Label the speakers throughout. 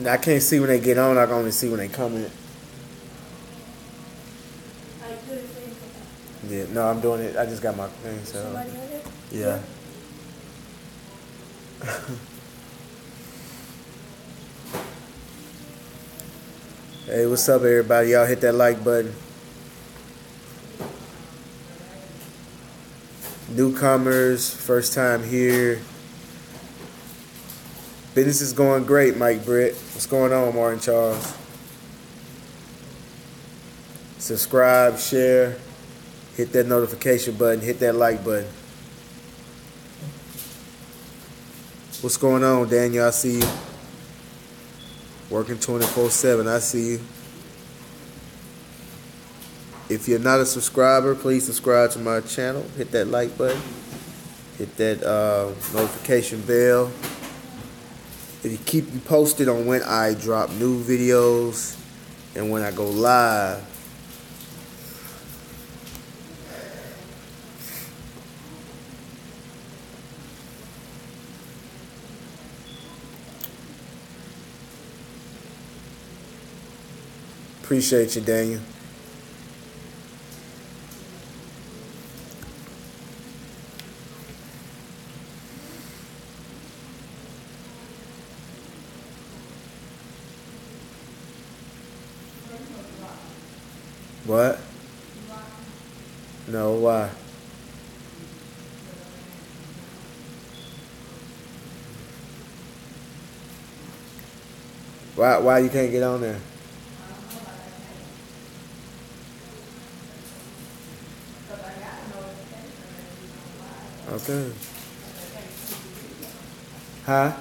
Speaker 1: I can't see when they get on. I can only see when they come in. Yeah, no, I'm doing it. I just got my thing, so. Yeah. Hey, what's up, everybody? Y'all hit that like button. Newcomers, first time here. Business is going great, Mike Britt. What's going on, Martin Charles? Subscribe, share, hit that notification button, hit that like button. What's going on, Daniel? I see you. Working 24/7, I see you. If you're not a subscriber, please subscribe to my channel. Hit that like button. Hit that notification bell. If you keep you posted on when I drop new videos and when I go live. Appreciate you, Daniel. What? No, why? Why you can't get on there? Okay. Huh?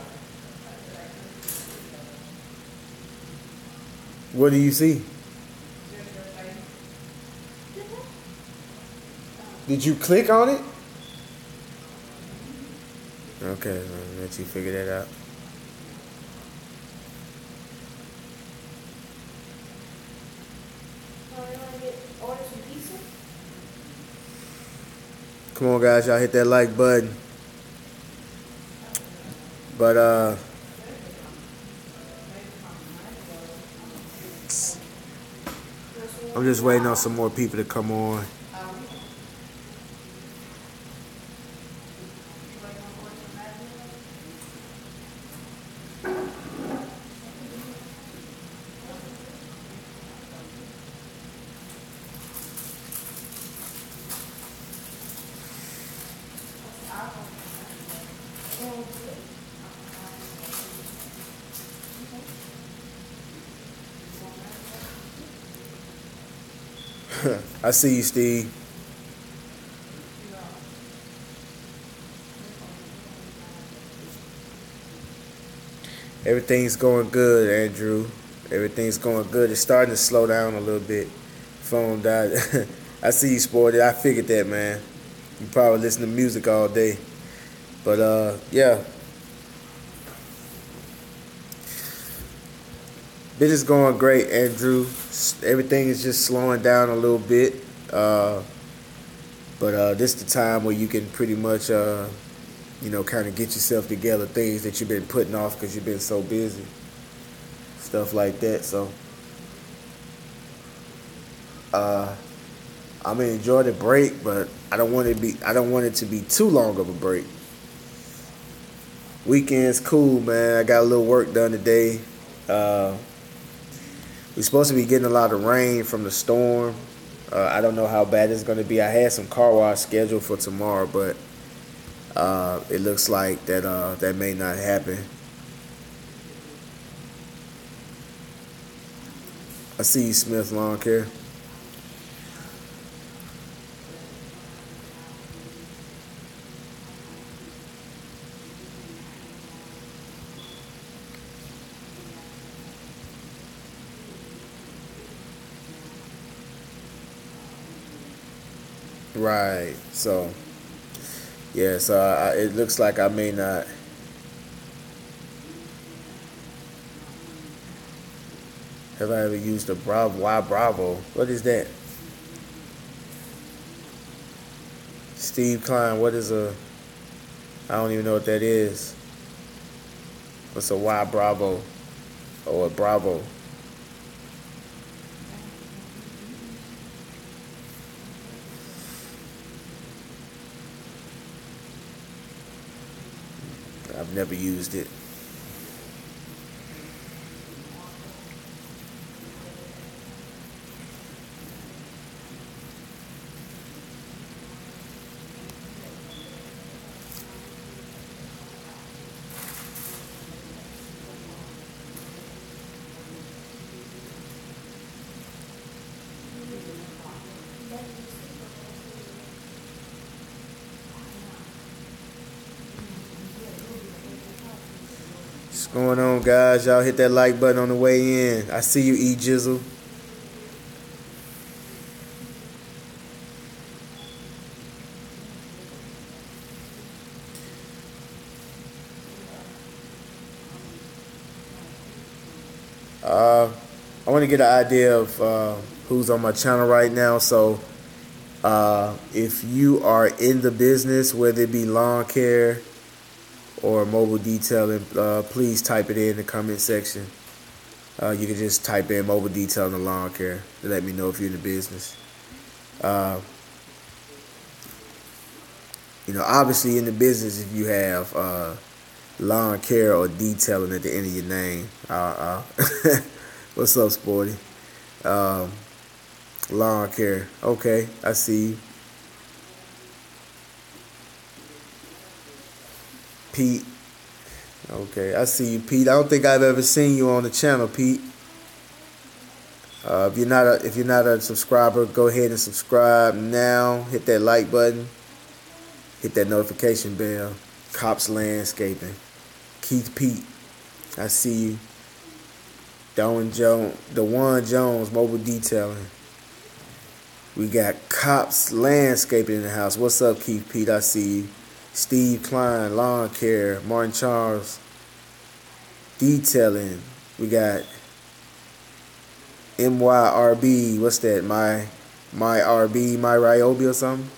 Speaker 1: What do you see? Did you click on it? Okay, I'll let you figure that out. Come on, guys, y'all hit that like button. But I'm just waiting on some more people to come on. I see you, Steve. Everything's going good, Andrew. Everything's going good. It's starting to slow down a little bit. Phone died. I see you, Sporty. I figured that, man. You probably listen to music all day. But, yeah. Business is going great, Andrew. Everything is just slowing down a little bit. But this is the time where you can pretty much, kind of get yourself together, things that you've been putting off because you've been so busy. Stuff like that. So, I'm gonna enjoy the break, but I don't want it to be too long of a break. Weekend's cool, man. I got a little work done today. We're supposed to be getting a lot of rain from the storm. I don't know how bad it's going to be. I had some car wash scheduled for tomorrow, but it looks like that may not happen. I see you, Smith Lawn Care. Right. So, yeah. So it looks like I may not. Have I ever used a Bravo? Why Bravo? What is that? Steve Klein. What is a? I don't even know what that is. What's a Y Bravo? or Bravo. I've never used it. What's going on, guys? Y'all hit that like button on the way in. I see you, E Jizzle. Uh, I want to get an idea of who's on my channel right now. So, if you are in the business, whether it be lawn care or mobile detailing, please type it in the comment section. You can just type in mobile detailing and lawn care to let me know if you're in the business. Uh, Obviously in the business, if you have lawn care or detailing at the end of your name. What's up, Sporty? Um, Lawn care. Okay, I see you. Pete. Okay, I see you, Pete. I don't think I've ever seen you on the channel, Pete. If you're not a subscriber, go ahead and subscribe now. Hit that like button. Hit that notification bell. Cops Landscaping. Keith Pete. I see you. Dewan Jones, Mobile Detailing. We got Cops Landscaping in the house. What's up, Keith Pete? I see you. Steve Klein, Lawn Care. Martin Charles, Detailing. We got MYRB. What's that? My RB, My Ryobi or something?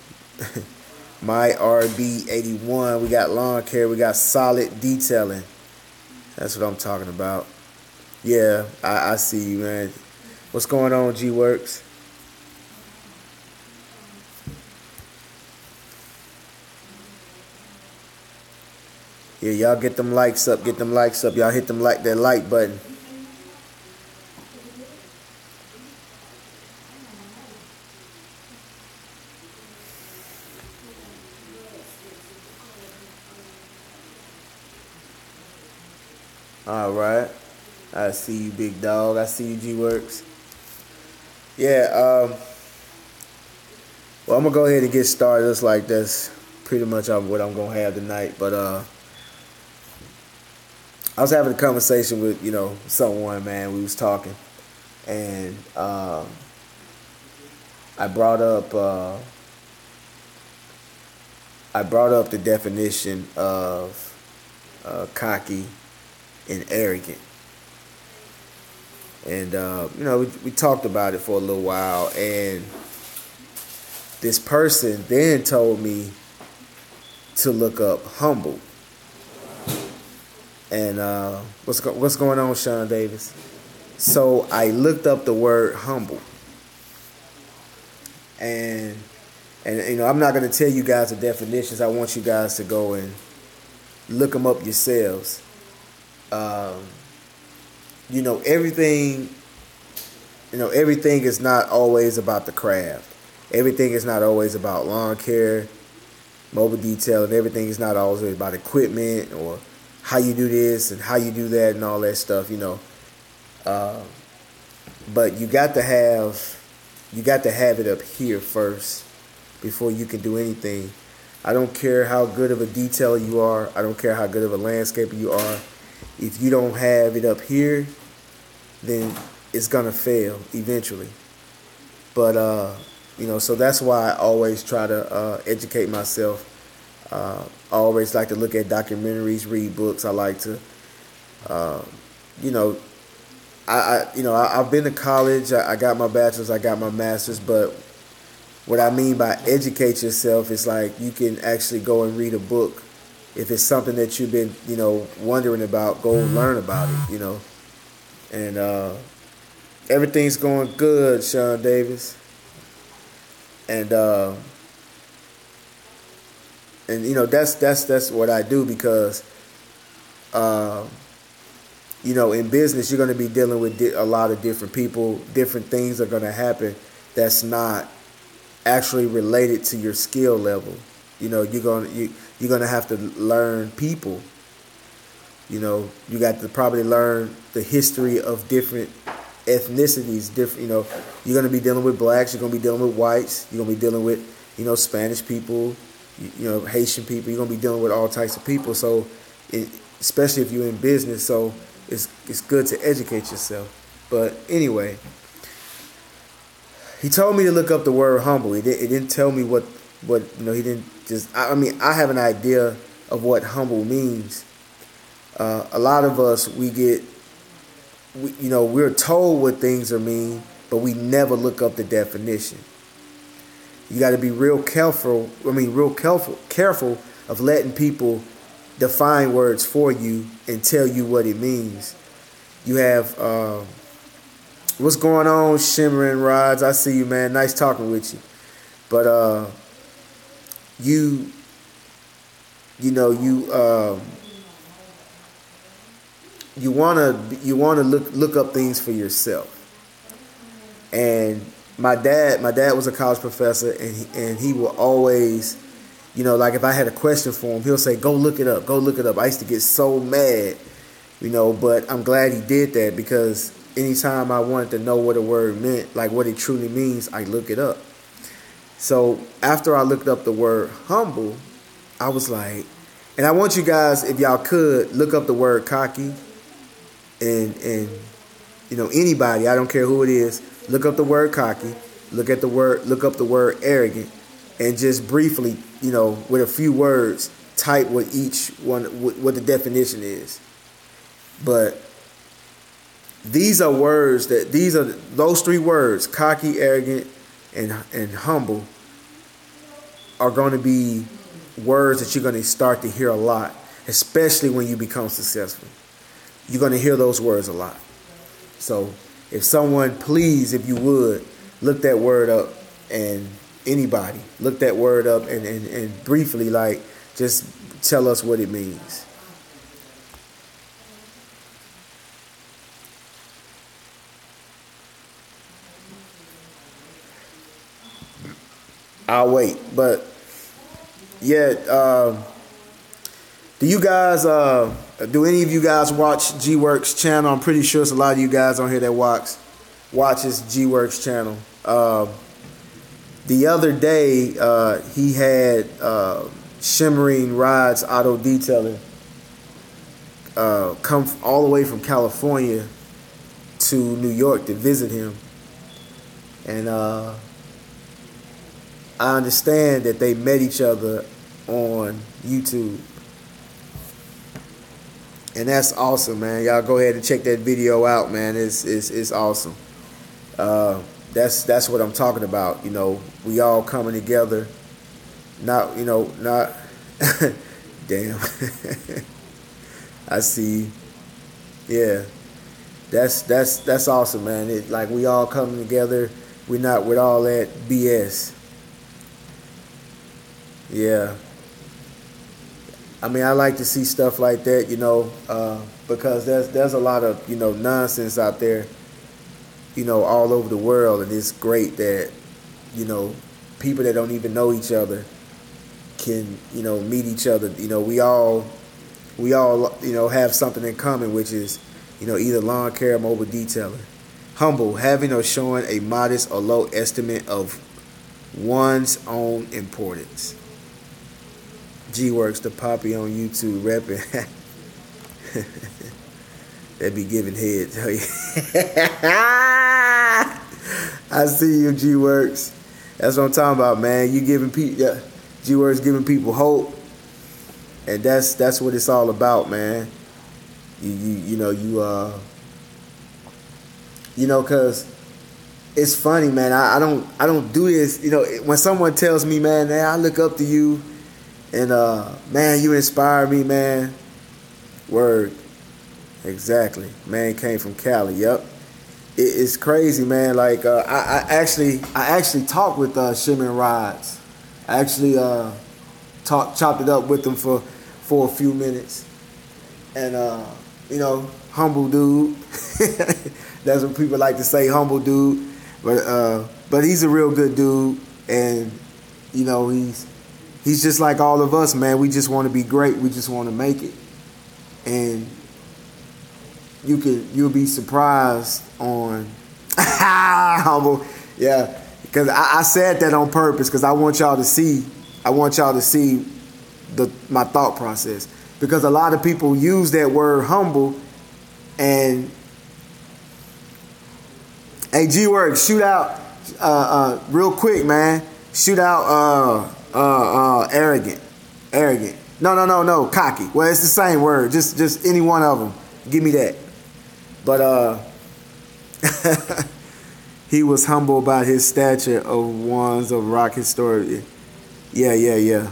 Speaker 1: My RB 81. We got Lawn Care. We got Solid Detailing. That's what I'm talking about. Yeah, I see you, man. What's going on, G Works? Yeah, y'all get them likes up. Get them likes up. Y'all hit that like button. All right. I see you, big dog. I see you, G Works. Yeah. Well, I'm gonna go ahead and get started. Just like that's pretty much what I'm gonna have tonight. But I was having a conversation with someone, man. We was talking, and I brought up the definition of cocky and arrogant. And we talked about it for a little while, and this person then told me to look up humble. And what's going on, Sean Davis? So I looked up the word humble, and I'm not going to tell you guys the definitions. I want you guys to go and look them up yourselves. Everything. Everything is not always about the craft. Everything is not always about lawn care, mobile detail, and everything is not always about equipment or how you do this and how you do that and all that stuff. But you got to have it up here first before you can do anything. I don't care how good of a detailer you are. I don't care how good of a landscaper you are. If you don't have it up here, then it's gonna fail eventually. But so that's why I always try to educate myself. I always like to look at documentaries, read books. I like to, uh, you know, I've been to college. I got my bachelor's. I got my master's. But what I mean by educate yourself is like you can actually go and read a book. If it's something that you've been, wondering about, go learn about it. And everything's going good, Sean Davis. And you know, that's what I do because you know, in business you're going to be dealing with a lot of different people. Different things are going to happen that's not actually related to your skill level. You know, you're gonna have to learn people. You know, you got to probably learn the history of different ethnicities. Different, you know, you're gonna be dealing with blacks. You're gonna be dealing with whites. You're gonna be dealing with, you know, Spanish people. You know, Haitian people. You're gonna be dealing with all types of people. So, especially if you're in business, so it's good to educate yourself. But anyway, he told me to look up the word humble. He didn't tell me what you know. He didn't just. I mean, I have an idea of what humble means. A lot of us, you know, we're told what things are mean, but we never look up the definition. You got to be real careful. I mean, real careful of letting people define words for you and tell you what it means. You have what's going on, Shimmering Rods? I see you, man. Nice talking with you. But you wanna look up things for yourself. And my dad was a college professor, and he will always, you know, like if I had a question for him, he'll say, "Go look it up. Go look it up." I used to get so mad, you know, but I'm glad he did that because anytime I wanted to know what a word meant, like what it truly means, I look it up. So after I looked up the word humble, I was like, and I want you guys, if y'all could, look up the word cocky, and you know, anybody, I don't care who it is, look up the word cocky, look up the word arrogant, and just briefly, you know, with a few words, type what each one, what the definition is. But these are words those three words, cocky, arrogant, and humble, are going to be words that you're going to start to hear a lot, especially when you become successful. You're going to hear those words a lot. So if someone, please, if you would, look that word up, and anybody, look that word up and briefly, like, just tell us what it means. I'll wait. But yeah, do any of you guys watch G-Works channel? I'm pretty sure it's a lot of you guys on here that watches G-Works channel. The other day, he had Shimmering Rods Auto Detailing come all the way from California to New York to visit him. And I understand that they met each other on YouTube. And that's awesome, man. Y'all go ahead and check that video out, man. It's awesome. That's what I'm talking about. You know, we all coming together. Not damn. I see. Yeah. That's awesome, man. It, like, we all coming together. We're not with all that BS. Yeah. I mean, I like to see stuff like that, you know, because there's a lot of, you know, nonsense out there, you know, all over the world, and it's great that, you know, people that don't even know each other can, you know, meet each other. You know, we all, you know, have something in common, which is, you know, either lawn care or mobile detailing. Humble, having or showing a modest or low estimate of one's own importance. G-Works, the poppy on YouTube, repping. They be giving head. I see you, G-Works. That's what I'm talking about, man. You giving people, G-Works giving people hope, and that's what it's all about, man. You know, cause it's funny, man. I don't do this. You know, when someone tells me, man, I look up to you. And man, you inspire me, man. Word. Exactly. Man came from Cali. Yep. It's crazy, man. Like I actually talked with Shimon Rides. I actually chopped it up with him for a few minutes, and humble dude. That's what people like to say, humble dude. But he's a real good dude, and he's just like all of us, man. We just want to be great. We just want to make it, and you'll be surprised on humble, yeah. Because I said that on purpose because I want y'all to see. I want y'all to see my thought process, because a lot of people use that word humble, and hey, G-Works, shoot out real quick, man. Shoot out arrogant. No, cocky. Well, it's the same word. Just any one of them. Give me that. But he was humble about his stature of ones of rock history. Yeah.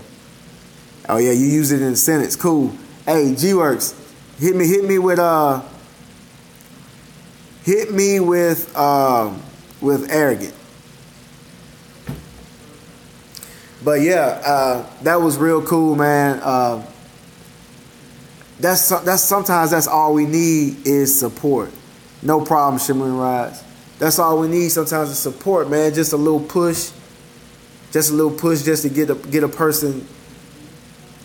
Speaker 1: Oh yeah, you use it in a sentence. Cool. Hey, G-Works, hit me with arrogant. But yeah, that was real cool, man. That's sometimes that's all we need is support. No problem, Shimmering Rides. That's all we need sometimes is support, man. Just a little push. Just to get a person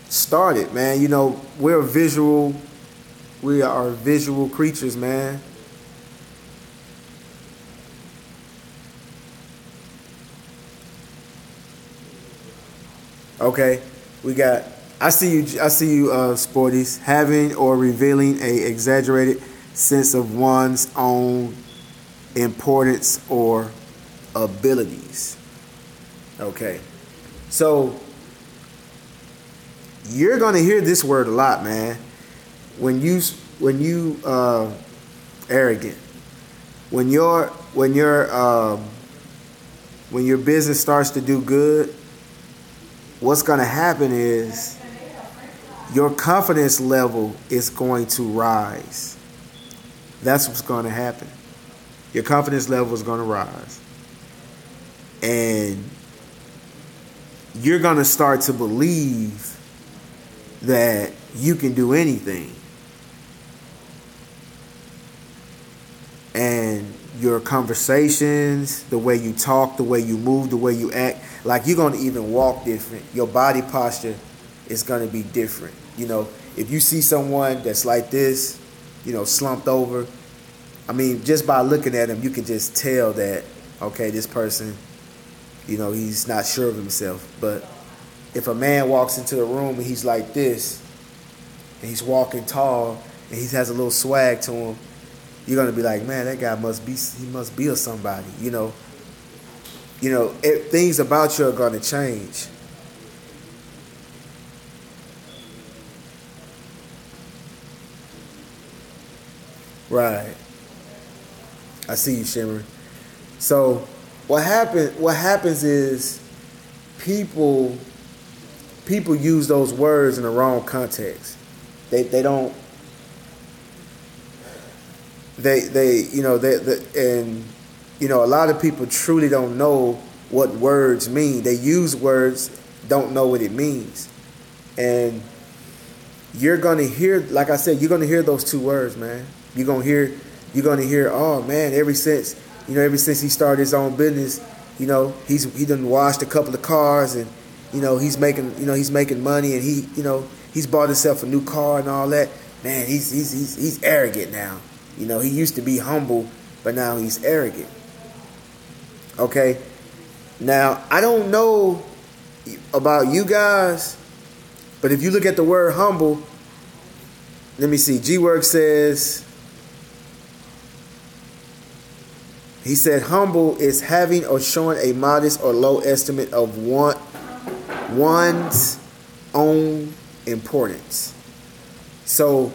Speaker 1: started, man. We are visual creatures, man. Okay, I see you, Sporties, having or revealing a exaggerated sense of one's own importance or abilities. Okay, so you're gonna hear this word a lot, man. When you arrogant, when your business starts to do good, what's going to happen is your confidence level is going to rise. That's what's going to happen. Your confidence level is going to rise. And you're going to start to believe that you can do anything. And your conversations, the way you talk, the way you move, the way you act, like you're going to even walk different. Your body posture is going to be different. If you see someone that's like this, slumped over, I mean, just by looking at him, you can just tell that, okay, this person, he's not sure of himself. But if a man walks into a room and he's like this, and he's walking tall, and he has a little swag to him, you're going to be like, man, that guy must be a somebody, things about you are going to change. Right. I see you, Shimmer. So what happens is people use those words in the wrong context. They don't a lot of people truly don't know what words mean. They use words, don't know what it means. And you're gonna hear, like I said, you're gonna hear those two words, man. You're gonna hear, oh man, ever since he started his own business, he done washed a couple of cars, and he's making money, and he's bought himself a new car and all that. Man, he's arrogant now. He used to be humble, but now he's arrogant. Okay? Now, I don't know about you guys, but if you look at the word humble, let me see. G-Work says, he said, humble is having or showing a modest or low estimate of one's own importance. So,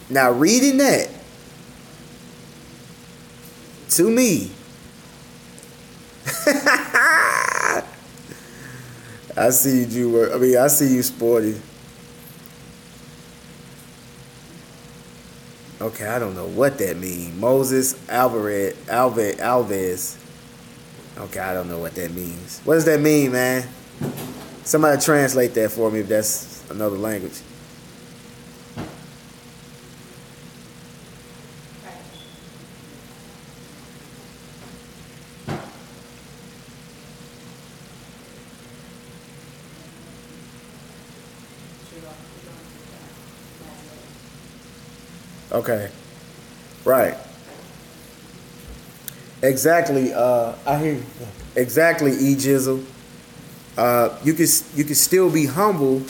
Speaker 1: now reading that, to me, I see you, G-Work. I see you, Sporty. Okay, I don't know what that means. Moses Alves. Okay, I don't know what that means. What does that mean, man? Somebody translate that for me if that's another language. Okay, right. Exactly. I hear you. Exactly, E Jizzle. You can still be humble.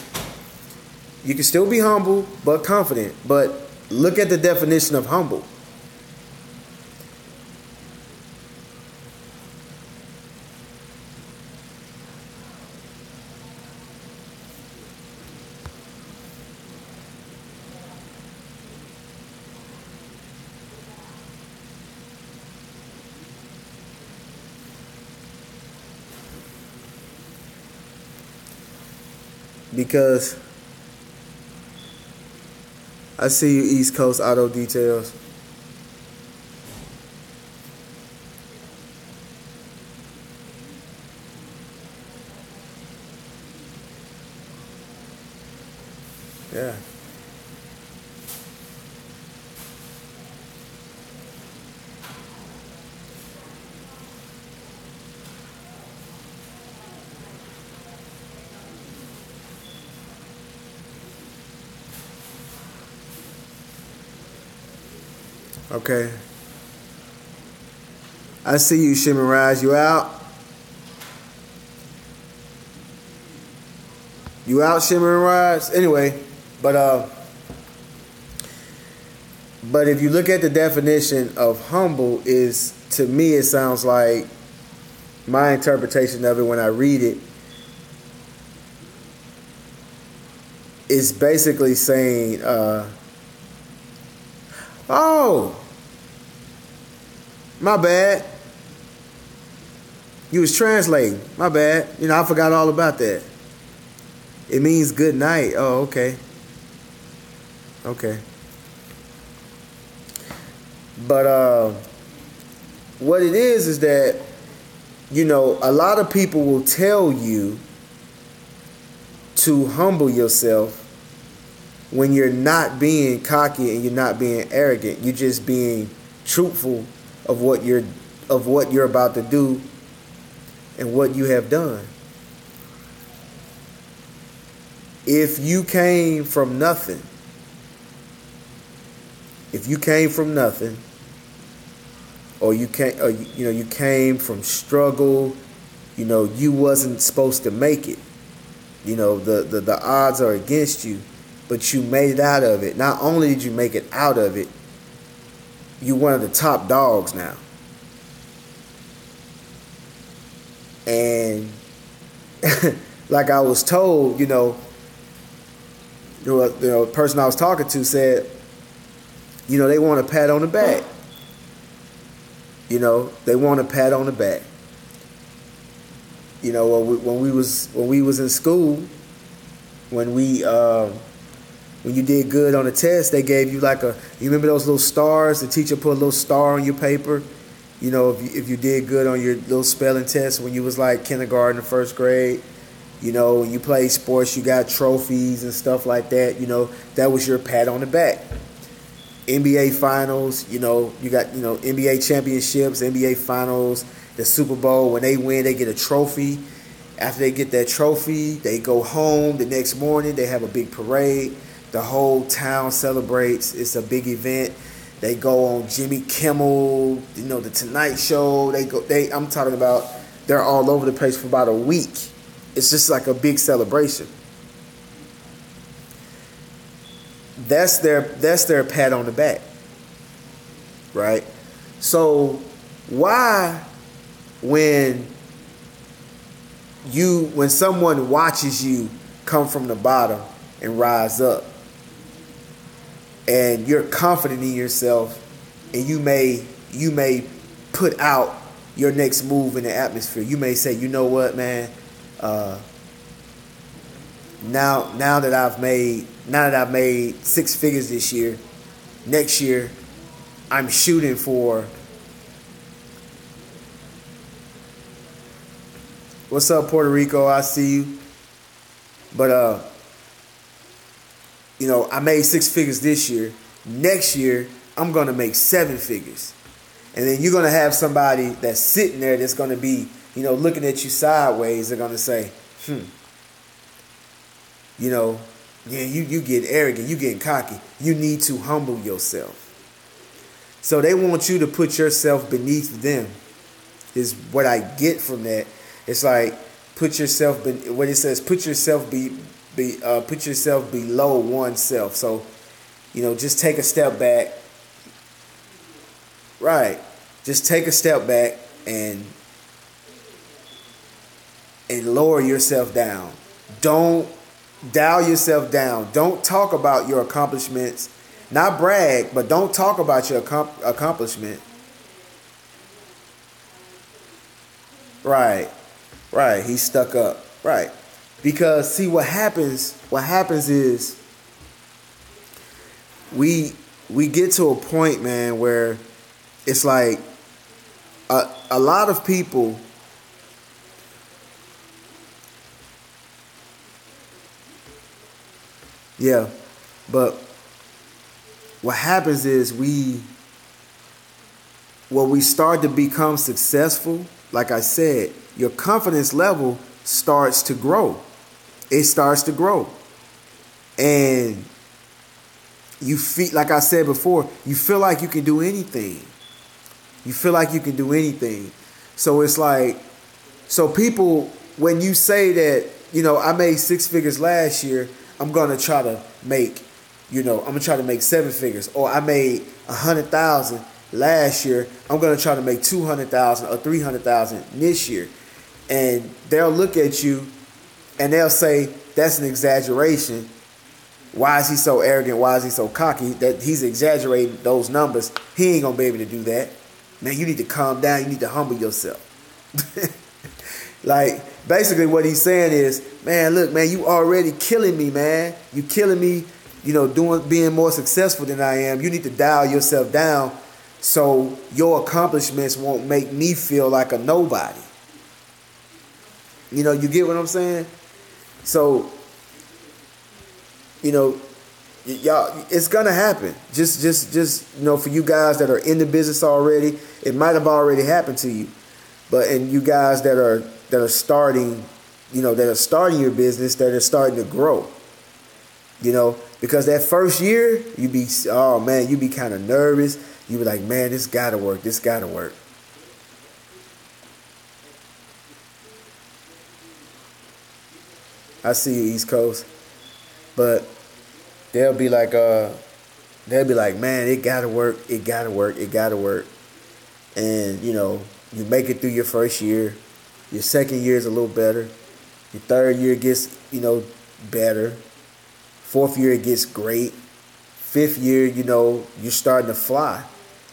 Speaker 1: You can still be humble, but confident. But look at the definition of humble. Because I see you, East Coast Auto Details. Yeah. Okay. I see you, Shimmy Rise. You out? You out, Shimmy Rise? Anyway, but but if you look at the definition of humble, is to me it sounds like my interpretation of it when I read it is basically saying, "Oh, my bad. You was translating. My bad. You know, I forgot all about that. It means good night. Oh, okay. Okay. But what it is that, you know, a lot of people will tell you to humble yourself when you're not being cocky and you're not being arrogant. You're just being truthful of what you're about to do and what you have done. If you came from nothing, or you came from struggle, you know, you wasn't supposed to make it. You know, the odds are against you, but you made it out of it. Not only did you make it out of it, you're one of the top dogs now. And like I was told, the person I was talking to said, you know, they want a pat on the back. You know, they want a pat on the back. You know, when we was in school, when you did good on a test, they gave you you remember those little stars? The teacher put a little star on your paper. You know, if you did good on your little spelling test when you was like kindergarten or first grade. You know, when you played sports, you got trophies and stuff like that. You know, that was your pat on the back. NBA finals, you know, you got, NBA championships, NBA finals, the Super Bowl. When they win, they get a trophy. After they get that trophy, they go home the next morning. They have a big parade. The whole town celebrates. It's a big event. They go on Jimmy Kimmel, the Tonight Show. I'm talking about, they're all over the place for about a week. It's just like a big celebration. That's their pat on the back. Right? So why when someone watches you come from the bottom and rise up, and you're confident in yourself, and you may put out your next move in the atmosphere. You may say, you know what, man, now that I've made 6 figures this year, next year I'm shooting for. What's up, Puerto Rico? I see you. But I made 6 figures this year. Next year, I'm gonna make 7 figures. And then you're gonna have somebody that's sitting there that's gonna be, looking at you sideways. They're gonna say, yeah, you get arrogant, you getting cocky. You need to humble yourself. So they want you to put yourself beneath them. Is what I get from that. It's like put yourself. What it says, put yourself below oneself. So, just take a step back. Right. Just take a step back and lower yourself down. Don't dial yourself down. Don't talk about your accomplishments. Not brag, but don't talk about your accomplishment. Right. Right. He's stuck up. Right. Because see what happens is we get to a point, man, where it's like a lot of people but what happens is we start to become successful, like I said, your confidence level starts to grow. It starts to grow. And you feel, like I said before, you feel like you can do anything. You feel like you can do anything. So it's like, so people, when you say that, I made 6 figures last year, I'm going to try to make, I'm going to try to make 7 figures. Or I made 100,000 last year, I'm going to try to make 200,000 or 300,000 this year. And they'll look at you and they'll say, that's an exaggeration. Why is he so arrogant? Why is he so cocky? That he's exaggerating those numbers. He ain't going to be able to do that. Man, you need to calm down. You need to humble yourself. Like, basically what he's saying is, man, look, man, you already killing me, man. You killing me, being more successful than I am. You need to dial yourself down so your accomplishments won't make me feel like a nobody. You get what I'm saying? So, y'all, it's gonna happen. Just for you guys that are in the business already, it might have already happened to you. And you guys that are starting, that are starting your business, that are starting to grow. Because that first year, you be kind of nervous. You be like, man, this gotta work. This gotta work. I see you, East Coast. But they'll be like, man, it gotta work, it gotta work, it gotta work. And, you make it through your first year. Your second year is a little better. Your third year gets, better. Fourth year, it gets great. Fifth year, you're starting to fly.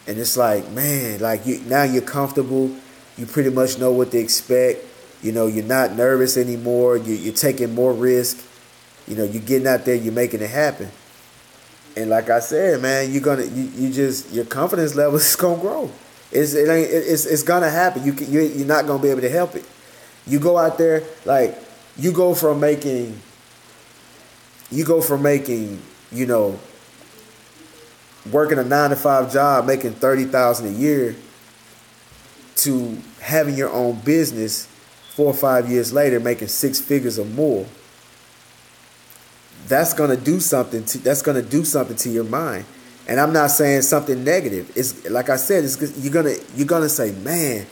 Speaker 1: And it's like, man, now you're comfortable. You pretty much know what to expect. You're not nervous anymore. You're taking more risk. You're getting out there. You're making it happen. And like I said, man, your confidence level is gonna grow. It's gonna happen. You're not gonna be able to help it. You go out there, like you go from making, working a 9-to-5 job, making $30,000 a year, to having your own business 4 or 5 years later, making 6 figures or more. That's gonna do something to your mind. And I'm not saying something negative. It's like I said, you're gonna say, man,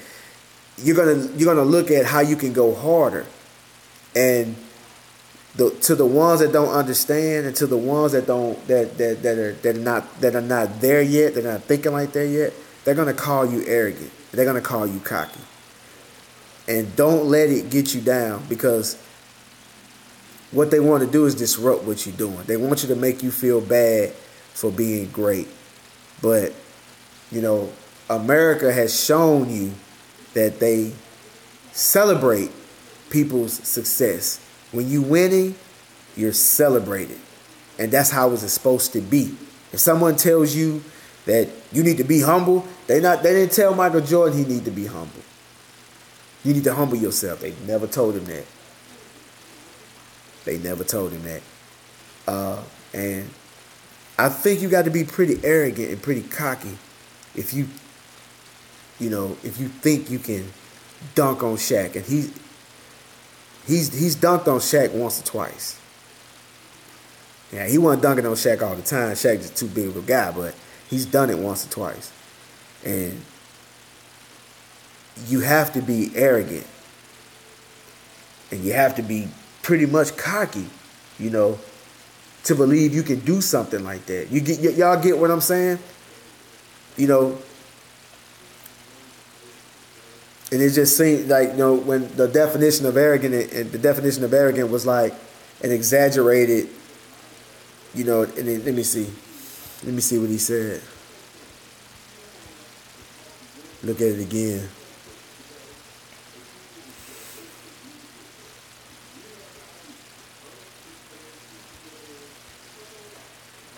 Speaker 1: you're gonna look at how you can go harder. And to the ones that don't understand, and to the ones that are not there yet, they're not thinking like that yet, they're gonna call you arrogant. They're gonna call you cocky. And don't let it get you down, because what they want to do is disrupt what you're doing. They want you to make you feel bad for being great. But, America has shown you that they celebrate people's success. When you winning, you're celebrated. And that's how it's supposed to be. If someone tells you that you need to be humble, they didn't tell Michael Jordan he need to be humble. You need to humble yourself. They never told him that. They never told him that. And I think you got to be pretty arrogant and pretty cocky if you think you can dunk on Shaq. And he's dunked on Shaq once or twice. Yeah, he wasn't dunking on Shaq all the time. Shaq is too big of a guy, but he's done it once or twice. And you have to be arrogant. And you have to be pretty much cocky, to believe you can do something like that. Y'all get what I'm saying? And it just seemed like, when the definition of arrogant was like an exaggerated, and then, let me see what he said. Look at it again.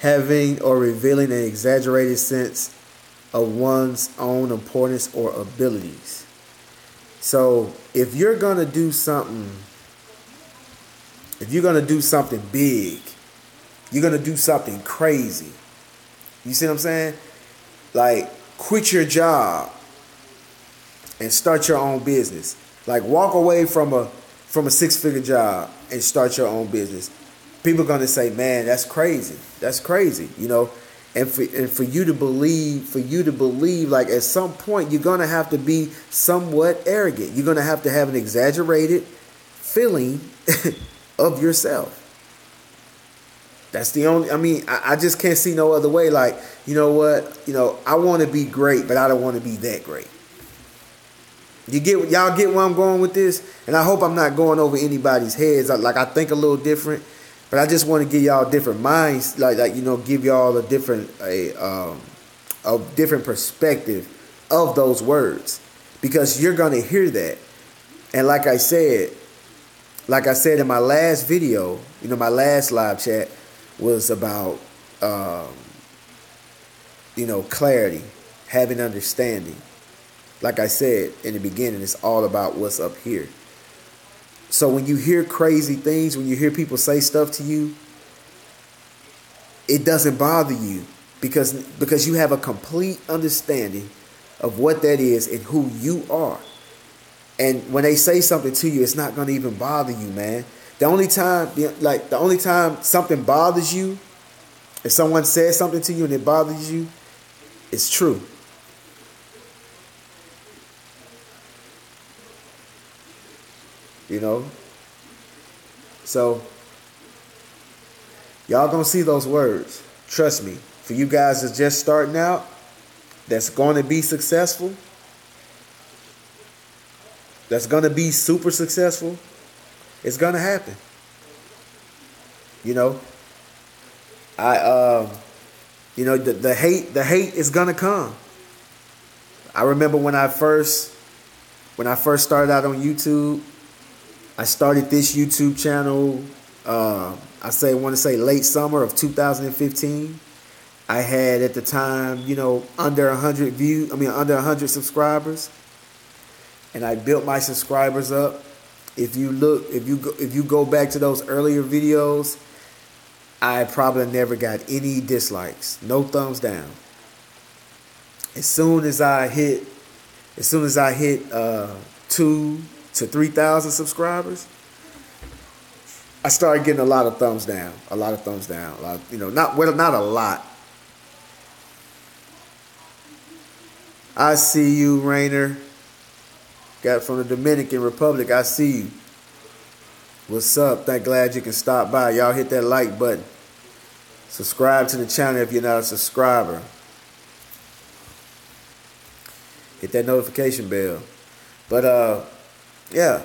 Speaker 1: Having or revealing an exaggerated sense of one's own importance or abilities. So if you're gonna do something big, you're gonna do something crazy. You see what I'm saying? Like, quit your job and start your own business. Like, walk away from a 6-figure job and start your own business. People are gonna say, "Man, that's crazy. That's crazy," And for you to believe, like, at some point you're gonna have to be somewhat arrogant. You're gonna have to have an exaggerated feeling of yourself. That's the only. I just can't see no other way. Like, you know what? I want to be great, but I don't want to be that great. Y'all get where I'm going with this? And I hope I'm not going over anybody's heads. I think a little different. But I just want to give y'all different minds, give y'all a different perspective of those words, because you're gonna hear that. And like I said in my last video, my last live chat was about clarity, having understanding. Like I said in the beginning, it's all about what's up here. So when you hear crazy things, when you hear people say stuff to you, it doesn't bother you because you have a complete understanding of what that is and who you are. And when they say something to you, it's not going to even bother you, man. The only time something bothers you, if someone says something to you and it bothers you, it's true. So y'all gonna see those words. Trust me. For you guys that's just starting out, that's going to be successful, that's going to be super successful, it's going to happen. The hate is going to come. I remember when I first started out on YouTube, I started this YouTube channel, I want to say late summer of 2015. I had at the time, under 100 subscribers. And I built my subscribers up. If you go back to those earlier videos, I probably never got any dislikes, no thumbs down. As soon as I hit 2,000 to 3,000 subscribers, I started getting a lot of thumbs down. Not a lot. I see you, Rainer. Got from the Dominican Republic. I see you. What's up? Glad you can stop by. Y'all hit that like button. Subscribe to the channel if you're not a subscriber. Hit that notification bell. But yeah.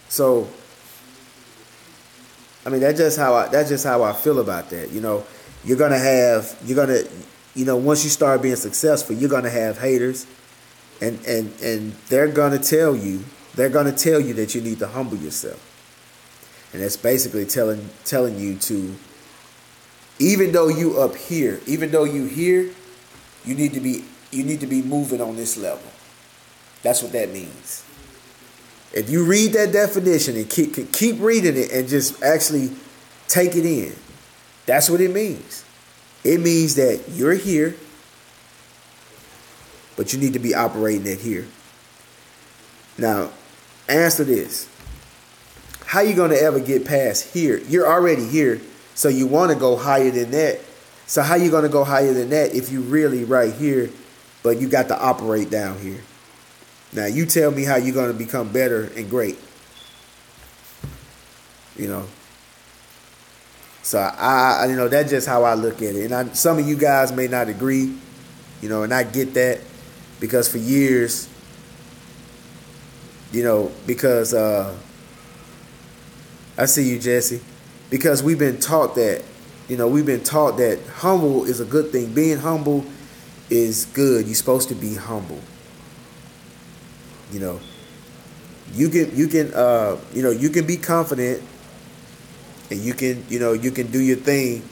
Speaker 1: So that's just how I feel about that. Once you start being successful, you're gonna have haters, and they're gonna tell you that you need to humble yourself, and that's basically telling you to Even though you up here, even though you here, you need to be moving on this level. That's what that means. If you read that definition and keep reading it and just actually take it in, that's what it means. It means that you're here, but you need to be operating at here. Now, answer this. How you going to ever get past here? You're already here, so you want to go higher than that. So how you going to go higher than that if you really right here, but you got to operate down here? Now, you tell me how you're going to become better and great. You know. So, you know, that's just how I look at it. And some of you guys may not agree, you know, and I get that. Because for years, you know, because I see you, Jesse. Because we've been taught that, you know, we've been taught that humble is a good thing. Being humble is good. You're supposed to be humble. You know, you can be confident, and you can do your thing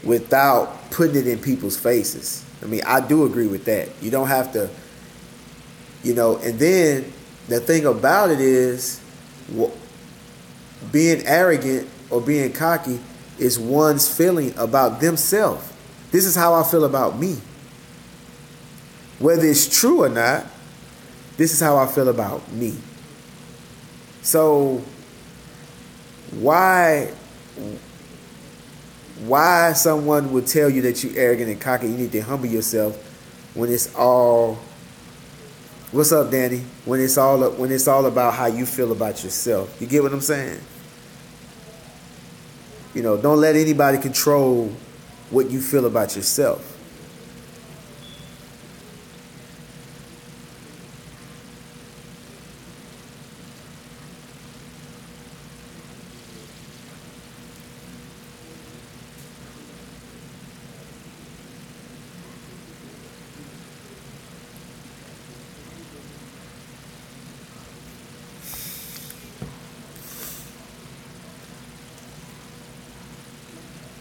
Speaker 1: without putting it in people's faces. I mean, I do agree with that. You don't have to, you know. And then the thing about it is, being arrogant or being cocky is one's feeling about themselves. This is how I feel about me. Whether it's true or not, this is how I feel about me. So why someone would tell you that you're arrogant and cocky, you need to humble yourself, when it's all, what's up, Danny? When it's all about how you feel about yourself. You get what I'm saying? You know, don't let anybody control what you feel about yourself.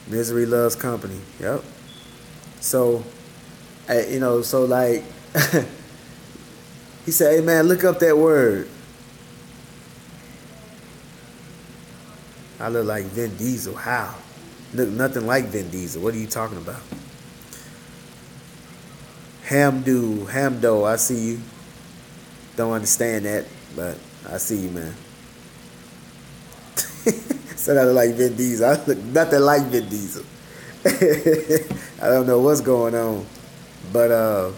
Speaker 1: Misery loves company. Yep. So, you know, so like, he said, hey man, look up that word. I look like Vin Diesel. How? Look nothing like Vin Diesel. What are you talking about? Hamdo, I see you. Don't understand that, but I see you, man. Said I look like Vin Diesel. I look nothing like Vin Diesel. I don't know what's going on. But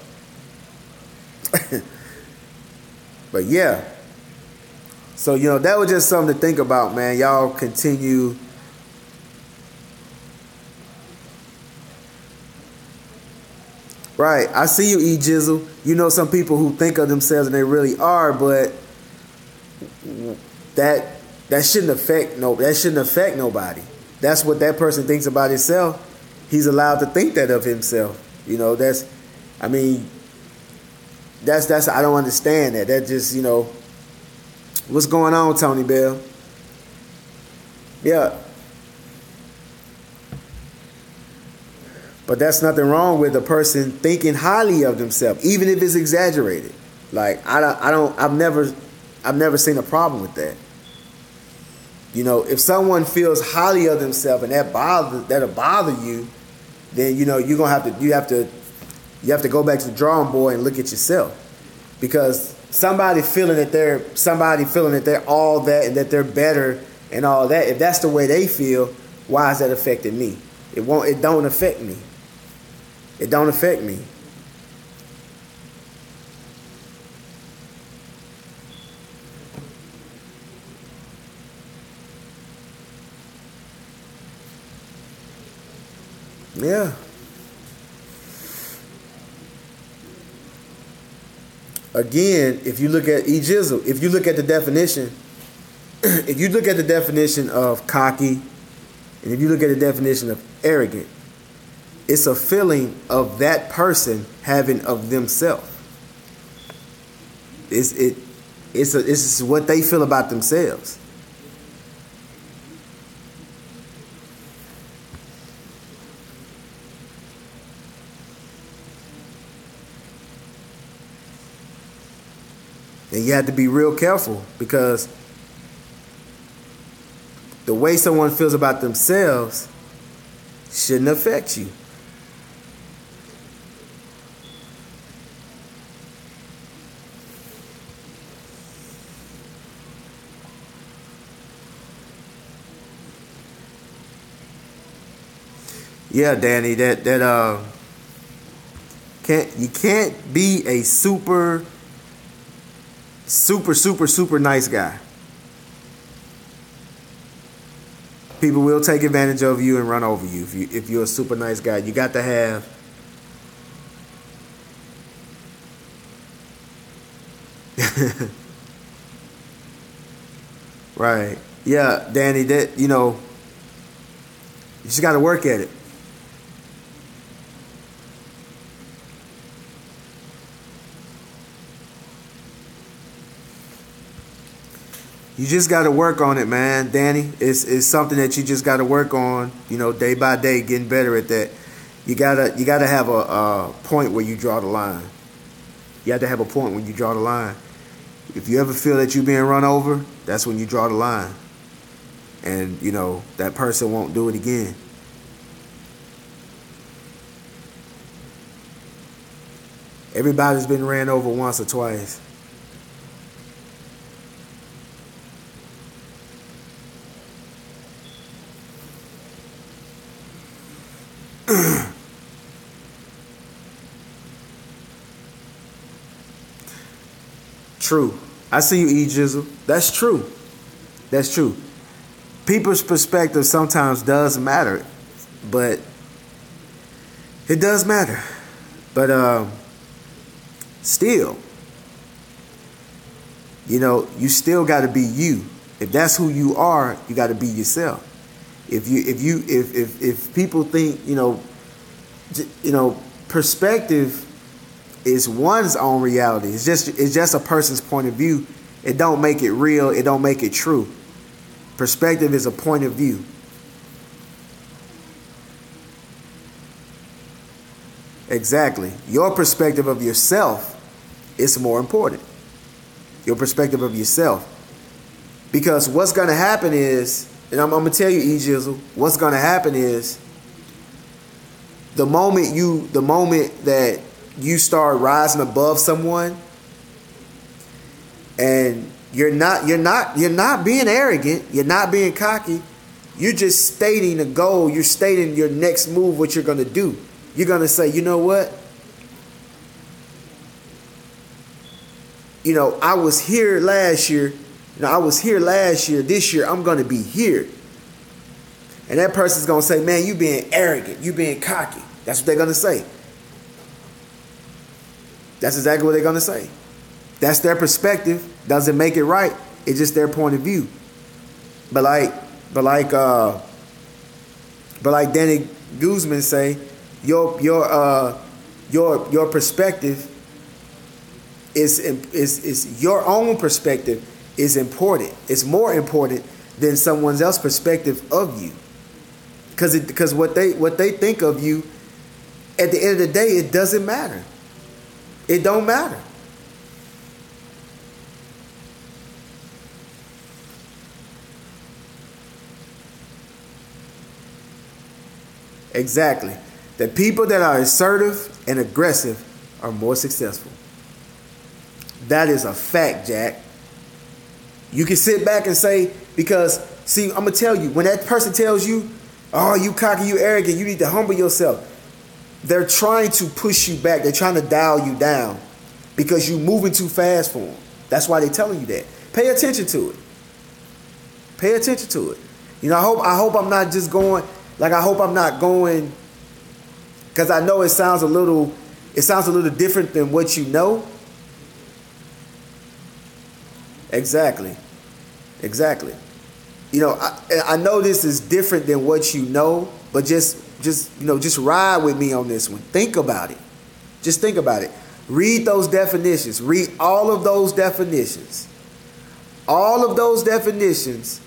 Speaker 1: but yeah. So, you know, that was just something to think about, man. Y'all continue. Right. I see you, E Jizzle. You know, some people who think of themselves and they really are, but that shouldn't affect nobody. That's what that person thinks about himself. He's allowed to think that of himself. You know, that's I don't understand that. That just, you know, what's going on, Tony Bell? Yeah. But that's nothing wrong with a person thinking highly of themselves, even if it's exaggerated. Like I've never seen a problem with that. You know, if someone feels highly of themselves and that'll bother you, then, you know, you have to go back to the drawing board and look at yourself. Because somebody feeling that they're all that and that they're better and all that, if that's the way they feel, why is that affecting me? It don't affect me. It don't affect me. Yeah. Again, if you look at E-Jizzle, if you look at the definition, if you look at the definition of cocky, and if you look at the definition of arrogant, it's a feeling of that person having of themselves. It's what they feel about themselves. And you have to be real careful, because the way someone feels about themselves shouldn't affect you. Yeah, Danny, you can't be a super nice guy. People will take advantage of you and run over you if you're a super nice guy. You got to have right. Yeah, Danny, you just got to work at it. You just got to work on it, man, Danny. It's something that you just got to work on, day by day, getting better at that. You gotta have a point where you draw the line. You have to have a point when you draw the line. If you ever feel that you're being run over, that's when you draw the line. And, that person won't do it again. Everybody's been ran over once or twice. True. I see you, E Jizzle. That's true. That's true. People's perspective sometimes does matter, but it does matter. But still, you still got to be you. If that's who you are, you got to be yourself. If people think perspective is one's own reality. It's just a person's point of view. It don't make it real. It don't make it true. Perspective is a point of view. Exactly. Your perspective of yourself is more important. Your perspective of yourself. Because what's going to happen is, and I'm going to tell you, E Jizzle, what's going to happen is the moment that you start rising above someone, and you're not being arrogant, you're not being cocky, you're just stating a goal, you're stating your next move, what you're going to do. You're going to say, you know what? I was here last year. This year I'm going to be here. And that person's going to say, man, you being arrogant, you being cocky. That's what they're going to say. That's exactly what they're going to say. That's their perspective. Doesn't make it right. It's just their point of view. But like Danny Guzman say, your perspective is your own perspective is important. It's more important than someone else's perspective of you. Because what they think of you, at the end of the day, it doesn't matter. It don't matter. Exactly. The people that are assertive and aggressive are more successful. That is a fact, Jack. You can sit back and say, because, see, I'm going to tell you, when that person tells you, oh, you cocky, you arrogant, you need to humble yourself, they're trying to push you back. They're trying to dial you down because you're moving too fast for them. That's why they're telling you that. Pay attention to it. Pay attention to it. I hope I'm not just going, I hope I'm not going, because I know it sounds a little different than what you know. Exactly. I know this is different than what you know, but just ride with me on this one. Think about it. Just think about it. Read those definitions. Read all of those definitions. All of those definitions,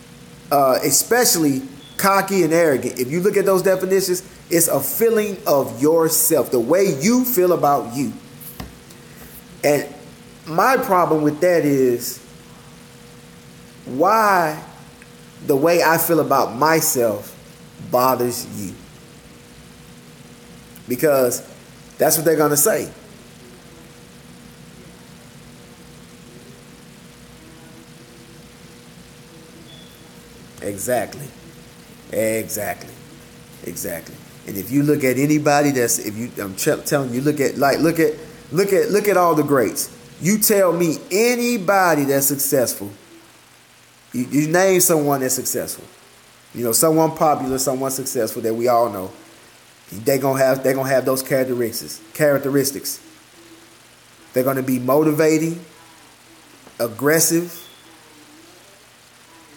Speaker 1: especially cocky and arrogant. If you look at those definitions, it's a feeling of yourself, the way you feel about you. And my problem with that is why the way I feel about myself bothers you. Because that's what they're going to say. Exactly. Exactly. Exactly. And if you look at anybody that's, if you, I'm telling you, look at all the greats. You tell me anybody that's successful. You name someone that's successful. You know, someone popular, someone successful that we all know. They're gonna have those characteristics. They're gonna be motivating, aggressive.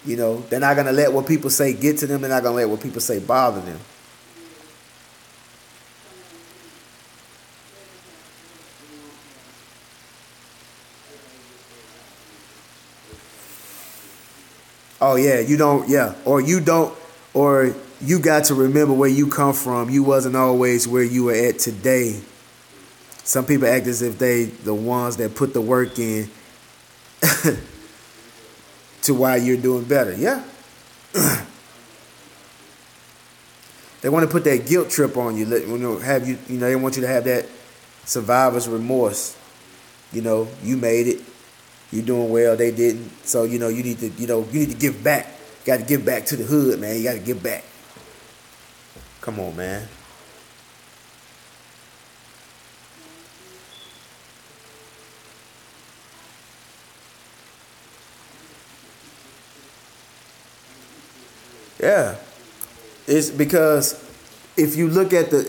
Speaker 1: You know, they're not gonna let what people say get to them. They're not gonna let what people say bother them. Oh yeah, you don't, yeah, or you don't, or you got to remember where you come from. You wasn't always where you are at today. Some people act as if they the ones that put the work in to why you're doing better. Yeah. They want to put that guilt trip on you. Have you, they want you to have that survivor's remorse. You know, you made it. You're doing well. They didn't. So, you need to give back. You got to give back to the hood, man. You got to give back. Come on, man. Yeah. It's because if you look at the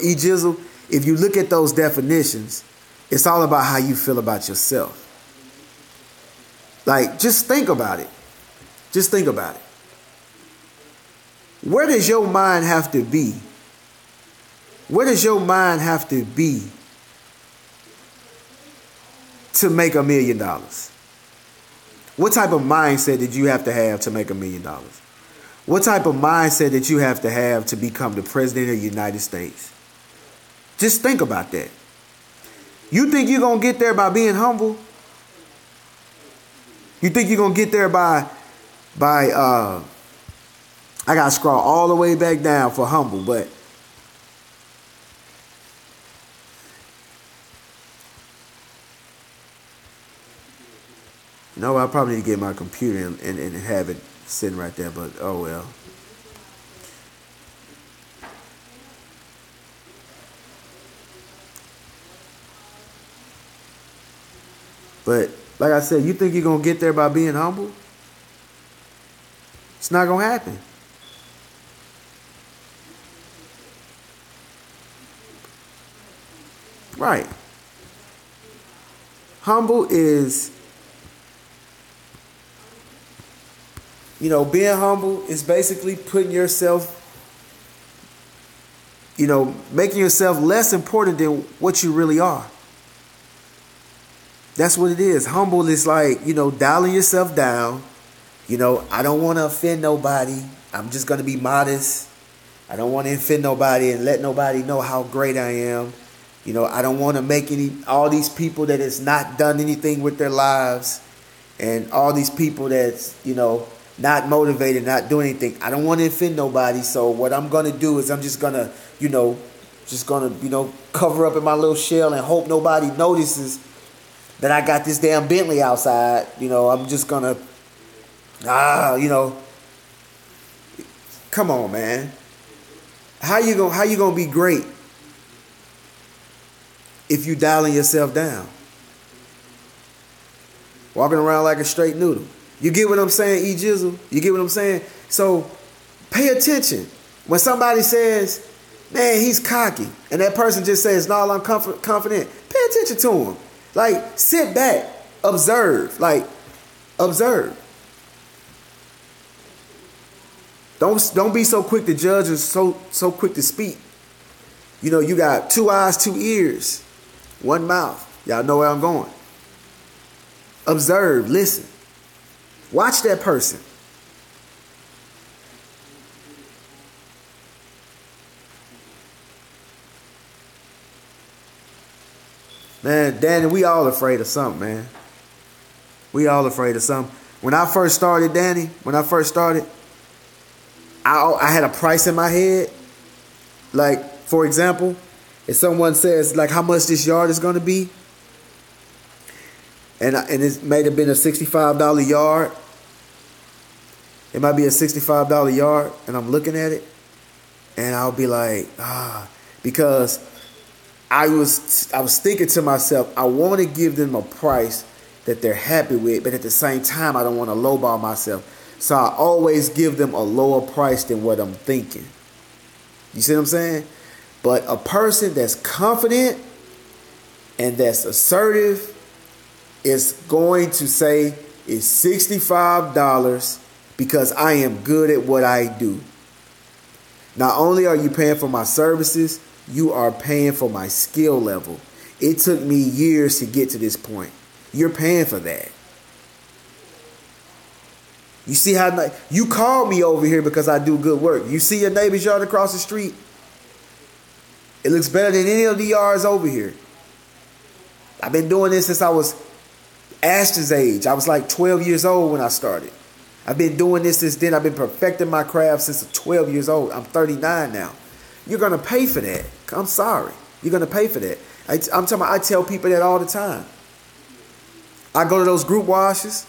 Speaker 1: e-jizzle, if you look at those definitions, it's all about how you feel about yourself. Like, just think about it. Just think about it. Where does your mind have to be? Where does your mind have to be to make $1 million? What type of mindset did you have to make $1 million? What type of mindset did you have to become the president of the United States? Just think about that. You think you're going to get there by being humble? You think you're going to get there by I got to scroll all the way back down for humble, but no, I probably need to get my computer and have it sitting right there, but oh well. But like I said, you think you're going to get there by being humble? It's not going to happen. Right. Humble is, being humble is basically putting yourself, making yourself less important than what you really are. That's what it is. Humble is like, dialing yourself down. I don't want to offend nobody. I'm just going to be modest. I don't want to offend nobody and let nobody know how great I am. I don't want to make all these people that has not done anything with their lives and all these people that's, not motivated, not doing anything. I don't want to offend nobody. So what I'm going to do is I'm just going to, cover up in my little shell and hope nobody notices that I got this damn Bentley outside. I'm just going to, come on, man. How you gonna be great if you dialing yourself down? Walking around like a straight noodle. You get what I'm saying, E-Jizzle? You get what I'm saying? So pay attention. When somebody says, man, he's cocky, and that person just says, no, I'm confident, pay attention to him. Like, sit back, observe. Like, observe. Don't be so quick to judge and so quick to speak. You got 2 eyes, 2 ears, 1 mouth. Y'all know where I'm going. Observe, listen. Watch that person. Man, Danny, we all afraid of something, man. We all afraid of something. When I first started, Danny, I had a price in my head. Like, for example, if someone says, like, how much this yard is going to be, and it may have been a $65 yard. It might be a $65 yard, and I'm looking at it, and I'll be like, because I was thinking to myself, I want to give them a price that they're happy with, but at the same time, I don't want to lowball myself. So I always give them a lower price than what I'm thinking. You see what I'm saying? But a person that's confident and that's assertive is going to say it's $65 because I am good at what I do. Not only are you paying for my services, you are paying for my skill level. It took me years to get to this point. You're paying for that. You see how you called me over here because I do good work. You see your neighbor's yard across the street? It looks better than any of the yards over here. I've been doing this since I was Ashton's age. I was like 12 years old when I started. I've been doing this since then. I've been perfecting my craft since 12 years old. I'm 39 now. You're going to pay for that. I'm sorry. You're going to pay for that. I'm talking about, I tell people that all the time. I go to those group washes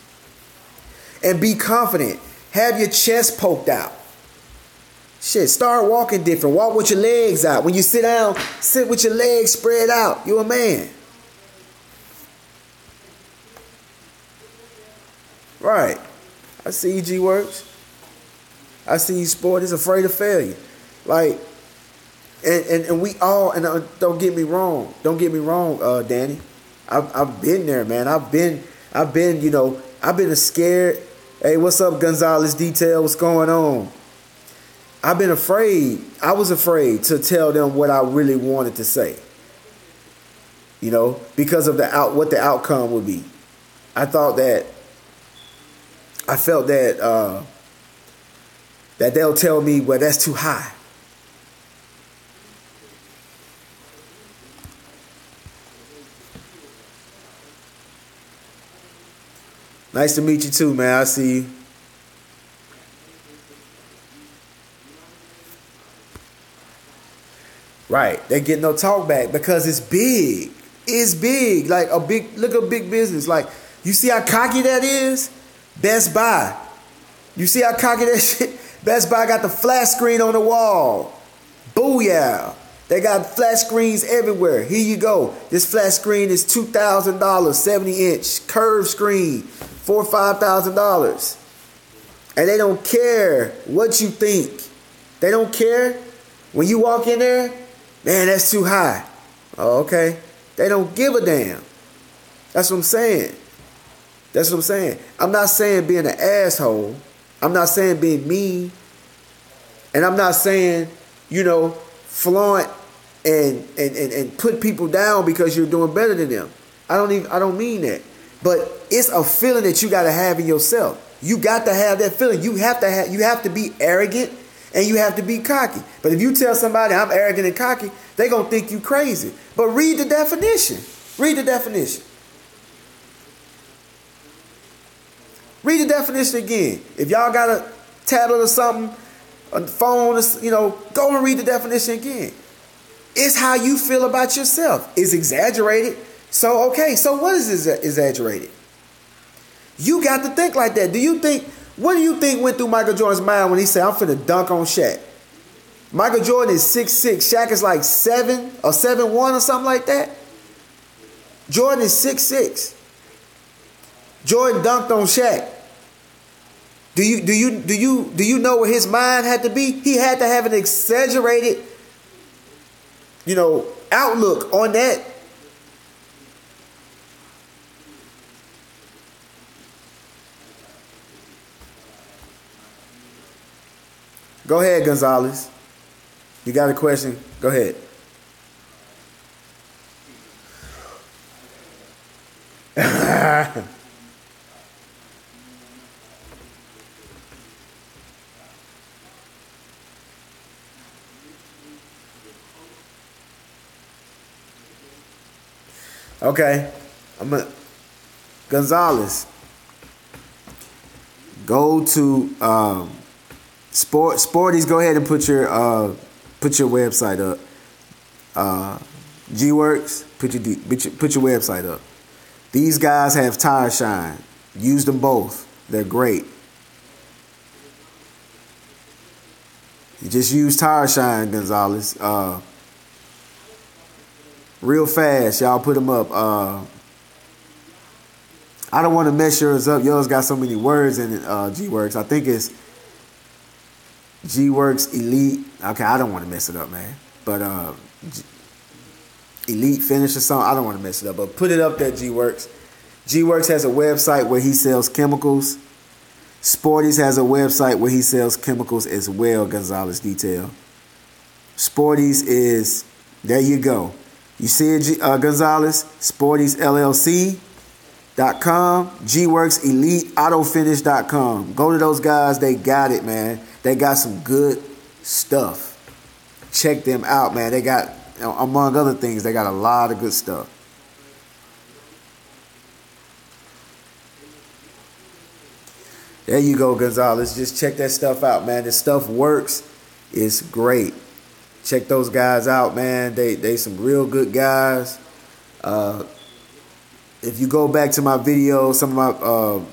Speaker 1: and be confident. Have your chest poked out. Shit, start walking different. Walk with your legs out. When you sit down, sit with your legs spread out. You're a man. Right. I see you, G-Works. I see you, Sport is afraid of failure. Like, and we all, and don't get me wrong. Don't get me wrong, Danny. I've been there, man. I've been, I've been scared. Hey, what's up, Gonzalez Detail? What's going on? I've been afraid. I was afraid to tell them what I really wanted to say. Because of what the outcome would be. I felt that that they'll tell me, well, that's too high. Nice to meet you too, man. I see you. Right. They get no talk back because it's big. It's big. Like look at big business. Like, you see how cocky that is? Best Buy. You see how cocky that shit? Best Buy got the flat screen on the wall. Booyah. They got flat screens everywhere. Here you go. This flat screen is $2,000, 70-inch curved screen, $4,000 or $5,000. And they don't care what you think. They don't care. When you walk in there, man, that's too high. Oh, okay. They don't give a damn. That's what I'm saying. That's what I'm saying. I'm not saying being an asshole. I'm not saying being mean. And I'm not saying, flaunt and put people down because you're doing better than them. I don't mean that. But it's a feeling that you got to have in yourself. You got to have that feeling. You have to be arrogant and you have to be cocky. But if you tell somebody I'm arrogant and cocky, they're going to think you crazy. But read the definition. Read the definition. Read the definition again. If y'all got a tablet or something, a phone, go and read the definition again. It's how you feel about yourself. It's exaggerated. So, okay, so what is exaggerated? You got to think like that. What do you think went through Michael Jordan's mind when he said, I'm finna dunk on Shaq? Michael Jordan is 6'6". Shaq is like 7 or 7'1" or something like that. Jordan is 6'6". Jordan dunked on Shaq. Do you know what his mind had to be? He had to have an exaggerated, outlook on that. Go ahead, Gonzalez. You got a question? Go ahead. Okay. Gonzalez. Go to Sporties. Go ahead and put your website up. G-Works. Put your website up. These guys have Tire Shine. Use them both. They're great. You just use Tire Shine, Gonzalez. Real fast, y'all put them up. I don't want to mess yours up. Yours got so many words in it, G-Works. I think it's G-Works Elite. Okay, I don't want to mess it up, man. But Elite Finish or something. I don't want to mess it up. But put it up there, G-Works. G-Works has a website where he sells chemicals. Sporties has a website where he sells chemicals as well, Gonzalez Detail. Sporties is, there you go. You see it, Gonzalez? Sporties LLC.com, G-Works Elite Autofinish.com. Go to those guys. They got it, man. They got some good stuff. Check them out, man. They got, among other things, they got a lot of good stuff. There you go, Gonzalez. Just check that stuff out, man. The stuff works. It's great. Check those guys out, man. They some real good guys. If you go back to my videos, some of my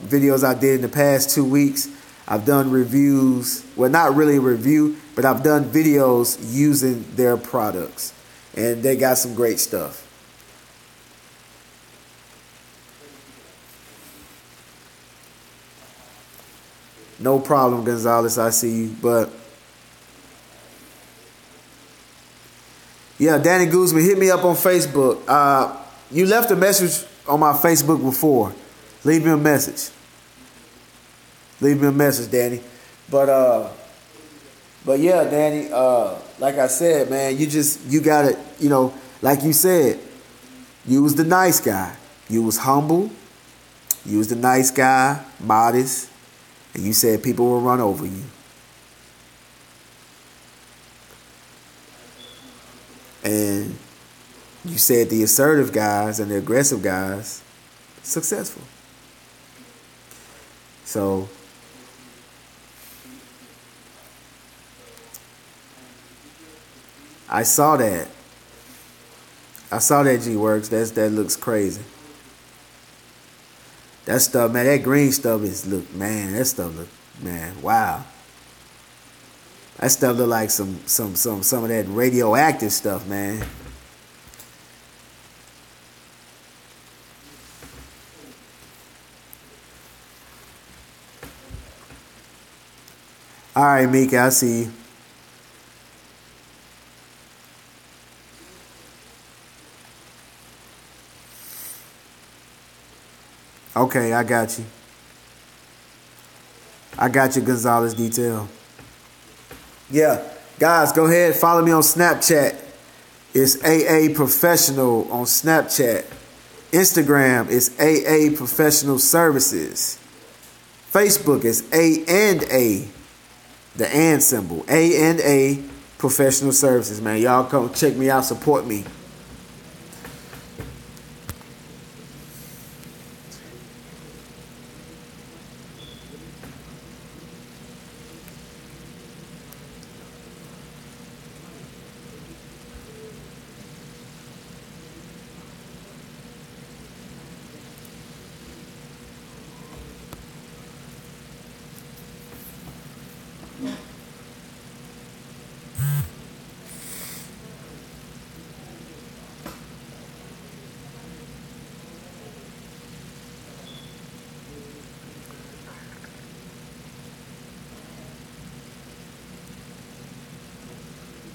Speaker 1: videos I did in the past 2 weeks, I've done reviews. Well, not really a review, but I've done videos using their products. And they got some great stuff. No problem, Gonzalez. I see you. But yeah, Danny Guzman, hit me up on Facebook. You left a message on my Facebook before. Leave me a message. Leave me a message, Danny. But yeah, Danny, like I said, man, you gotta, like you said, you was the nice guy. You was humble. You was the nice guy, modest. And you said people will run over you. And you said the assertive guys and the aggressive guys successful. So I saw that. I saw that, G-Works. That looks crazy. That stuff, man, that green stuff that stuff look, man, wow. That stuff look like some of that radioactive stuff, man. All right, Mika, I see you. Okay, I got you. I got you, Gonzalez Detail. Yeah, guys, go ahead. Follow me on Snapchat. It's AA Professional on Snapchat. Instagram is AA Professional Services. Facebook is A&A, the and symbol. A&A Professional Services, man. Y'all come check me out, support me.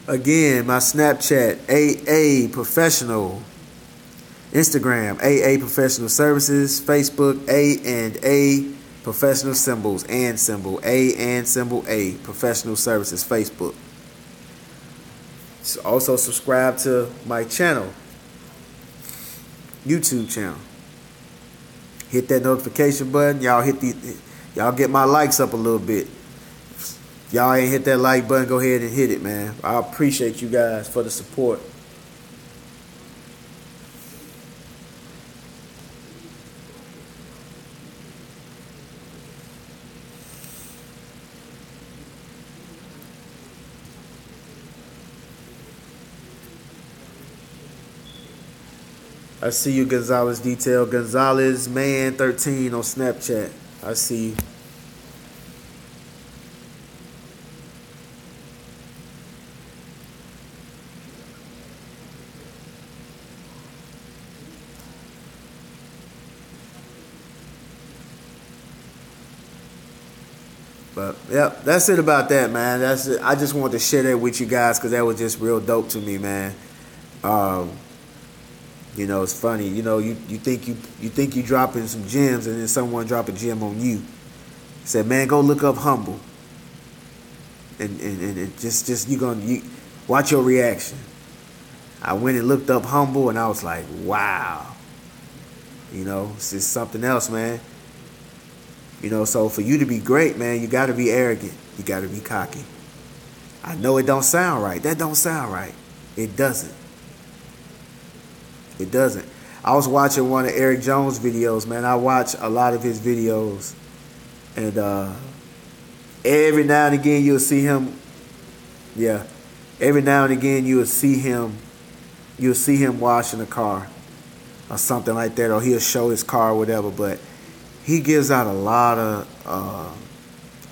Speaker 1: Again, my Snapchat, AA Professional. Instagram, AA Professional Services. Facebook, A&A Professional Symbols and symbol. A and symbol A. Professional Services, Facebook. So also subscribe to my channel. YouTube channel. Hit that notification button. Y'all get my likes up a little bit. Y'all ain't hit that like button, go ahead and hit it, man. I appreciate you guys for the support. I see you, Gonzalez Detail. Gonzalez Man 13 on Snapchat. I see you. But yeah, that's it about that, man. That's it. I just wanted to share that with you guys because that was just real dope to me, man. Um, it's funny. You think you dropping some gems, and then someone drop a gem on you. Said, man, go look up Humble, and just you watch your reaction. I went and looked up Humble, and I was like, wow. It's just something else, man. So for you to be great, man, you got to be arrogant. You got to be cocky. I know it don't sound right. That don't sound right. It doesn't. It doesn't. I was watching one of Eric Jones' videos, man. I watch a lot of his videos. And every now and again you'll see him. Yeah. Every now and again you'll see him washing a car or something like that. Or he'll show his car or whatever. But he gives out a lot of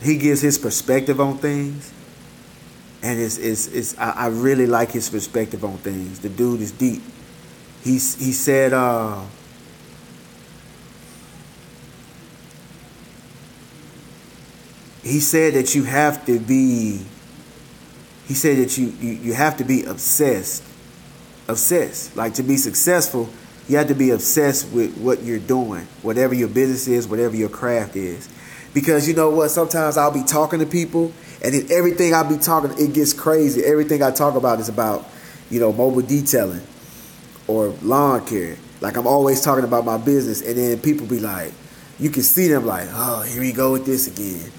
Speaker 1: he gives his perspective on things, and I really like his perspective on things. The dude is deep. He said he said that you have to be. He said that you have to be obsessed. Like, to be successful, you have to be obsessed with what you're doing, whatever your business is, whatever your craft is. Because you know what? Sometimes I'll be talking to people, and then everything I'll be talking, it gets crazy. Everything I talk about is about, mobile detailing or lawn care. Like, I'm always talking about my business, and then people be like, you can see them like, oh, here we go with this again.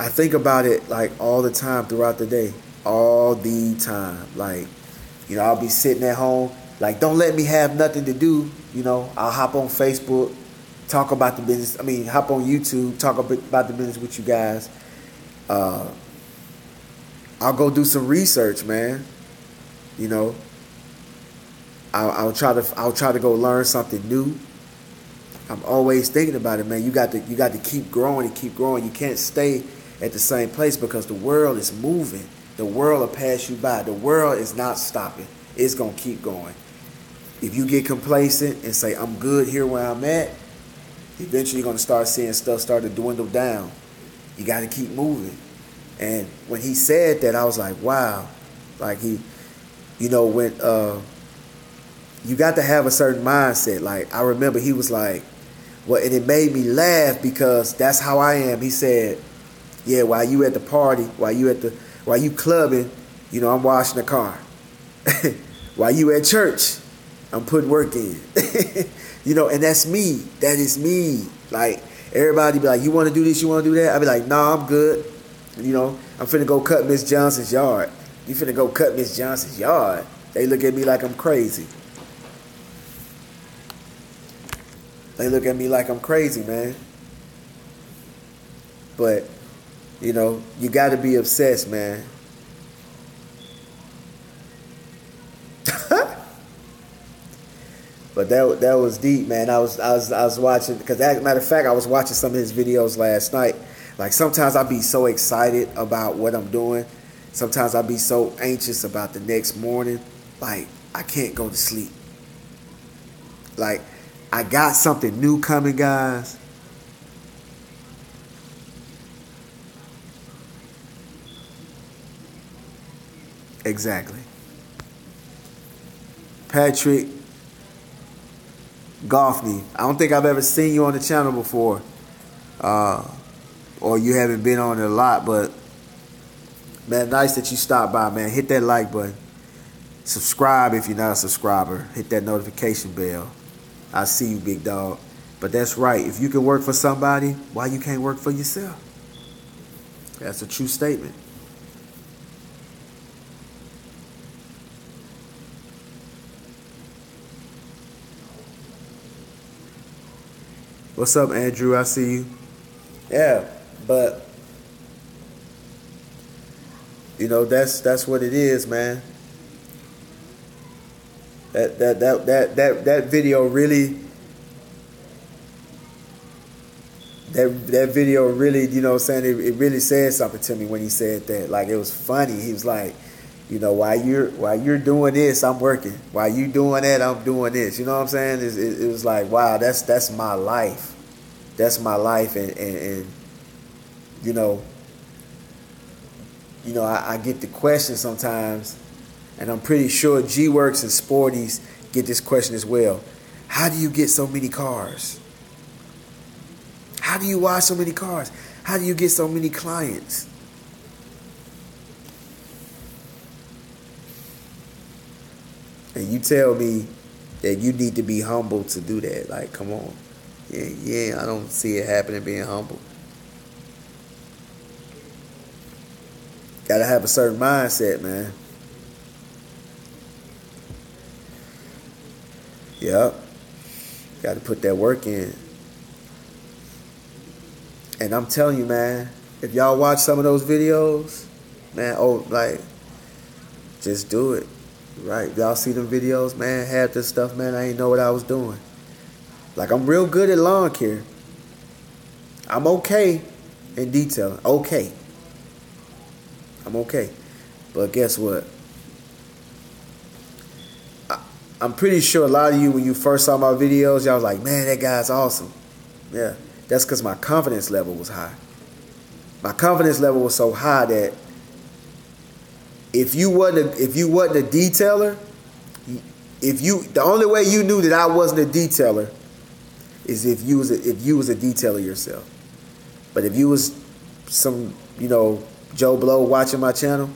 Speaker 1: I think about it like all the time throughout the day. All the time. Like, I'll be sitting at home. Like, don't let me have nothing to do. I'll hop on Facebook, talk about the business. Hop on YouTube, talk about the business with you guys. I'll go do some research, man. I'll try to go learn something new. I'm always thinking about it, man. You got to keep growing and keep growing. You can't stay at the same place because the world is moving. The world will pass you by. The world is not stopping. It's going to keep going. If you get complacent and say, I'm good here where I'm at, eventually you're going to start seeing stuff start to dwindle down. You got to keep moving. And when he said that, I was like, wow. Like, when you got to have a certain mindset. Like, I remember he was like, well, and it made me laugh because that's how I am. He said, yeah, while you at the party, while you clubbing, I'm washing the car. While you at church, I'm putting work in. And that's me. That is me. Like, everybody be like, you want to do this, you want to do that? I be like, nah, I'm good. I'm finna go cut Miss Johnson's yard. You finna go cut Miss Johnson's yard. They look at me like I'm crazy. They look at me like I'm crazy, man. But, you got to be obsessed, man. But that was deep, man. I was watching, because as a matter of fact, I was watching some of his videos last night. Like, sometimes I'll be so excited about what I'm doing. Sometimes I'll be so anxious about the next morning. Like, I can't go to sleep. Like, I got something new coming, guys. Exactly. Patrick Goffney. I don't think I've ever seen you on the channel before. Or you haven't been on it a lot, but man, nice that you stopped by, man. Hit that like button. Subscribe if you're not a subscriber. Hit that notification bell. I see you, big dog. But that's right. If you can work for somebody, why you can't work for yourself? That's a true statement. What's up, Andrew? I see you. Yeah, but that's what it is, man. That video really, that video really, you know what I'm saying, it really said something to me when he said that. Like, it was funny. He was like, you know, while you're doing this, I'm working. While you doing that, I'm doing this. You know what I'm saying? It was like, wow, that's my life. That's my life, and you know, I get the question sometimes, and I'm pretty sure G-Works and Sporties get this question as well. How do you get so many cars? How do you wash so many cars? How do you get so many clients? And you tell me that you need to be humble to do that. Like, come on. Yeah, I don't see it happening being humble. Gotta have a certain mindset, man. Yep. Gotta put that work in. And I'm telling you, man, if y'all watch some of those videos, man, just do it. Right? Y'all see them videos, man, half this stuff, man, I ain't know what I was doing. Like, I'm real good at lawn care. I'm okay in detailing. Okay. I'm okay. But guess what? I'm pretty sure a lot of you, when you first saw my videos, y'all was like, man, that guy's awesome. Yeah. That's because my confidence level was high. My confidence level was so high that if you wasn't a detailer, the only way you knew that I wasn't a detailer is if you was a detailer yourself. But if you was some, Joe Blow watching my channel,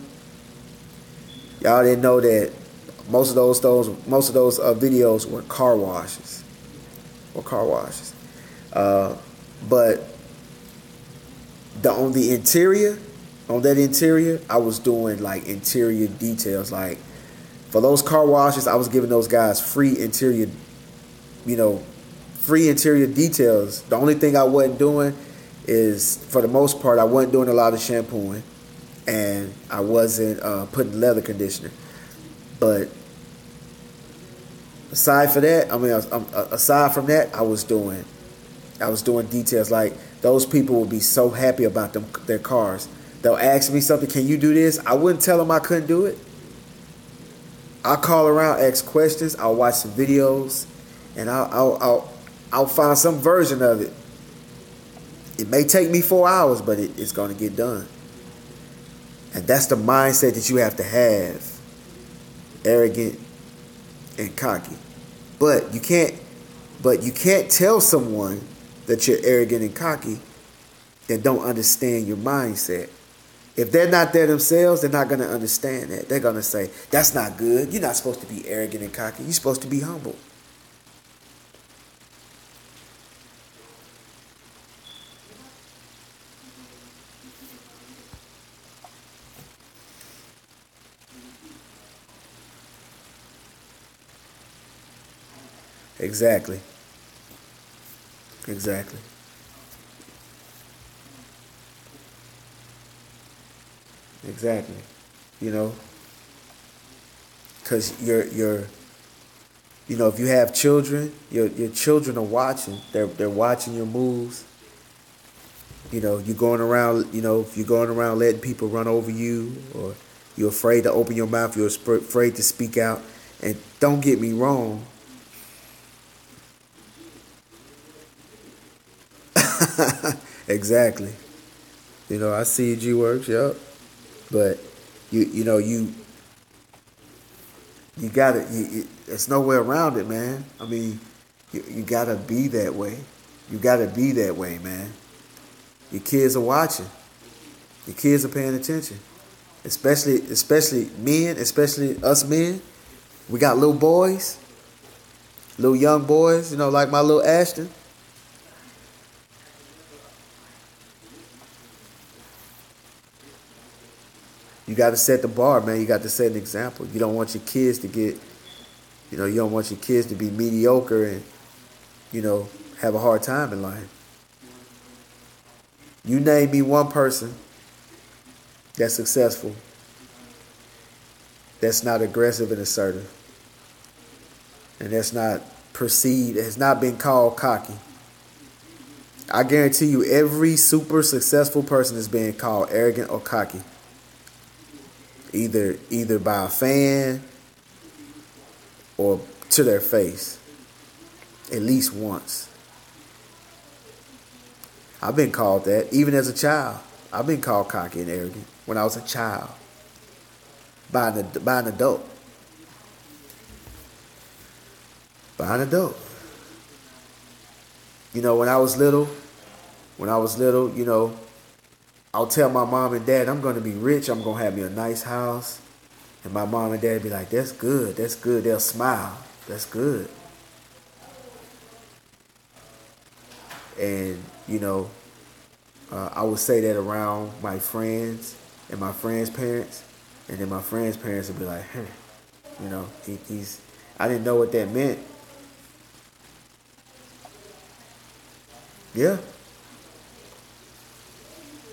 Speaker 1: y'all didn't know that most of those videos were car washes. But on that interior, I was doing like interior details. Like, for those car washes, I was giving those guys free interior details. The only thing I wasn't doing is, for the most part, I wasn't doing a lot of shampooing, and I wasn't putting leather conditioner. But aside from that, I was doing details. Like, those people would be so happy about their cars. They'll ask me something, can you do this? I wouldn't tell them I couldn't do it. I'll call around, ask questions. I'll watch some videos, and I'll find some version of it. It may take me 4 hours, but it's going to get done. And that's the mindset that you have to have. Arrogant and cocky. But you can't tell someone that you're arrogant and cocky that don't understand your mindset. If they're not there themselves, they're not going to understand that. They're going to say, that's not good. You're not supposed to be arrogant and cocky. You're supposed to be humble. Exactly. Exactly. Because if you have children, your children are watching. They're watching your moves. You're going around. If you're going around letting people run over you, or you're afraid to open your mouth, you're afraid to speak out. And don't get me wrong. Exactly. I see G-Works, yep. But you gotta. There's no way around it, man. I mean, you gotta be that way. You gotta be that way, man. Your kids are watching. Your kids are paying attention. Especially men, especially us men. We got little boys, little young boys. Like my little Ashton. You got to set the bar, man. You got to set an example. You don't want your kids to get, you don't want your kids to be mediocre and, have a hard time in life. You name me one person that's successful, that's not aggressive and assertive. and that's not perceived, it has not been called cocky. I guarantee you, every super successful person is being called arrogant or cocky, either by a fan or to their face, at least once. I've been called that, even as a child. I've been called cocky and arrogant when I was a child by an adult. By an adult. You know, when I was little, you know, I'll tell my mom and dad, I'm going to be rich. I'm going to have me a nice house. And my mom and dad be like, that's good. That's good. They'll smile. That's good. And, you know, I would say that around my friends and my friends' parents. And then my friends' parents would be like, hey, you know, I didn't know what that meant. Yeah.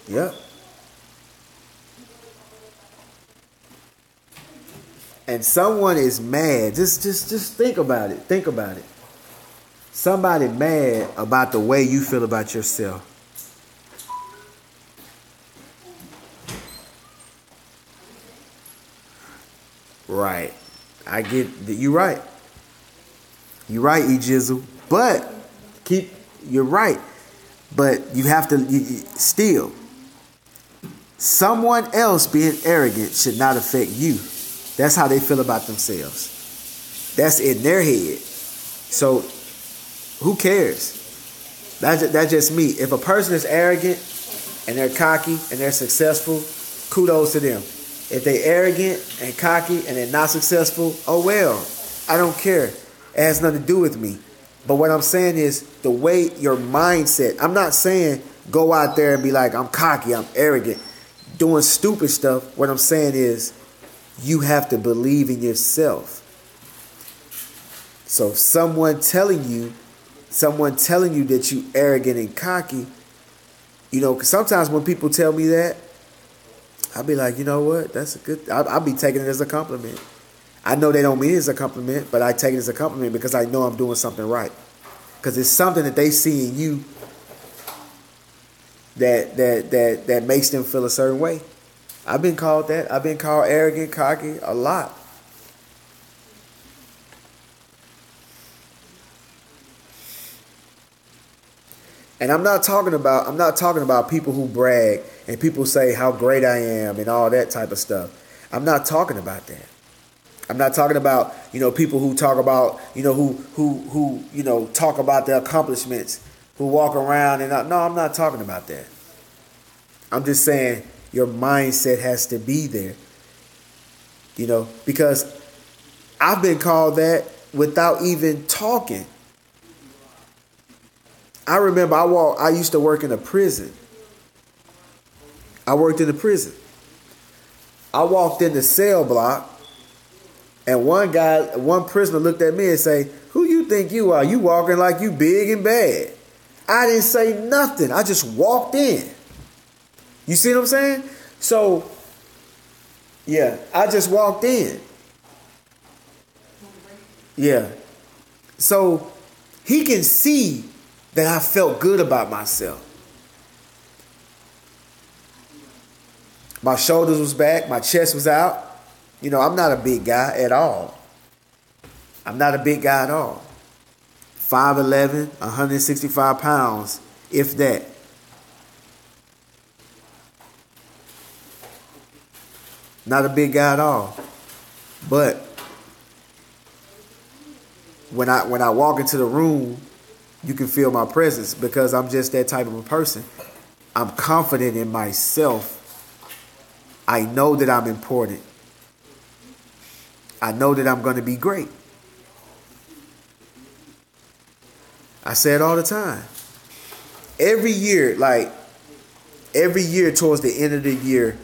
Speaker 1: Yep. And someone is mad. Just think about it. Think about it. Somebody mad about the way you feel about yourself. Right. I get that. You're right. You're right, E-Jizzle. But you're right. But you have to still. Someone else being arrogant should not affect you. That's how they feel about themselves. That's in their head. So who cares? That's just me. If a person is arrogant and they're cocky and they're successful, kudos to them. If they're arrogant and cocky and they're not successful, oh well. I don't care. It has nothing to do with me. But what I'm saying is the way your mindset. I'm not saying go out there and be like, I'm cocky, I'm arrogant, doing stupid stuff. What I'm saying is you have to believe in yourself. So someone telling you that you arrogant and cocky, you know, 'cause sometimes when people tell me that, I'll be like, you know what? That's a good, I'll be taking it as a compliment. I know they don't mean it as a compliment, but I take it as a compliment because I know I'm doing something right. Because it's something that they see in you that makes them feel a certain way. I've been called that. I've been called arrogant, cocky a lot. And I'm not talking about people who brag and people say how great I am and all that type of stuff. I'm not talking about that. I'm not talking about, you know, people who talk about, you know, who you know, talk about their accomplishments, who walk around and no, I'm not talking about that. I'm just saying your mindset has to be there. You know, because I've been called that without even talking. I remember I used to work in a prison. I worked in a prison. I walked in the cell block and one prisoner looked at me and say, who you think you are? You walking like you big and bad. I didn't say nothing. I just walked in. You see what I'm saying? So, yeah, I just walked in. Yeah. So he can see that I felt good about myself. My shoulders was back. My chest was out. You know, I'm not a big guy at all. I'm not a big guy at all. 5'11", 165 pounds, if that. Not a big guy at all. But when I walk into the room, you can feel my presence because I'm just that type of a person. I'm confident in myself. I know that I'm important. I know that I'm going to be great. I say it all the time. Every year towards the end of the year,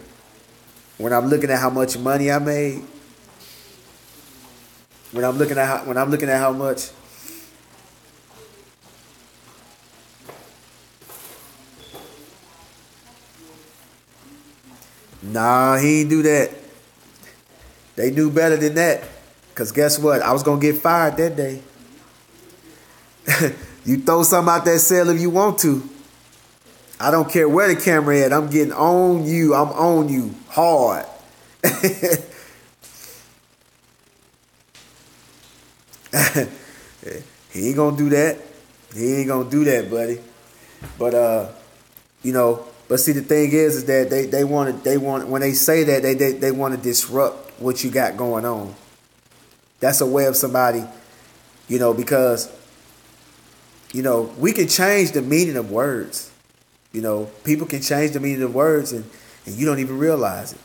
Speaker 1: when I'm looking at how much money I made, when I'm looking at how much Nah, he ain't do that. They knew better than that. Cause guess what? I was gonna get fired that day. You throw something out that cell if you want to. I don't care where the camera at. I'm getting on you. I'm on you hard. He ain't gonna do that. He ain't gonna do that, buddy. But but see the thing is that they want when they say that they want to disrupt what you got going on. That's a way of somebody, because we can change the meaning of words. People can change the meaning of words and you don't even realize it.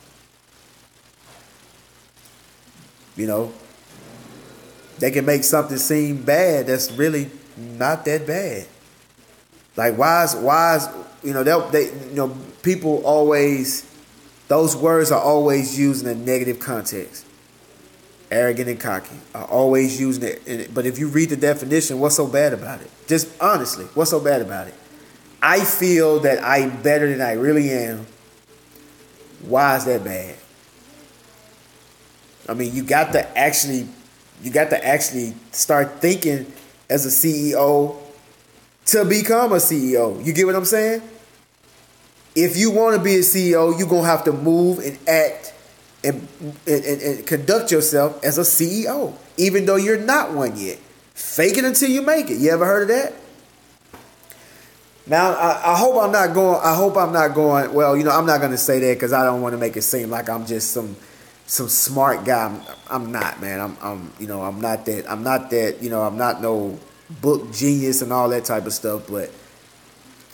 Speaker 1: They can make something seem bad that's really not that bad. Like why is people always, those words are always used in a negative context. Arrogant and cocky are always using it. But if you read the definition, what's so bad about it? Just honestly, what's so bad about it? I feel that I'm better than I really am. Why is that bad? I mean, you got to actually start thinking as a CEO to become a CEO. You get what I'm saying? If you want to be a CEO, you're going to have to move and act and conduct yourself as a CEO, even though you're not one yet. Fake it until you make it. You ever heard of that? Now, I hope I'm not going, well, I'm not going to say that because I don't want to make it seem like I'm just some smart guy. I'm not, man. I'm not that, I'm not no book genius and all that type of stuff, but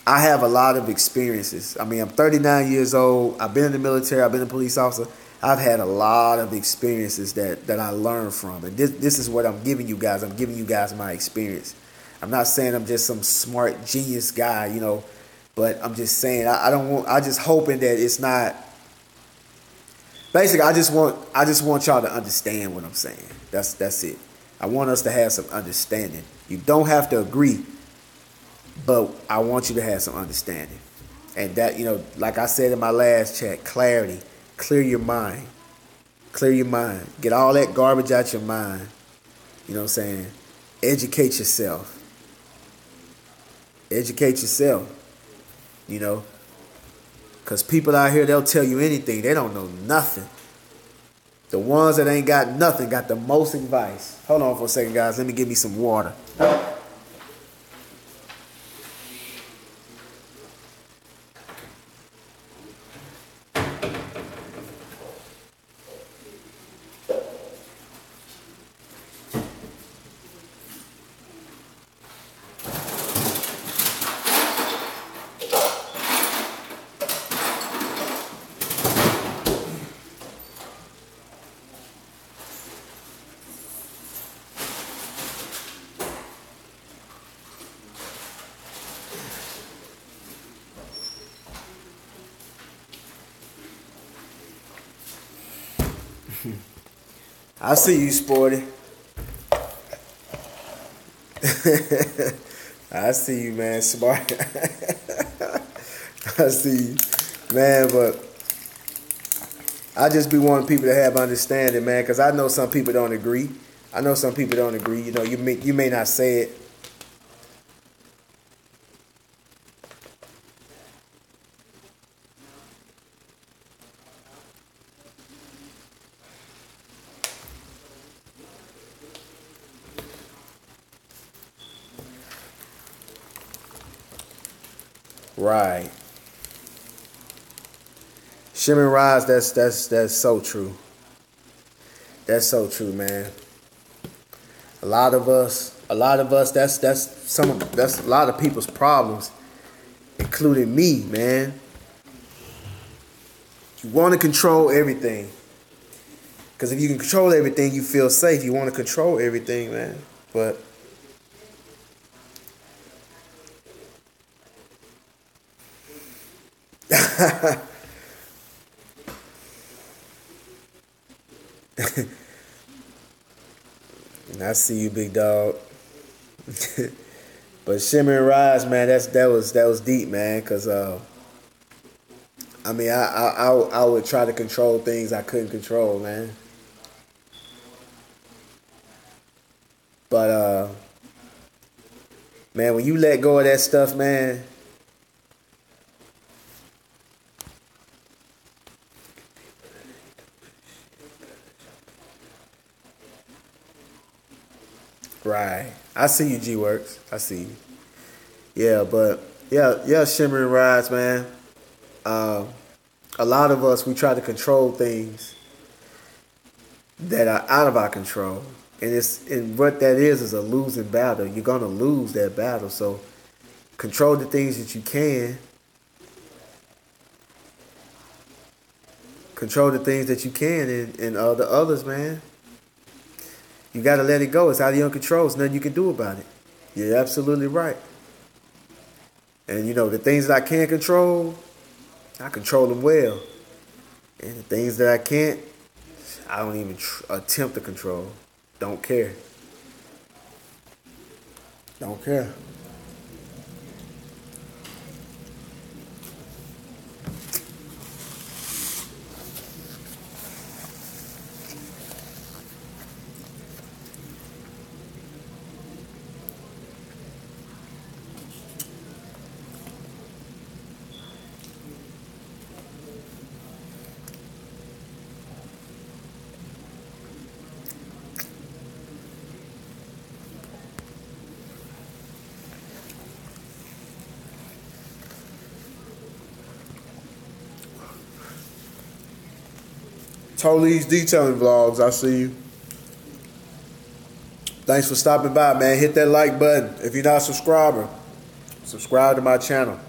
Speaker 1: I have a lot of experiences. I mean, I'm 39 years old. I've been in the military. I've been a police officer. I've had a lot of experiences that I learned from. And this is what I'm giving you guys. I'm giving you guys my experience. I'm not saying I'm just some smart genius guy, but I'm just saying I just hoping that it's not. Basically, I just want y'all to understand what I'm saying. That's it. I want us to have some understanding. You don't have to agree, but I want you to have some understanding. And that, like I said in my last chat, clarity. Clear your mind. Clear your mind. Get all that garbage out your mind. You know what I'm saying? Educate yourself. Educate yourself. Because people out here, they'll tell you anything. They don't know nothing. The ones that ain't got nothing got the most advice. Hold on for a second, guys. Let me give me some water. I see you, Sporty. I see you, man. Smart. I see you. Man, but I just be wanting people to have understanding, man, because I know some people don't agree. You may not say it. Right. Shimon Rise, that's so true. That's so true, man. A lot of us, that's a lot of people's problems, including me, man. You want to control everything. Because if you can control everything, you feel safe. You want to control everything, man. But I see you, big dog. But Shimmer and Rise, man, that was deep, man. Cause I mean, I would try to control things I couldn't control, man. But man, when you let go of that stuff, man, right. I see you, G Works. I see you. Yeah, but yeah, shimmering rides, man. Uh, a lot of us we try to control things that are out of our control, and what that is a losing battle. You're gonna lose that battle. So control the things that you can. Control the things that you can, and the others, man. You gotta let it go. It's out of your control. There's nothing you can do about it. You're absolutely right. And you know the things that I can control, I control them well. And the things that I can't, I don't even attempt to control. Don't care. Don't care. Totally detailing vlogs. I see you. Thanks for stopping by, man. Hit that like button. If you're not a subscriber, subscribe to my channel.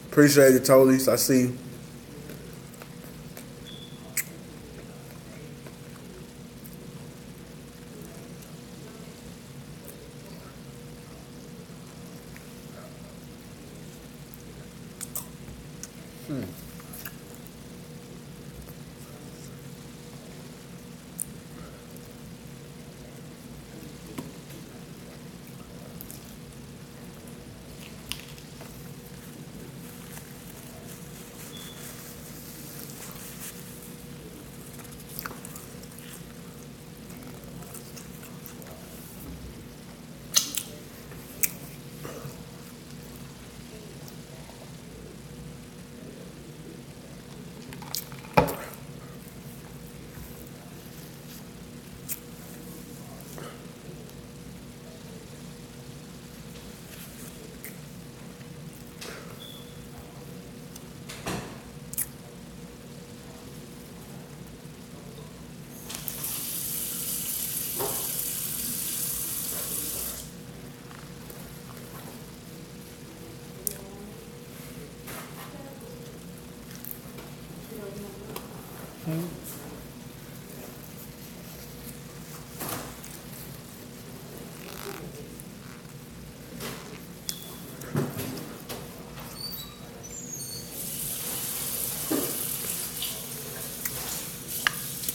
Speaker 1: Appreciate it, Tolies. I see you.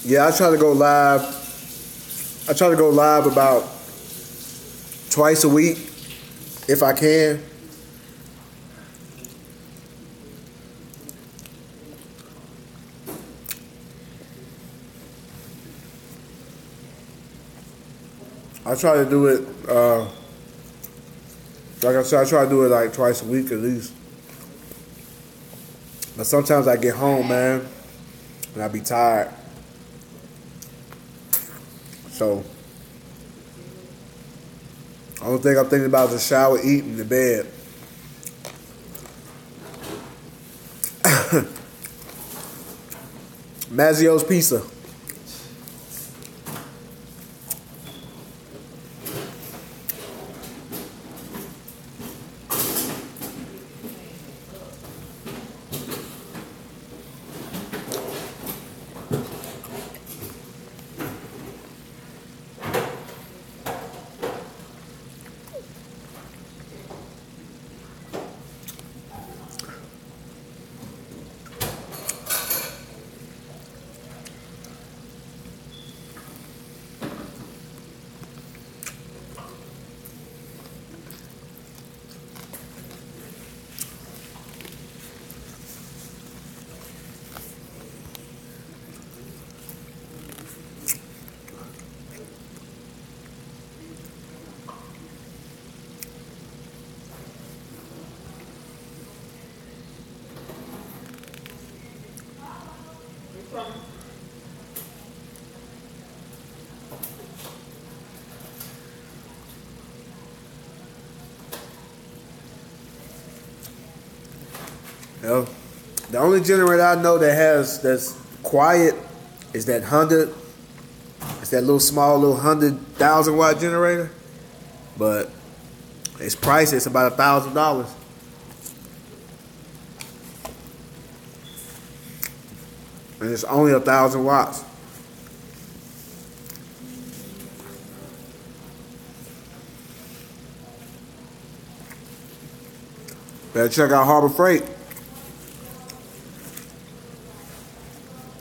Speaker 1: Yeah, I try to go live. I try to go live about twice a week if I can. I try to do it, like I said, I try to do it like twice a week at least. But sometimes I get home, man, and I be tired. So, only thing I'm thinking about is the shower, eating, the bed. Mazzio's Pizza. You know, the only generator I know that's quiet is that 100. It's that little small little 100,000 watt generator, but its price is about $1,000, and it's only 1,000 watts. Better check out Harbor Freight.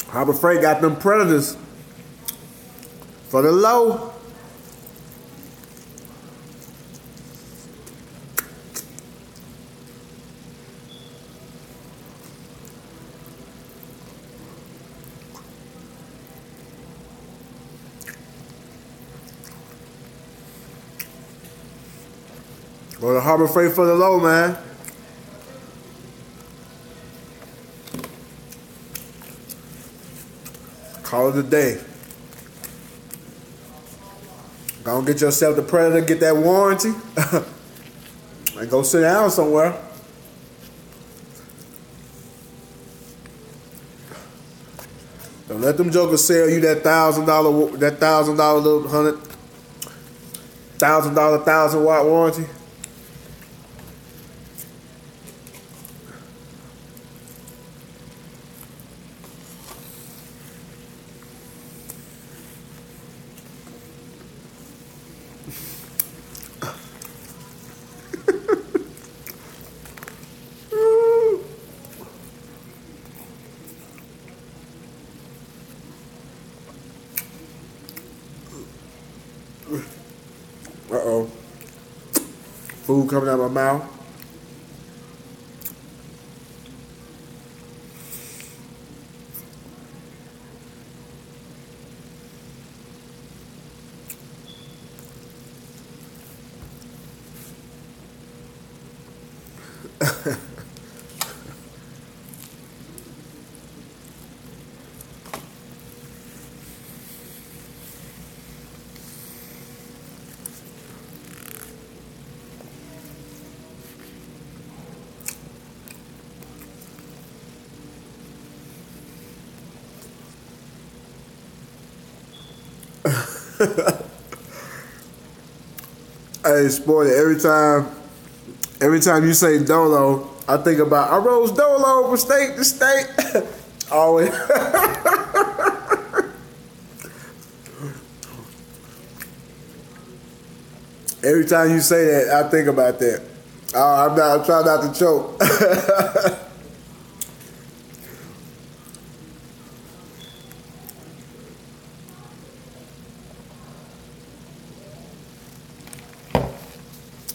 Speaker 1: Harbor Freight got them Predators for the low. Go to Harbor Freight for the low, man. Call it a day. Go get yourself the Predator, get that warranty, and go sit down somewhere. Don't let them jokers sell you that $1,000 little $1,000 1,000 watt warranty. Uh-oh. Food coming out of my mouth. Hey, Sporty, every time you say Dolo, I think about I rose Dolo from state to state. Always. Every time you say that, I think about that. I'm trying not to choke.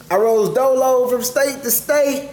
Speaker 1: I rose Dolo from state to state.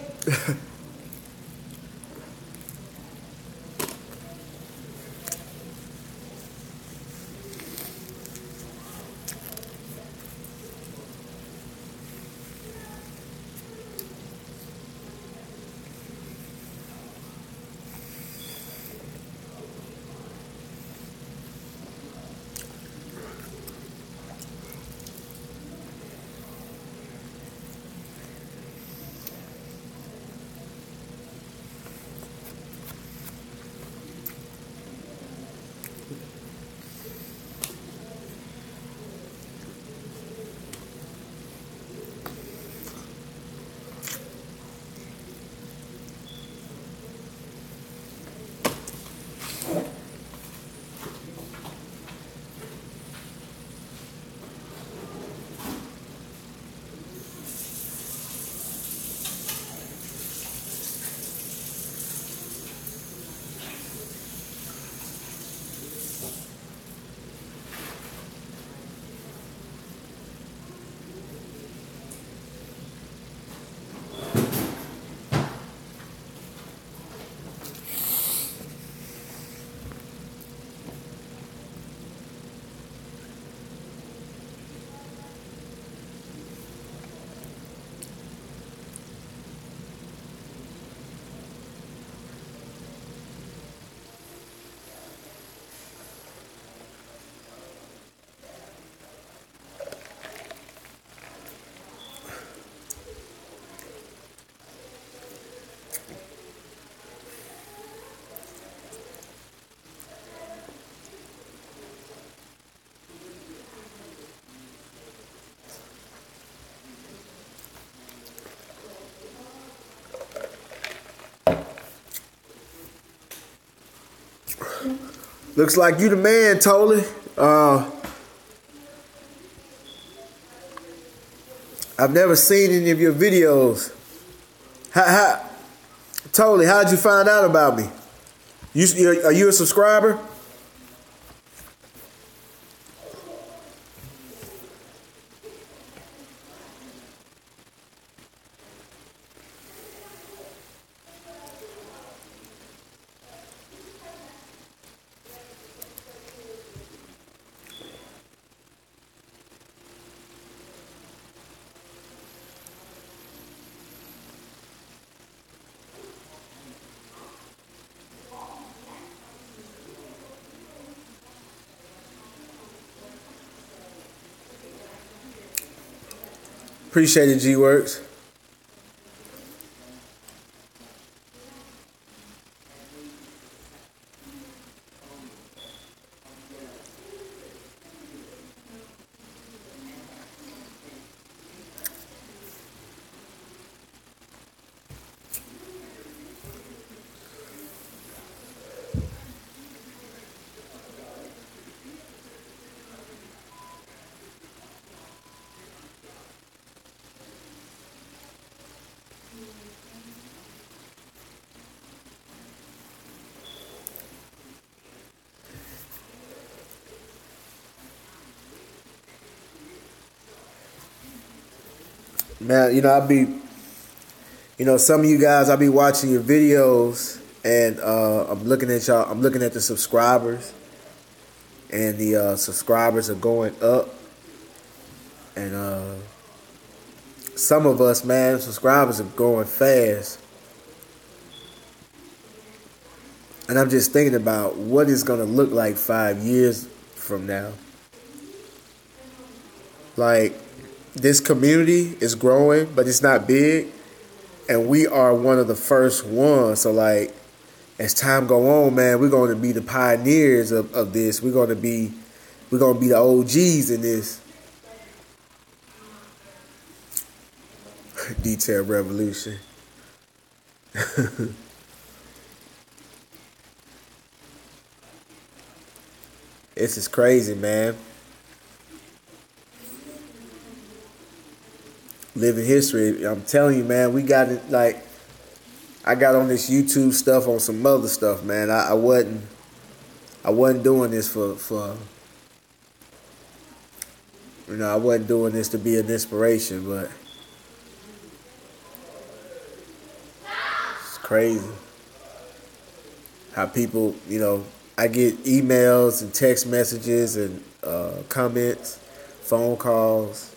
Speaker 1: Looks like you the man, Toly. I've never seen any of your videos. Toly, how'd you find out about me? Are you a subscriber? Appreciate it, G-Works. Man, some of you guys, I be watching your videos, and I'm looking at y'all. I'm looking at the subscribers, and the subscribers are going up. And some of us, man, subscribers are going fast. And I'm just thinking about what it's gonna look like 5 years from now. Like, this community is growing, but it's not big. And we are one of the first ones. So, like, as time go on, man, we're going to be the pioneers of this. We're going to be the OGs in this. Detail revolution. This is crazy, man. Living history. I'm telling you, man, we got it. Like, I got on this YouTube stuff on some other stuff, man. I wasn't doing this for I wasn't doing this to be an inspiration, but it's crazy how people, I get emails and text messages and comments, phone calls.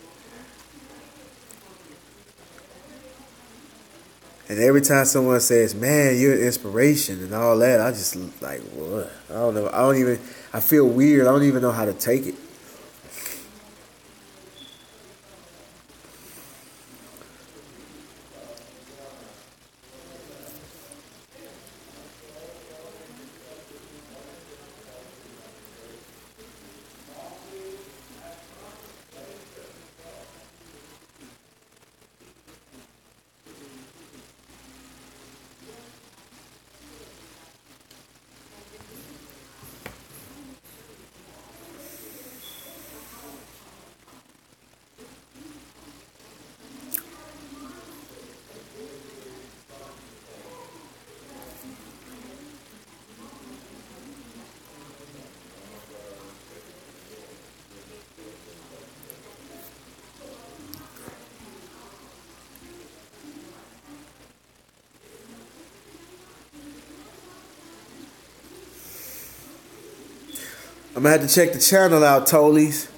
Speaker 1: And every time someone says, man, you're an inspiration and all that, I just like, what? I don't know. I feel weird. I don't even know how to take it. I'm going to have to check the channel out, Tolies.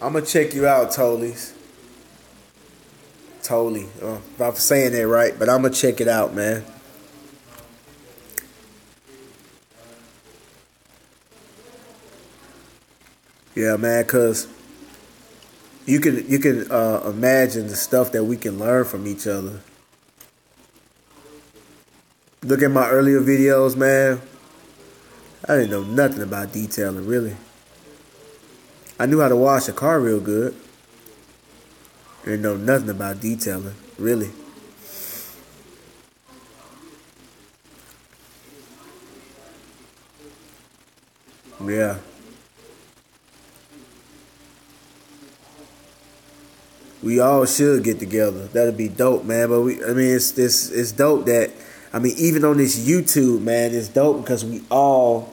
Speaker 1: I'm going to check you out, Tolies. Toly. If I'm saying that right, but I'm going to check it out, man. Yeah, man, because You can imagine the stuff that we can learn from each other. Look at my earlier videos, man. I didn't know nothing about detailing, really. I knew how to wash a car real good. I didn't know nothing about detailing, really. Yeah. We all should get together. That'd be dope, man. But I mean, it's dope that, I mean, even on this YouTube, man, it's dope because we all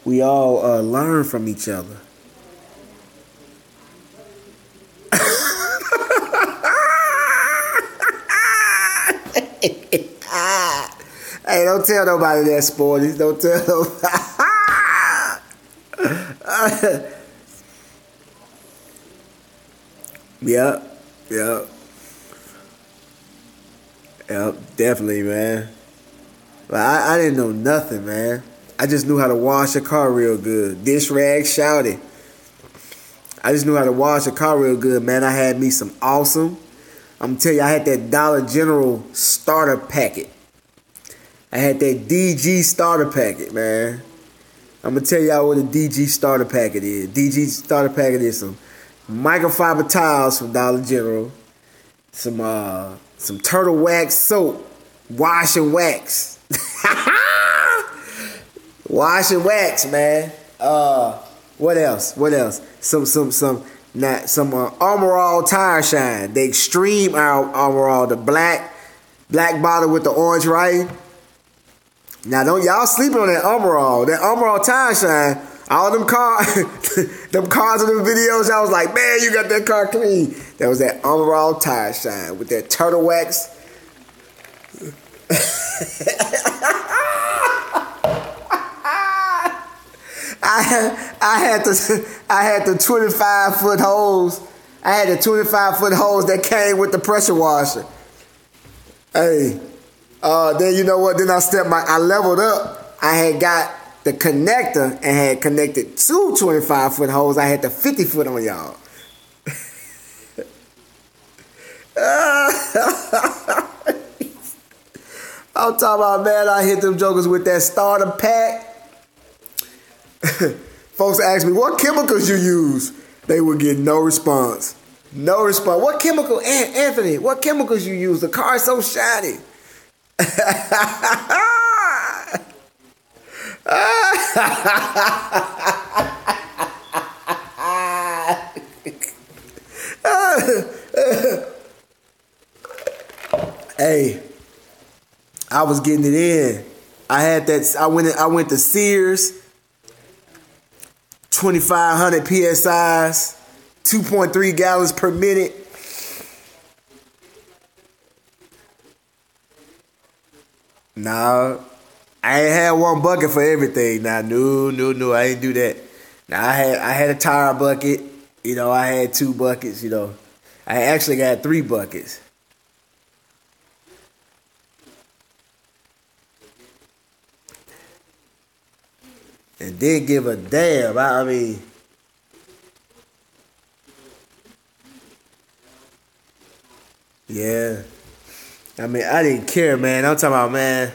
Speaker 1: learn from each other. Hey, don't tell nobody that, Sporty. Don't tell nobody. Yep, yep, yep, definitely, man. But I didn't know nothing, man. I just knew how to wash a car real good. Dish rag shouted. I just knew how to wash a car real good, man. I had me some awesome. I'm gonna tell you, I had that Dollar General starter packet. I had that DG starter packet, man. I'm gonna tell y'all what a DG starter packet is. DG starter packet is some microfiber towels from Dollar General, some turtle wax soap, wash and wax, wash and wax, man. What else? What else? Some Armor All tire shine. The extreme Armor All, the black bottle with the orange writing. Now don't y'all sleep on that Armor All. That Armor All tire shine. All them cars, them cars in the videos, I was like, man, you got that car clean. That was that Armor All tire shine with that turtle wax. I had the 25-foot hose. I had the 25-foot hose that came with the pressure washer. Hey, then you know what? Then I leveled up. I had got the connector and had connected two 25-foot hose. I had the 50-foot on y'all. I'm talking about, man, I hit them jokers with that starter pack. Folks asked me, what chemicals you use? They would get no response. No response. What chemical, Anthony? What chemicals you use? The car's so shiny. Hey, I was getting it in. I had that. I went to Sears. 2,500 psi's, 2.3 gallons per minute. Nah, I ain't had one bucket for everything. Nah, no, I ain't do that. Now I had a tire bucket. You know, I had two buckets. You know, I actually got three buckets. And didn't give a damn. I mean, yeah. I mean, I didn't care, man. I'm talking about, man.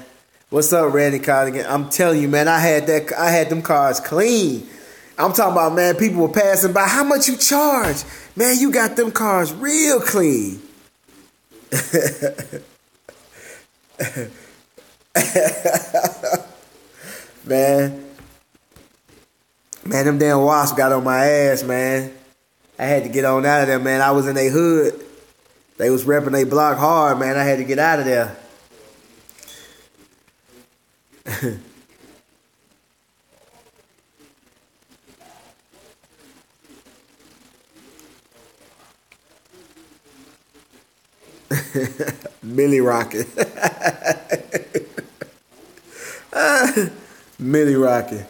Speaker 1: What's up, Randy Cardigan? I'm telling you, man. I had them cars clean. I'm talking about, man. People were passing by. How much you charge, man? You got them cars real clean. Man. Man, them damn wasps got on my ass, man. I had to get on out of there, man. I was in their hood. They was repping their block hard, man. I had to get out of there. Millie Rocket. Millie Rocket.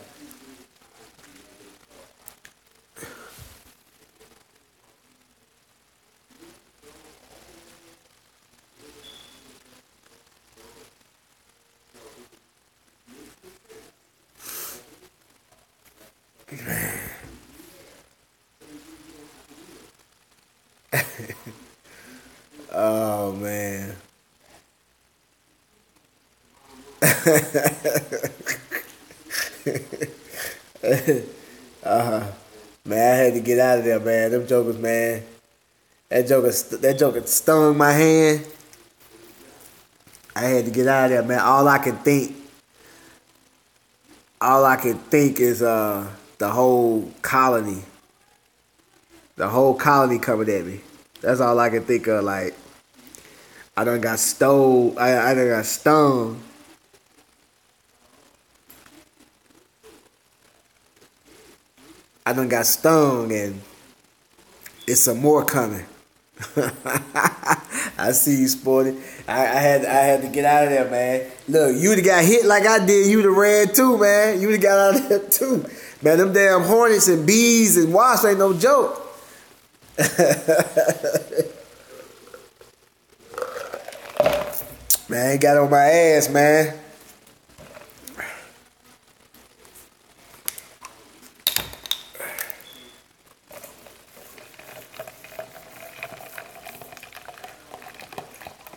Speaker 1: Man, I had to get out of there, man. Them jokers, man. That joker stung my hand. I had to get out of there, man. All I can think is the whole colony. The whole colony coming at me. That's all I can think of. Like, I done got stole. I done got stung. I done got stung, and it's some more coming. I see you, Sporty. I had to get out of there, man. Look, you would have got hit like I did. You would have ran too, man. You would have got out of there too. Man, them damn hornets and bees and wasps ain't no joke. Man, he got on my ass, man.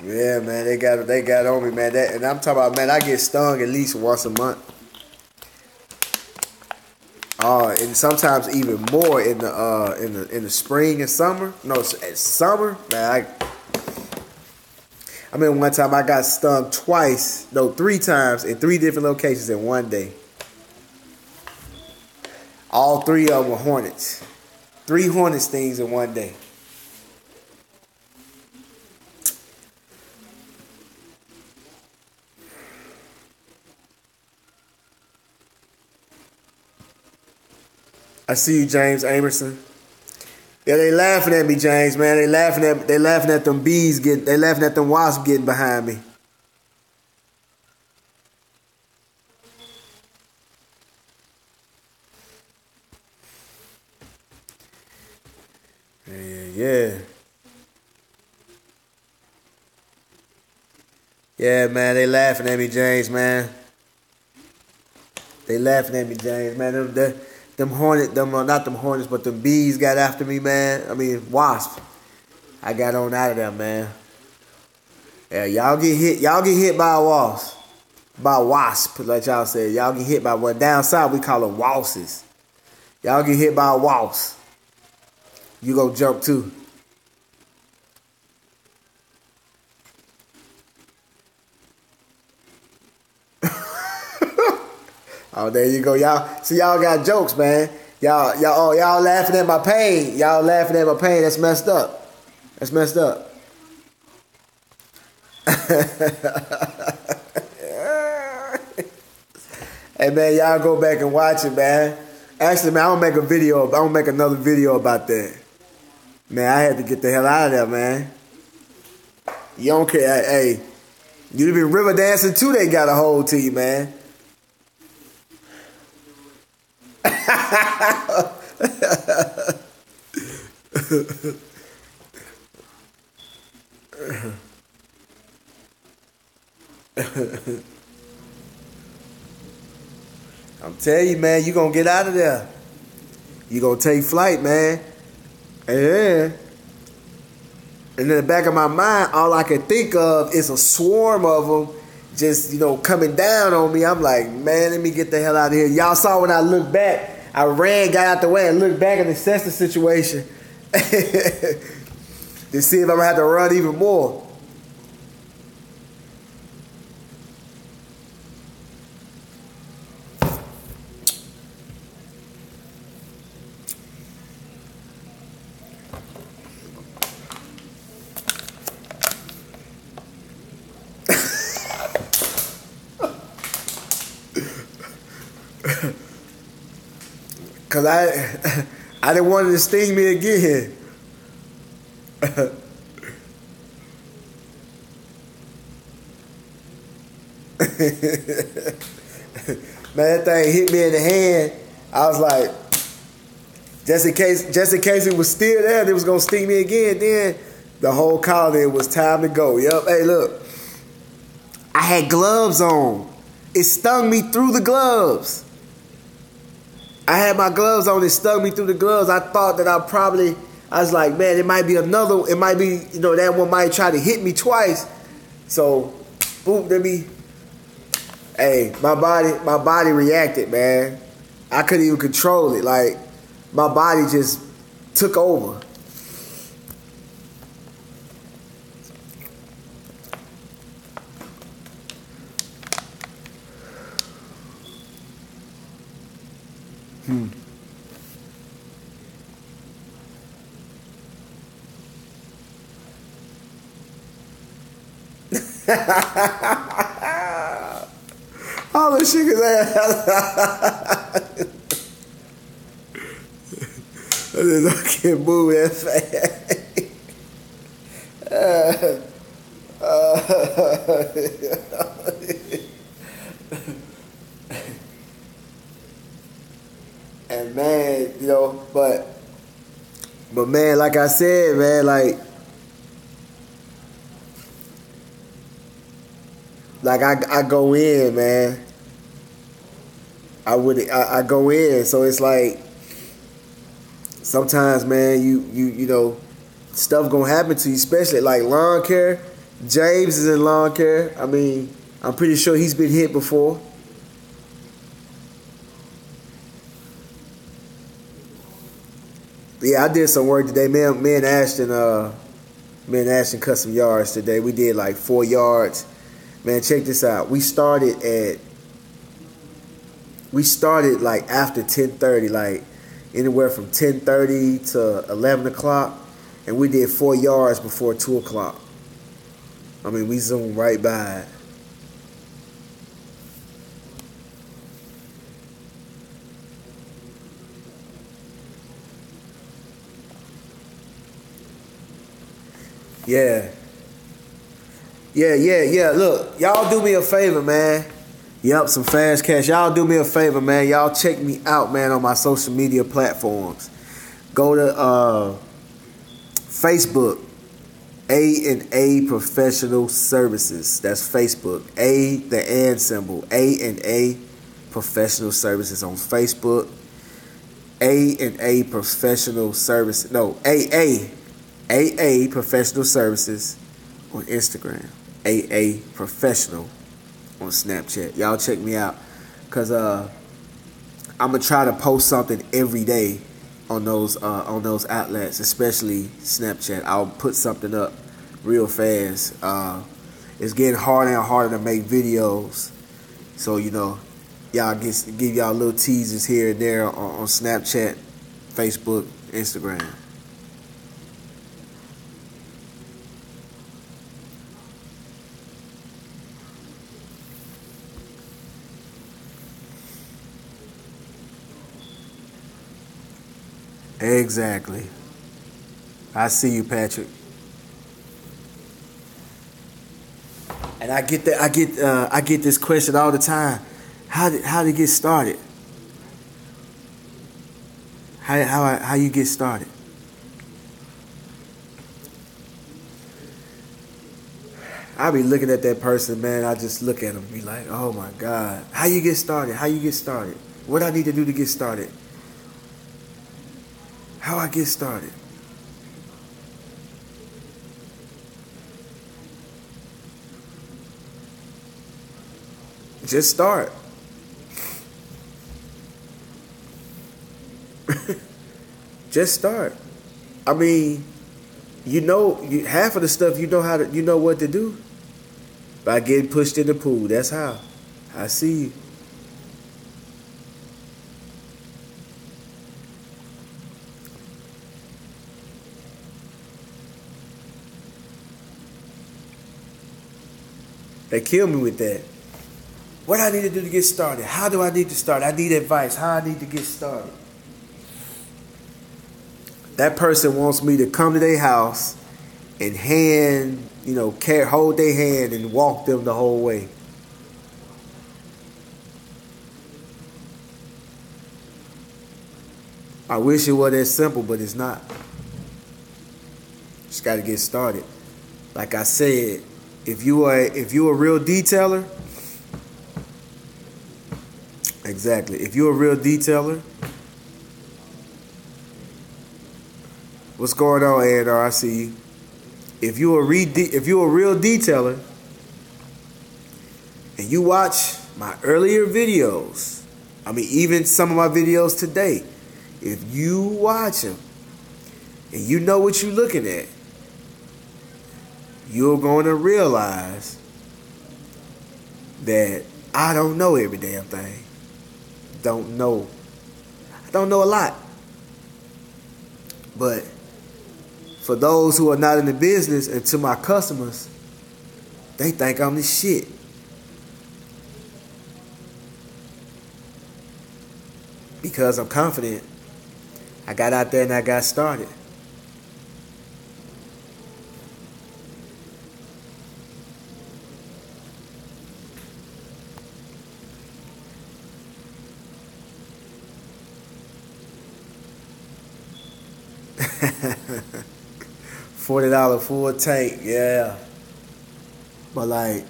Speaker 1: Yeah, man, they got on me, man. And I'm talking about, man, I get stung at least once a month. And sometimes even more in the spring and summer. No, summer, man. I mean, one time I got stung three times in 3 different locations in one day. All 3 of them were hornets. 3 hornet stings in one day. I see you, James Amerson. Yeah, they laughing at me, James, man. They laughing at them bees they laughing at them wasps getting behind me. Yeah. Yeah, man, they laughing at me, James, man. They laughing at me, James, man. Not them hornets, but them bees got after me, man. I mean, wasps. I got on out of there, man. Yeah, y'all get hit by a wasp. By a wasp, like y'all said. Y'all get hit by one. Down south, we call them wasps. Y'all get hit by a wasp. You go jump too. Oh, there you go, y'all. See, y'all got jokes, man. Y'all laughing at my pain. Y'all laughing at my pain. That's messed up. That's messed up. Hey, man, y'all go back and watch it, man. Actually, man, I'm gonna make another video about that. Man, I had to get the hell out of there, man. You don't care. Hey, you been river dancing too. They got a hold to you, man. I'm telling you, man, you gonna get out of there. You gonna take flight, man. And in the back of my mind, all I can think of is a swarm of them just, coming down on me. I'm like, man, let me get the hell out of here. Y'all saw when I looked back, I ran, got out the way, and looked back and assessed the situation to see if I'm gonna have to run even more. Cause I didn't want it to sting me again. Man, that thing hit me in the hand. I was like, just in case it was still there, it was gonna sting me again. Then the whole colony, it was time to go. Yup. Hey, look, I had gloves on. It stung me through the gloves. I had my gloves on, it stung me through the gloves. I thought that I was like, man, it might be, that one might try to hit me twice. So, boom, Hey, my body reacted, man. I couldn't even control it. Like, my body just took over. All the shit is ass. I can't move that fast. And man, you know, but man, like I said, man, like I go in, man. I go in, so it's like sometimes, man, you know, stuff gonna happen to you, especially like lawn care. James is in lawn care. I mean, I'm pretty sure he's been hit before. Yeah, I did some work today. Me and Ashton cut some yards today. We did like 4 yards. Man, check this out. We started like after 10:30, like anywhere from 10:30 to 11 o'clock, and we did 4 yards before 2 o'clock. I mean, we zoomed right by it. Yeah. Yeah. Look, y'all do me a favor, man. Yep, some fast cash. Y'all do me a favor, man. Y'all check me out, man, on my social media platforms. Go to Facebook, A&A Professional Services. That's Facebook. A, the and symbol. A&A Professional Services on Facebook. A&A Professional Services. No, AA Professional Services on Instagram. AA Professional on Snapchat. Y'all check me out, cause I'm gonna try to post something every day on those outlets, especially Snapchat. I'll put something up real fast. It's getting harder and harder to make videos, so you know, y'all give y'all little teasers here and there on Snapchat, Facebook, Instagram. Exactly. I see you, Patrick. And I get that. I get this question all the time. How did it get started? How you get started? I be looking at that person, man. I just look at them, be like, oh my God, how you get started? How you get started? What I need to do to get started? How I get started? Just start. Just start. I mean, half of the stuff you know what to do by getting pushed in the pool. That's how. I see you. They kill me with that. What I need to do to get started? How do I need to start? I need advice. How I need to get started? That person wants me to come to their house and hold their hand and walk them the whole way. I wish it were that simple, but it's not. Just got to get started. Like I said, if you a real detailer, exactly. If you're a real detailer, what's going on, A&R? I see you. If you're a real detailer and you watch my earlier videos, I mean, even some of my videos today, if you watch them and you know what you're looking at, you're going to realize that I don't know every damn thing. Don't know. I don't know a lot. But for those who are not in the business and to my customers, they think I'm the shit. Because I'm confident. I got out there and I got started. $40 full tank, yeah. But like,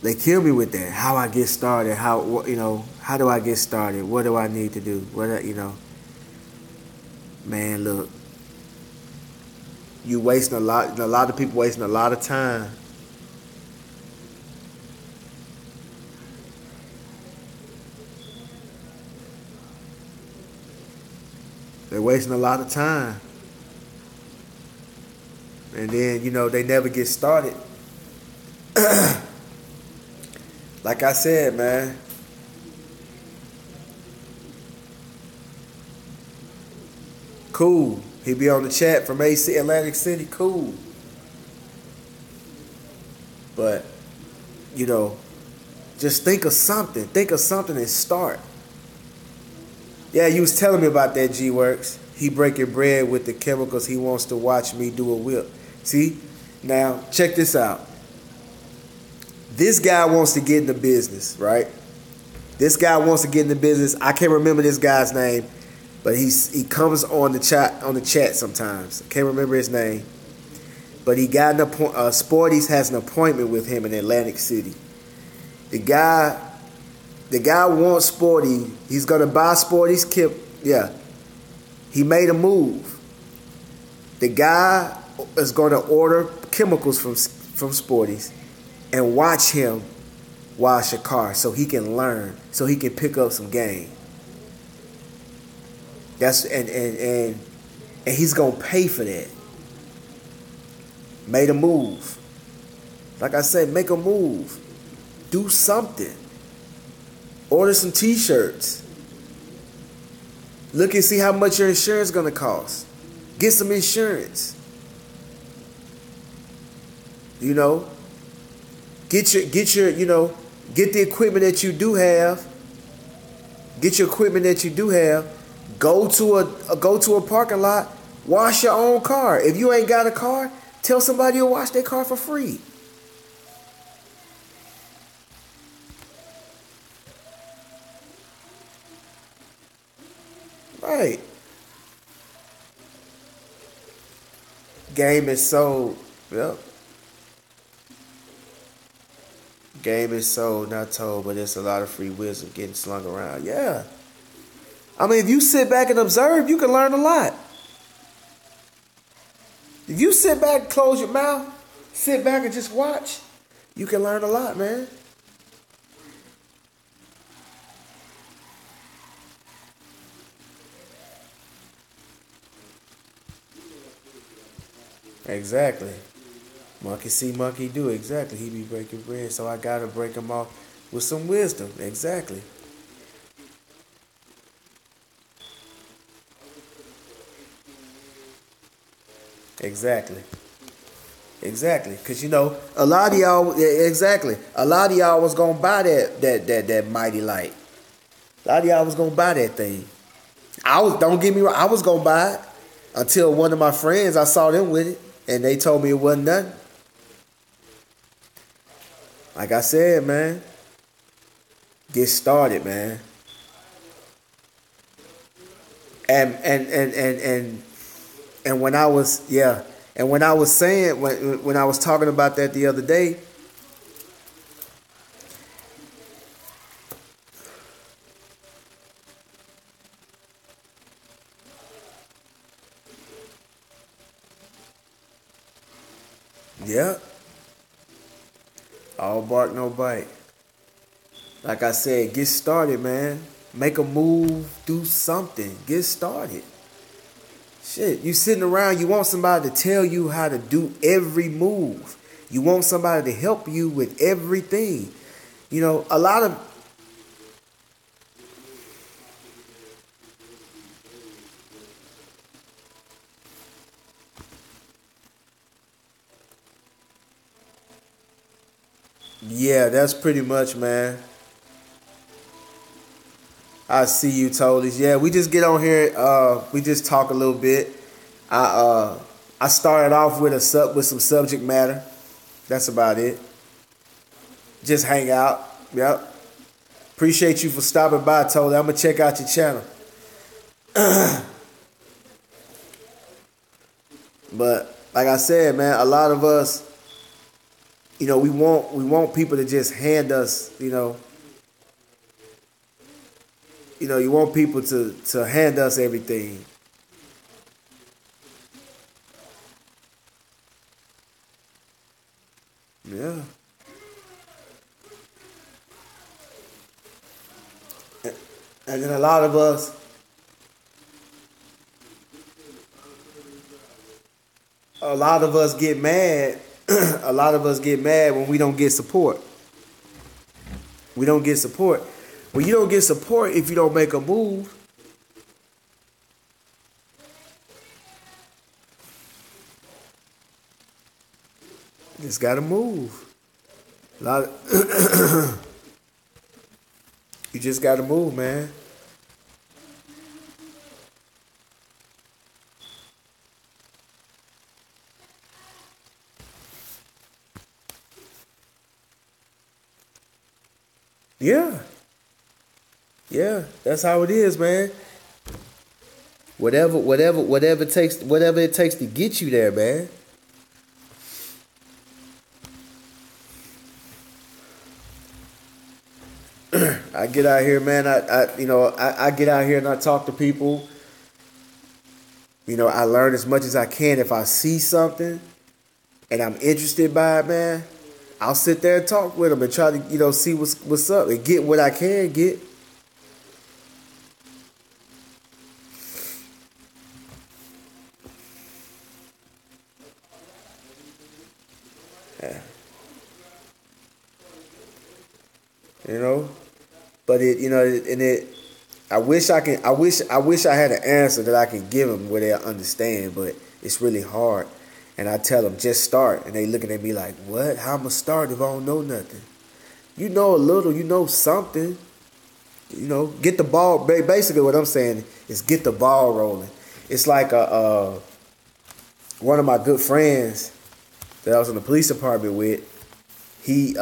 Speaker 1: they kill me with that. How I get started? How How do I get started? What do I need to do? Man, look, you wasting a lot. A lot of people wasting a lot of time. They're wasting a lot of time. And then, they never get started. Like I said, man. Cool. He be on the chat from AC Atlantic City. Cool. But, just think of something. Think of something and start. Yeah, you was telling me about that, G-Works. He breaking bread with the chemicals. He wants to watch me do a whip. See? Now, check this out. This guy wants to get in the business, right? This guy wants to get in the business. I can't remember this guy's name, but he comes on the chat sometimes. I can't remember his name. But he got Sporty's has an appointment with him in Atlantic City. The guy wants Sporty. He's gonna buy Sporty's kit. Yeah. He made a move. The guy is gonna order chemicals from Sporty's and watch him wash a car so he can learn, so he can pick up some game. That's and he's gonna pay for that. Made a move. Like I said, make a move. Do something. Order some t-shirts. Look and see how much your insurance is gonna cost. Get some insurance. Get the equipment that you do have. Get your equipment that you do have. Go to a parking lot. Wash your own car. If you ain't got a car, tell somebody to wash their car for free. Right. Game is sold. Yep. Game is sold, not told, but there's a lot of free wisdom getting slung around. Yeah. I mean, if you sit back and observe, you can learn a lot. If you sit back and close your mouth, sit back and just watch, you can learn a lot, man. Exactly. Monkey see, monkey do. Exactly. He be breaking bread, so I gotta break him off with some wisdom. Exactly. Exactly. Exactly. Because a lot of y'all, exactly. A lot of y'all was gonna buy that mighty light. A lot of y'all was gonna buy that thing. Don't get me wrong, I was gonna buy it until one of my friends, I saw them with it, and they told me it wasn't nothing. Like I said, man, get started, man. And when I was when I was saying when I was talking about that the other day, yeah. All bark, no bite. Like I said, get started, man. Make a move, do something. Get started. Shit, you sitting around, you want somebody to tell you how to do every move. You want somebody to help you with everything. You know, a lot of yeah, that's pretty much, man. I see you, totally. Yeah, we just get on here. We just talk a little bit. I uh, I started off with with some subject matter. That's about it. Just hang out. Yep. Appreciate you for stopping by, Totally. I'm gonna check out your channel. But like I said, man, a lot of us, we want people to just hand us, you want people to hand us everything. Yeah. And then a lot of us get mad. A lot of us get mad when we don't get support. We don't get support. When you don't get support, if you don't make a move, you just gotta move. A lot of, you just gotta move, man. Yeah. Yeah. That's how it is, man. Whatever it takes to get you there, man. I get out here, man. I get out here and I talk to people. I learn as much as I can. If I see something and I'm interested by it, man, I'll sit there and talk with them and try to, see what's up and get what I can get. Yeah. You know, but I wish I had an answer that I could give them where they'll understand, but it's really hard. And I tell them just start, and they looking at me like, what? How I'ma start if I don't know nothing? You know a little, you know something. Get the ball. Basically, what I'm saying is get the ball rolling. It's like one of my good friends that I was in the police department with. He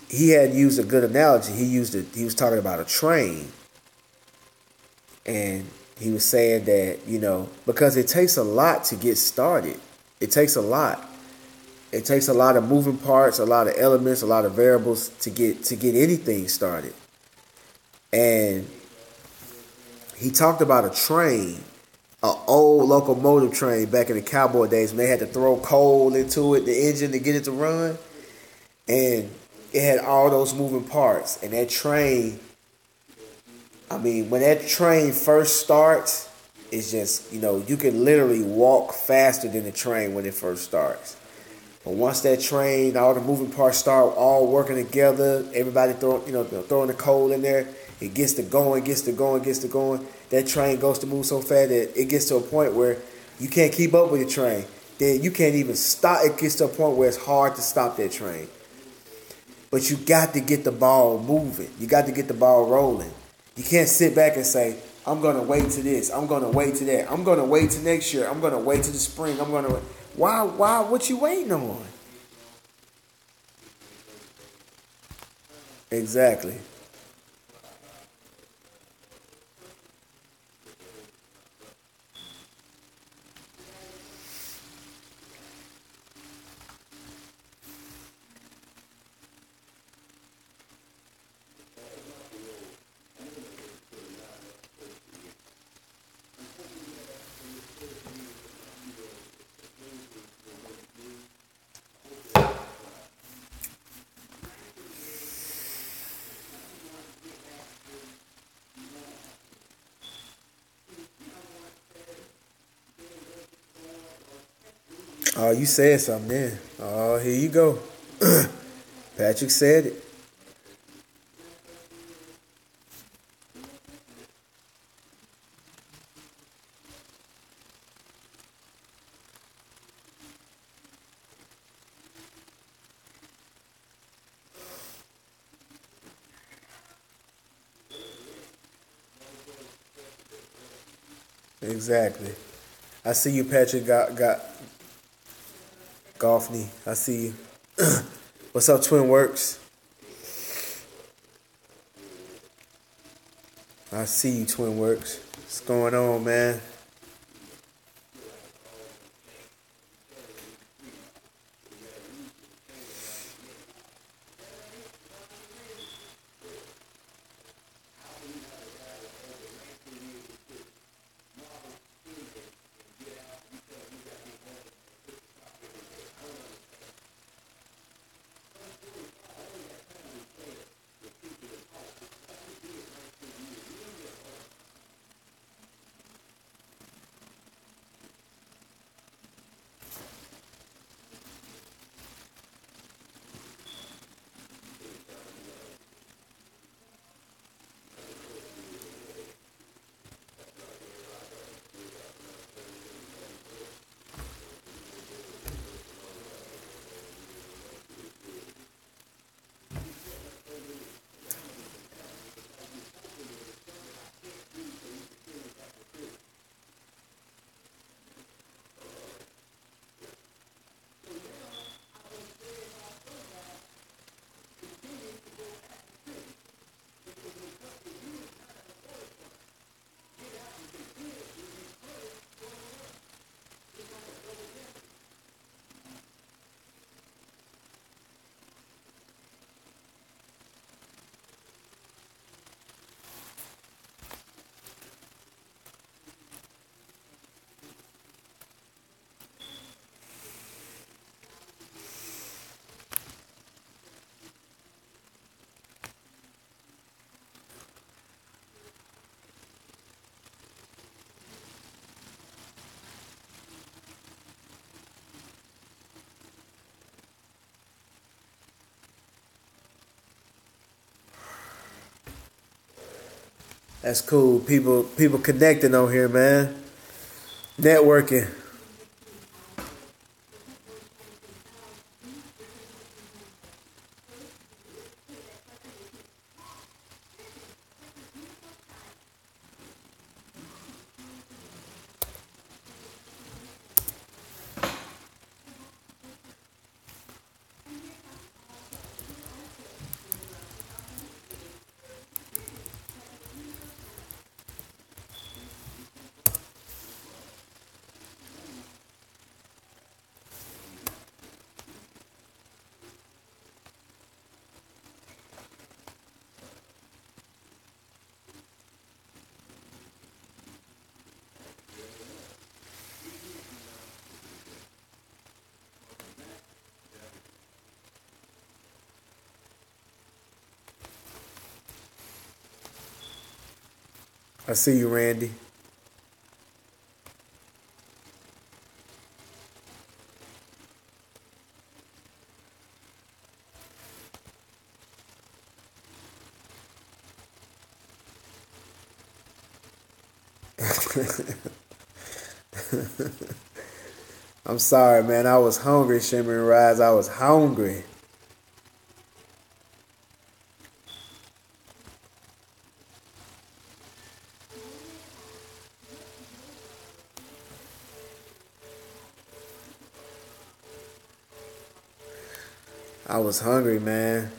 Speaker 1: he had used a good analogy. He was talking about a train, and he was saying that because it takes a lot to get started. It takes a lot. It takes a lot of moving parts, a lot of elements, a lot of variables to get anything started. And he talked about a train, an old locomotive train back in the cowboy days when they had to throw coal into it, the engine to get it to run. And it had all those moving parts. And that train, I mean, when that train first starts, it's just, you can literally walk faster than the train when it first starts. But once that train, all the moving parts start all working together, everybody throwing the coal in there, it gets to going, gets to going, gets to going. That train goes to move so fast that it gets to a point where you can't keep up with the train. Then you can't even stop. It gets to a point where it's hard to stop that train. But you got to get the ball moving. You got to get the ball rolling. You can't sit back and say, I'm going to wait to this. I'm going to wait to that. I'm going to wait to next year. I'm going to wait to the spring. I'm going to. Why? What you waiting on? Exactly. Oh, you said something then. Oh, here you go. Patrick said it. Exactly. I see you, Patrick. Got Golfney. I see you. What's up, Twin Works? I see you, Twin Works. What's going on, man? That's cool. People connecting on here, man. Networking. I see you, Randy. I'm sorry, man. I was hungry, Shimmer and Rise. I was hungry. I was hungry, man.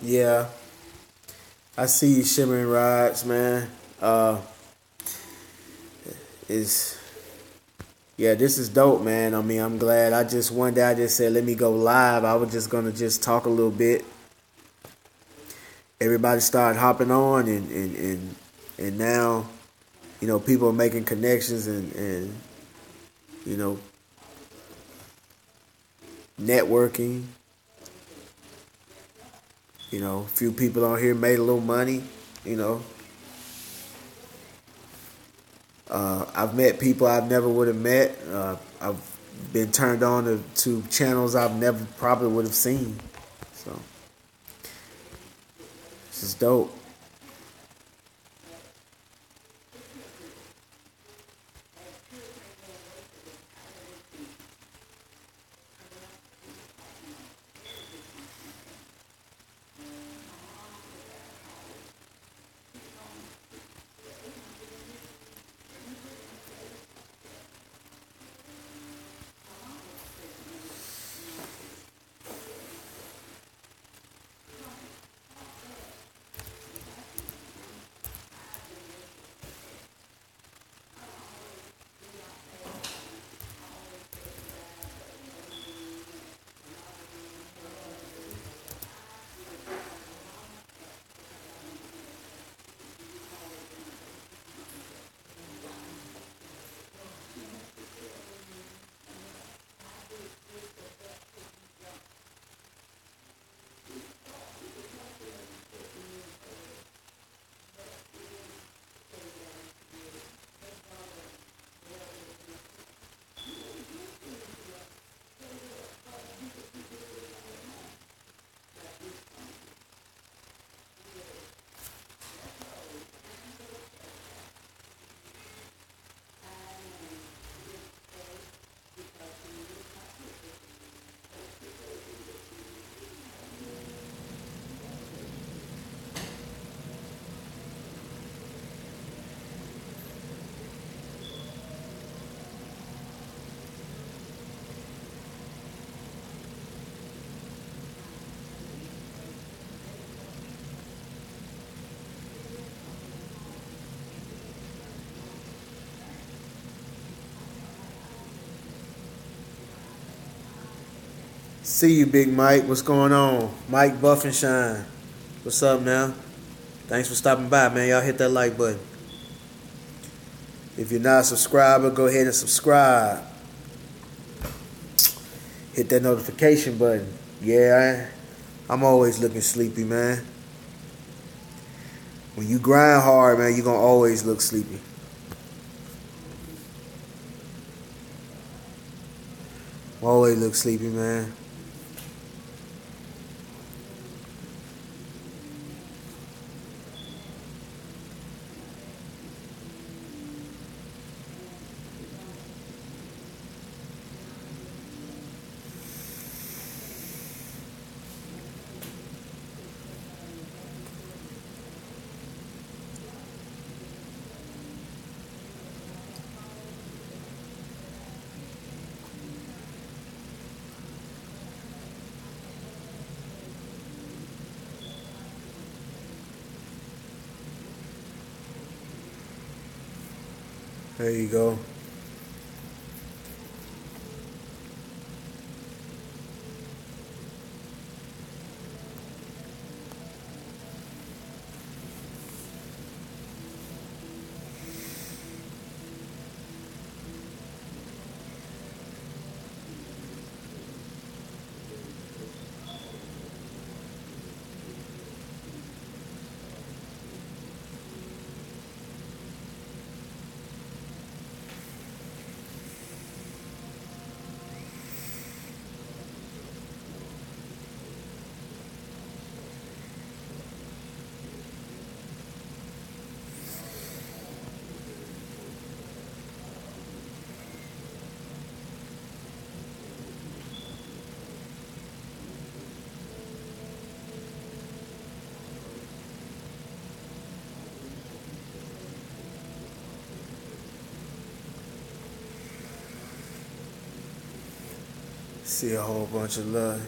Speaker 1: Yeah, I see you shimmering rods, man. Is Yeah, this is dope, man. I mean, I'm glad. I just one day I just said, let me go live. I was just gonna just talk a little bit. Everybody started hopping on, and now, people are making connections and you know, networking. A few people on here made a little money. You know, I've met people I've never would have met. I've been turned on to channels I've never probably would have seen. So this is dope. See you, Big Mike. What's going on? Mike Buff and Shine. What's up now? Thanks for stopping by, man. Y'all hit that like button. If you're not a subscriber, go ahead and subscribe. Hit that notification button. Yeah, I'm always looking sleepy, man. When you grind hard, man, you're going to always look sleepy. Always look sleepy, man. There you go. See a whole bunch of love.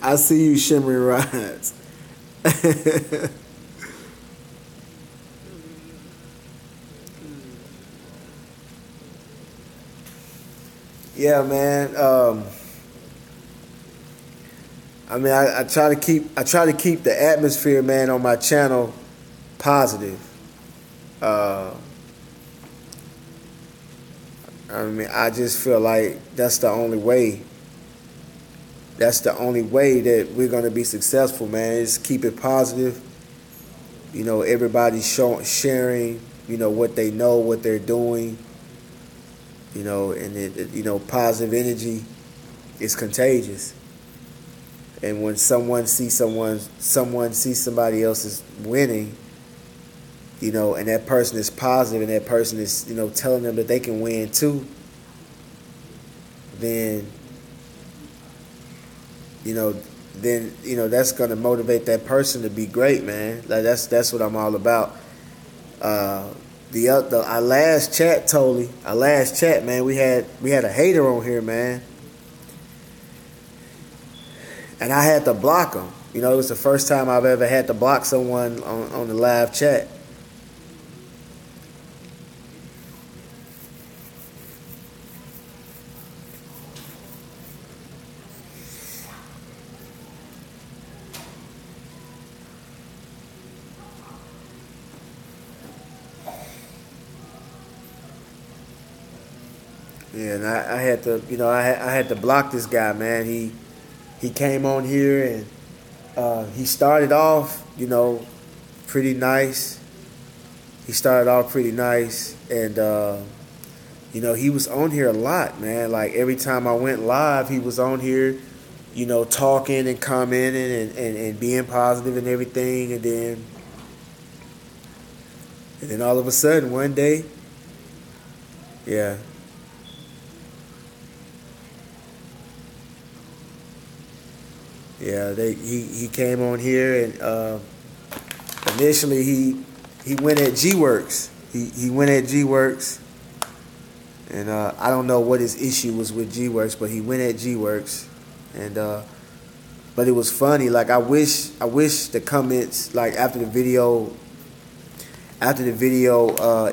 Speaker 1: I see you, shimmering rides. Yeah, man. I mean, I try to keep the atmosphere, man, on my channel positive. Uh, I mean, I just feel like that's the only way. That's the only way that we're gonna be successful, man. Is keep it positive. You know, everybody sharing. You know what they know, what they're doing. You know, and you know, positive energy is contagious. And when someone sees somebody else is winning, you know, and that person is positive, and that person is, you know, telling them that they can win too, then you know, that's gonna motivate that person to be great, man. Like that's what I'm all about. Our last chat, man, we had a hater on here, man, and I had to block him. You know, it was the first time I've ever had to block someone on the live chat. Yeah, and I had to, you know, I had to block this guy, man. He came on here and he started off, you know, pretty nice. He started off pretty nice, and you know, he was on here a lot, man. Like every time I went live, he was on here, you know, talking and commenting and being positive and everything, and then all of a sudden one day, yeah. Yeah, he came on here and initially he went at G Works. He went at G Works, and I don't know what his issue was with G Works, but he went at G Works, and but it was funny. Like I wish the comments, like after the video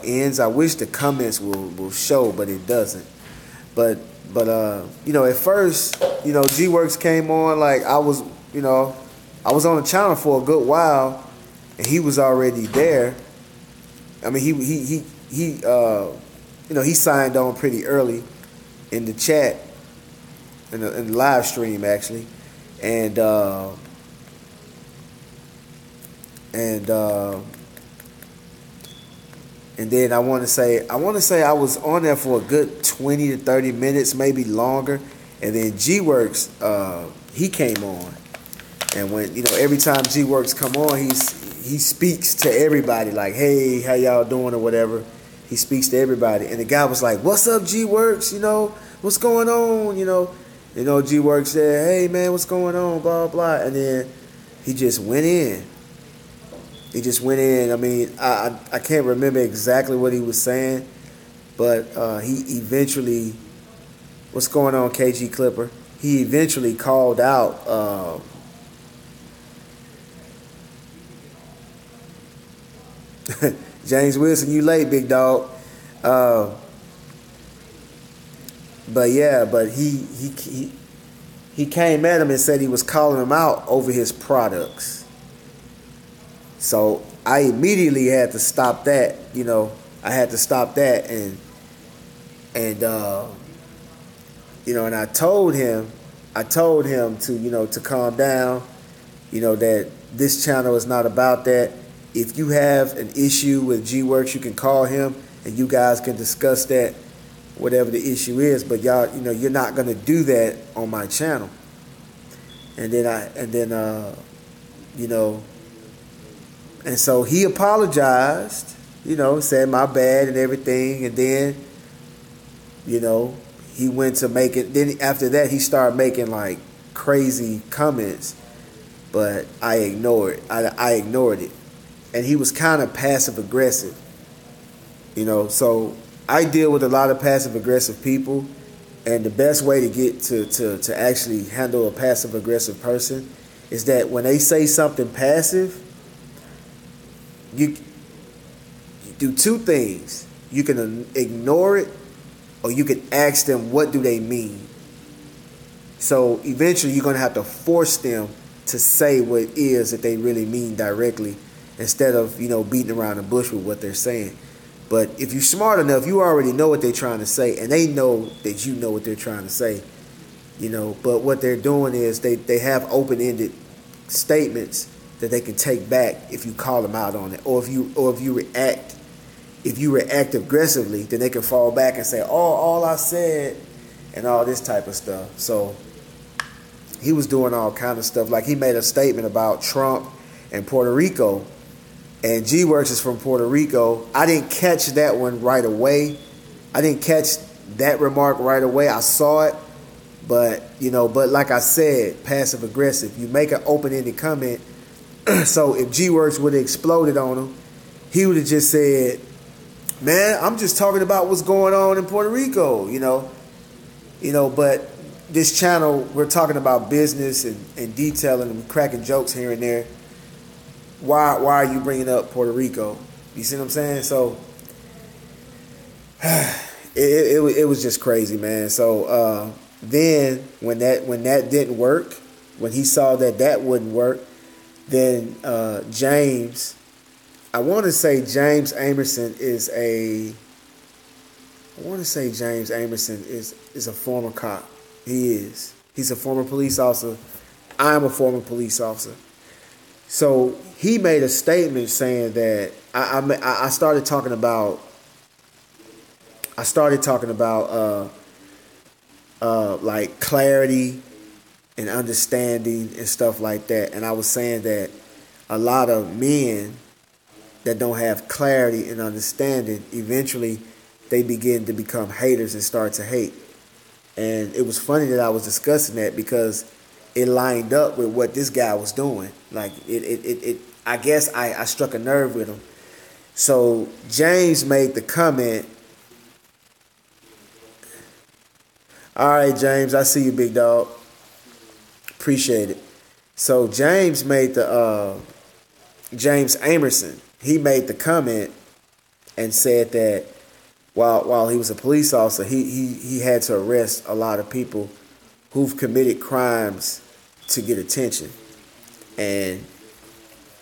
Speaker 1: ends, I wish the comments will show, but it doesn't. But you know, at first, you know, G Works came on, like I was on the channel for a good while, and he was already there. I mean, he you know, he signed on pretty early in the chat, in the live stream actually, and and uh, and then I want to say I was on there for a good 20 to 30 minutes, maybe longer. And then G Works, he came on, and when, you know, every time G Works come on, he speaks to everybody like, "Hey, how y'all doing?" or whatever. He speaks to everybody, and the guy was like, "What's up, G Works? You know, what's going on? You know, G Works said, 'Hey man, what's going on?' Blah blah," and then he just went in. He just went in. I mean, I can't remember exactly what he was saying, but he eventually, what's going on, KG Clipper? He eventually called out James Wilson. You late, big dog. But yeah, but he came at him and said he was calling him out over his products. So I immediately had to stop that. You know, I had to stop that, and you know, and I told him to, you know, to calm down. You know, that this channel is not about that. If you have an issue with G Works, you can call him and you guys can discuss that, whatever the issue is. But y'all, you know, you're not gonna do that on my channel. And then you know, and so he apologized, you know, said my bad and everything, and then, you know, he went to make it. Then after that, he started making like crazy comments, but I ignored. I ignored it, and he was kind of passive aggressive, you know. So I deal with a lot of passive aggressive people, and the best way to get to actually handle a passive aggressive person is that when they say something passive, you do two things. You can ignore it, or you can ask them what do they mean. So eventually you're going to have to force them to say what it is that they really mean directly, instead of, beating around the bush with what they're saying. But if you're smart enough, you already know what they're trying to say, and they know that you know what they're trying to say. But what they're doing is they have open-ended statements that they can take back if you call them out on it, or if you react aggressively, then they can fall back and say, "Oh, all I said," and all this type of stuff. So he was doing all kind of stuff. Like, he made a statement about Trump and Puerto Rico, and G-Works is from Puerto Rico. I didn't catch that one right away. I didn't catch that remark right away. I saw it, but like I said, passive aggressive. You make an open-ended comment. So if G-Works would have exploded on him, he would have just said, "Man, I'm just talking about what's going on in Puerto Rico," But this channel, we're talking about business and detailing and cracking jokes here and there. Why are you bringing up Puerto Rico? You see what I'm saying? So it was just crazy, man. So then when that didn't work, when he saw that wouldn't work, then James, I want to say James Amerson is a former cop. He is. He's a former police officer. I'm a former police officer. So he made a statement saying that I started talking about like clarity and understanding and stuff like that, and I was saying that a lot of men that don't have clarity and understanding, eventually they begin to become haters and start to hate. And it was funny that I was discussing that because it lined up with what this guy was doing. Like I guess I struck a nerve with him. So James made the comment. All right, James, I see you, big dog. Appreciate it. So James made James Amerson, he made the comment and said that while he was a police officer, he had to arrest a lot of people who've committed crimes to get attention. And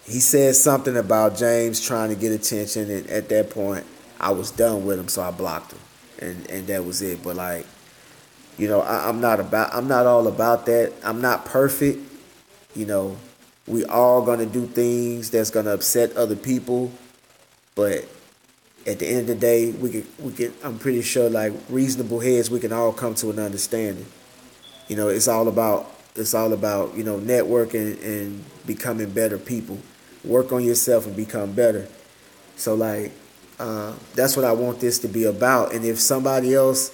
Speaker 1: he said something about James trying to get attention, and at that point I was done with him, so I blocked him. And that was it. But like, I'm not all about that. I'm not perfect. We all gonna do things that's gonna upset other people, but at the end of the day, we can. I'm pretty sure, like reasonable heads, we can all come to an understanding. It's all about networking and becoming better people. Work on yourself and become better. So like, that's what I want this to be about. And if somebody else,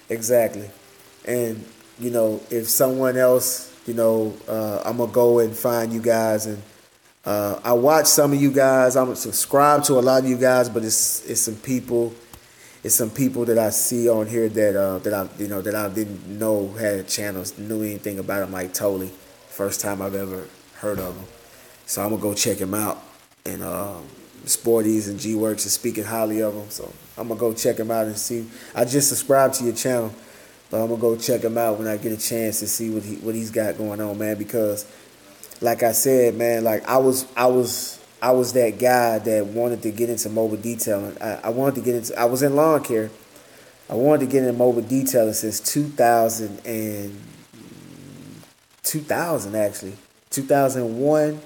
Speaker 1: exactly, and if someone else, I'm gonna go and find you guys, and I watch some of you guys. I'm subscribed to a lot of you guys, but it's some people. It's some people that I see on here that I didn't know had channels, knew anything about them, like totally first time I've ever heard of them. So I'm gonna go check them out. And Sporties and G-Works is speaking highly of them, so I'm gonna go check them out and see. I just subscribed to your channel, but I'm gonna go check him out when I get a chance to see what he's got going on, man. Because, like I said, man, like I was that guy that wanted to get into mobile detailing. I was in lawn care. I wanted to get into mobile detailing since 2000 actually. 2001.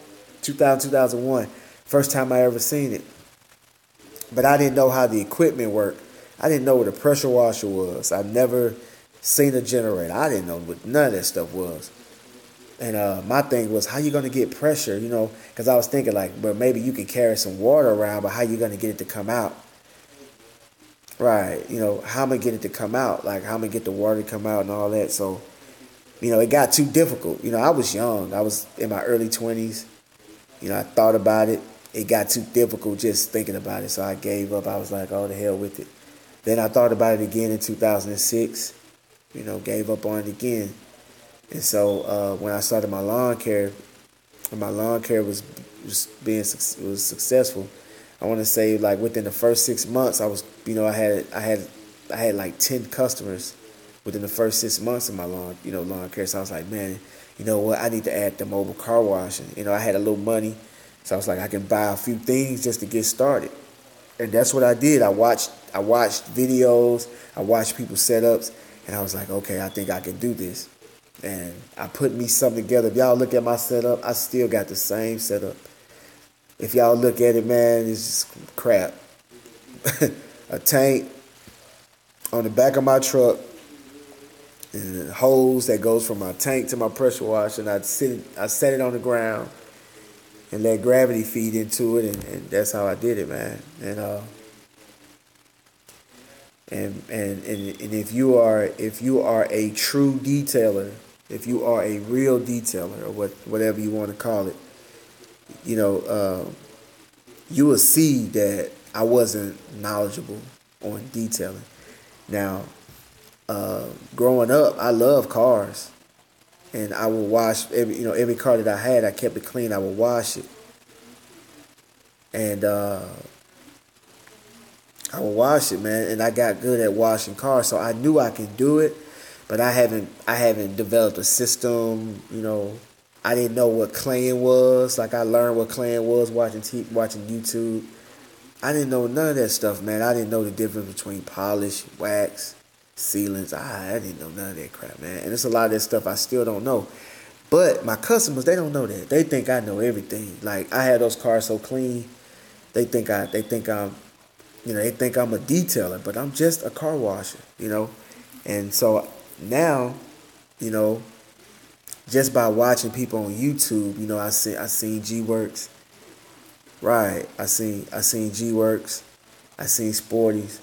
Speaker 1: First time I ever seen it. But I didn't know how the equipment worked. I didn't know what a pressure washer was. I never seen a generator. I didn't know what none of that stuff was. And my thing was, how you going to get pressure, because I was thinking like, but maybe you can carry some water around, but how you going to get it to come out? Right. How am I get it to come out? Like, how am I get the water to come out and all that? So, it got too difficult. I was young. I was in my early 20s. I thought about it. It got too difficult just thinking about it, so I gave up. I was like, oh, the hell with it. Then I thought about it again in 2006. Gave up on it again. And so when I started my lawn care, and my lawn care was successful. I want to say like within the first 6 months, I had like 10 customers within the first 6 months of my lawn care. So I was like, man, you know what? I need to add the mobile car washing. I had a little money, so I was like, I can buy a few things just to get started. And that's what I did. I watched videos, I watched people's setups, and I was like, okay, I think I can do this. And I put me something together. If y'all look at my setup, I still got the same setup. If y'all look at it, man, it's just crap. A tank on the back of my truck, and the hose that goes from my tank to my pressure washer, and I set it on the ground and let gravity feed into it, and that's how I did it, man. And if you are a true detailer, if you are a real detailer, or whatever you want to call it, you will see that I wasn't knowledgeable on detailing. Now, growing up, I love cars, and I would wash every car that I had. I kept it clean. I would wash it, and I would wash it, man. And I got good at washing cars, so I knew I could do it, but I haven't developed a system. I didn't know what claying was. Like, I learned what claying was watching YouTube. I didn't know none of that stuff, man. I didn't know the difference between polish, wax, sealants. I didn't know none of that crap, man. And there's a lot of that stuff I still don't know. But my customers, they don't know that. They think I know everything. Like, I had those cars so clean. They think I'm a detailer, but I'm just a car washer, And so now, just by watching people on YouTube, I seen G-Works. Right. I seen G-Works. I seen Sporties.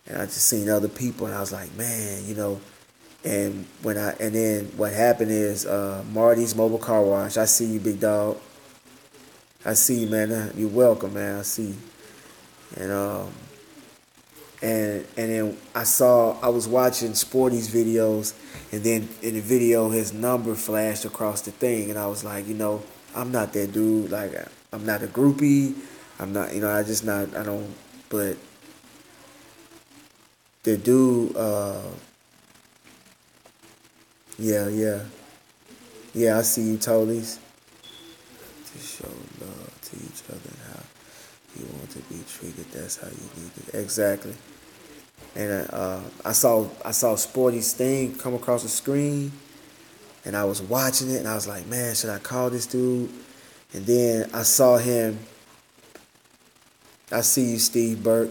Speaker 1: And I just seen other people, and I was like, man, and then what happened is Marty's Mobile Car Wash. I see you, big dog. I see you, man. You're welcome, man. I see you. And then I was watching Sporty's videos, and then in the video his number flashed across the thing, and I was like, I'm not that dude. Like, I'm not a groupie. I'm not, but the dude, yeah, I see you, Tolies. To show love to each other and how you want to be treated, that's how you need it. Exactly. And I saw Sporty's thing come across the screen, and I was watching it, and I was like, man, should I call this dude? And then I saw him. I see you, Steve Burke.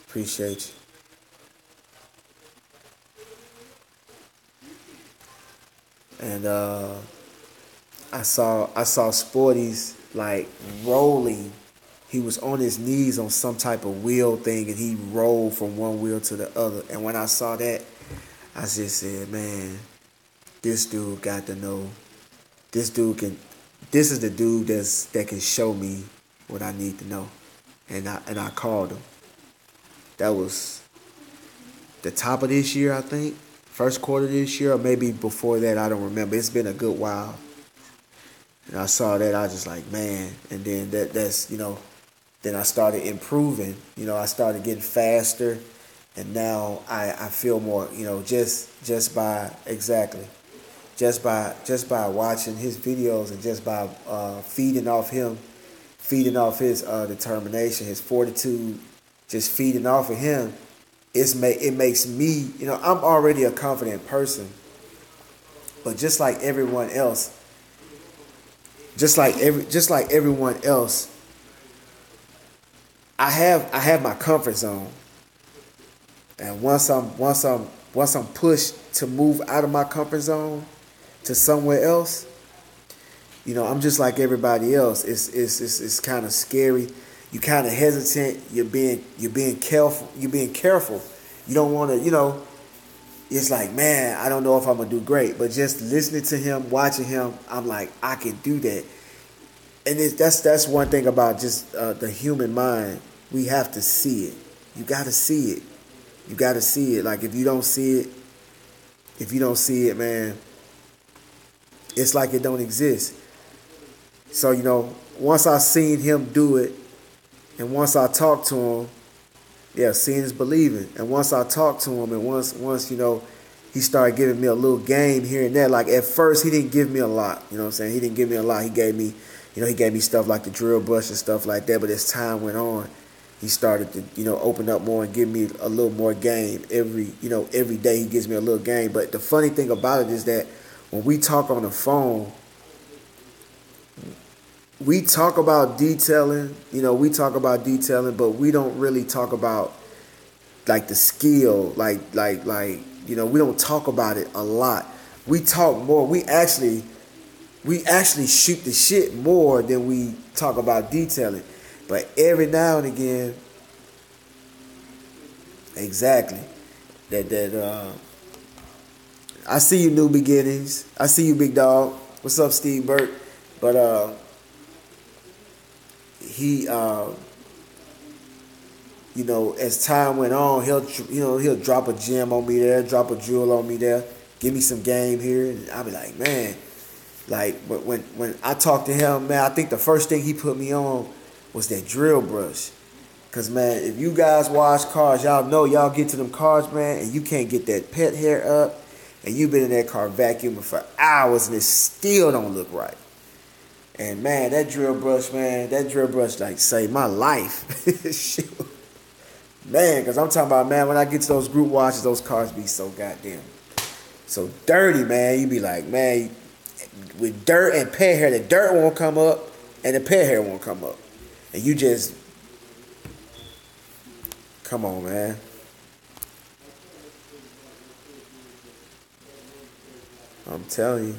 Speaker 1: Appreciate you. And I saw Sporty's like rolling. He was on his knees on some type of wheel thing, and he rolled from one wheel to the other. And when I saw that, I just said, man, this dude got to know. This is the dude that can show me what I need to know. And I called him. That was the top of this year, I think. First quarter of this year, or maybe before that, I don't remember. It's been a good while. And I saw that, I was just like, man. And then then I started improving. I started getting faster. And now I feel more, just by watching his videos, and just by feeding off his determination, his fortitude, just feeding off of him, it makes me, I'm already a confident person, but just like everyone else, I have my comfort zone. And once I'm pushed to move out of my comfort zone to somewhere else, I'm just like everybody else. It's kind of scary. You kind of hesitant. You're being careful. You don't want to, it's like, man, I don't know if I'm gonna do great. But just listening to him, watching him, I'm like, I can do that. And that's one thing about just the human mind. We have to see it. You got to see it. You got to see it. Like if you don't see it, man, it's like it don't exist. So once I seen him do it, and once I talked to him, yeah, seeing is believing. And once I talked to him, and once he started giving me a little game here and there. Like at first, he didn't give me a lot. You know what I'm saying? He didn't give me a lot. He gave me, he gave me stuff like the drill brush and stuff like that. But as time went on, he started to, open up more and give me a little more game. Every day he gives me a little game. But the funny thing about it is that when we talk on the phone, we talk about detailing, but we don't really talk about like the skill, we don't talk about it a lot. We talk more. We actually shoot the shit more than we talk about detailing. But every now and again, exactly, that I see you, New Beginnings. I see you, big dog. What's up, Steve Burt? But he as time went on, he'll drop a gem on me there, drop a jewel on me there, give me some game here, and I'll be like, man, like when I talked to him, man, I think the first thing he put me on was that drill brush. Cause man, if you guys wash cars, y'all know y'all get to them cars, man, and you can't get that pet hair up, and you've been in that car vacuuming for hours and it still don't look right. And man, that drill brush like saved my life. Shoot. Man, because I'm talking about, man, when I get to those group washes, those cars be so goddamn, so dirty, man. You be like, man, with dirt and pet hair, the dirt won't come up and the pet hair won't come up. And you just, come on, man. I'm telling you.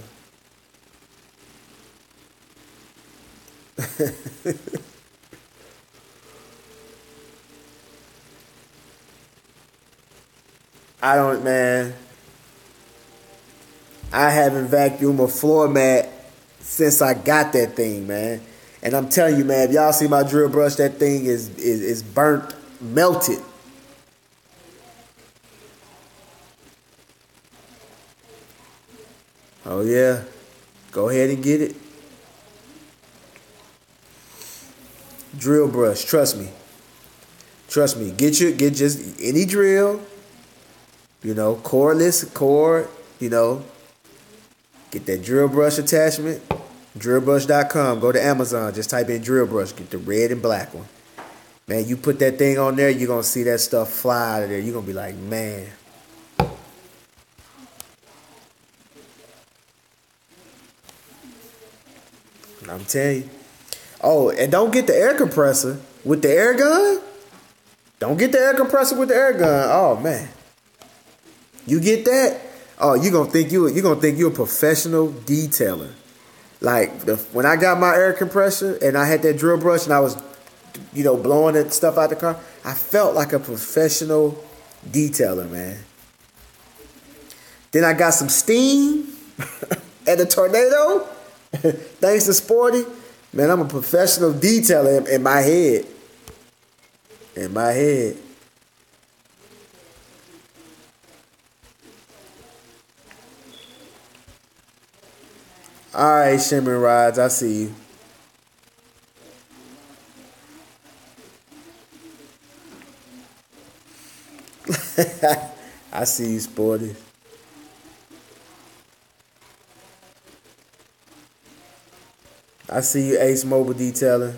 Speaker 1: I don't, man. I haven't vacuumed a floor mat since I got that thing, man. And I'm telling you, man, if y'all see my drill brush, that thing is burnt, melted. Oh yeah. Go ahead and get it. Drill brush, trust me. Trust me. Get just any drill, cordless, get that drill brush attachment, drillbrush.com. Go to Amazon, just type in drill brush, get the red and black one. Man, you put that thing on there, you're going to see that stuff fly out of there. You're going to be like, man. I'm telling you. Oh, and don't get the air compressor with the air gun. Don't get the air compressor with the air gun. Oh man. You get that? Oh, you're gonna think you're a professional detailer. Like when I got my air compressor and I had that drill brush and I was, blowing that stuff out the car, I felt like a professional detailer, man. Then I got some steam and a tornado. Thanks to Sporty, man, I'm a professional detailer in my head. In my head. All right, Shimmering Rides, I see you. I see you, Sporty. I see you, Ace Mobile Detailing.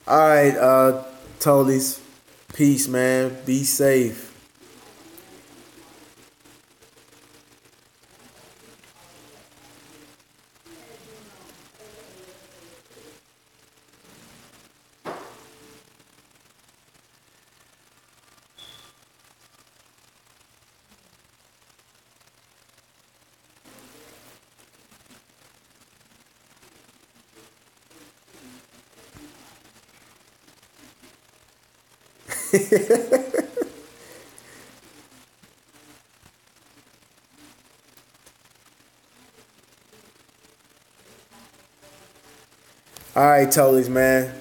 Speaker 1: All right, Tolies. Peace, man. Be safe. All right, Tolies, man.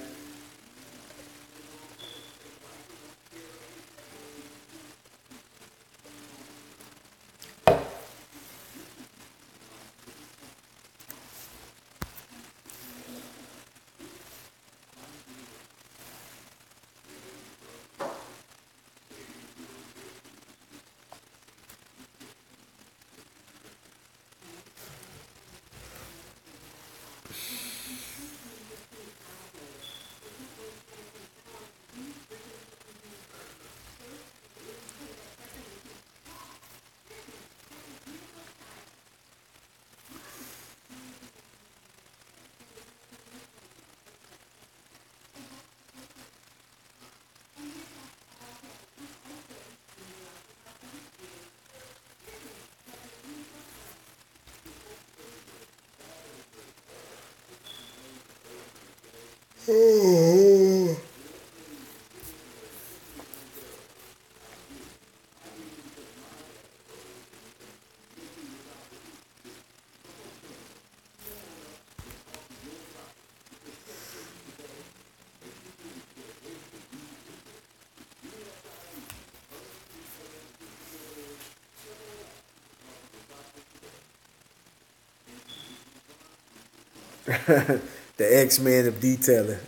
Speaker 1: The X-Men of detailing.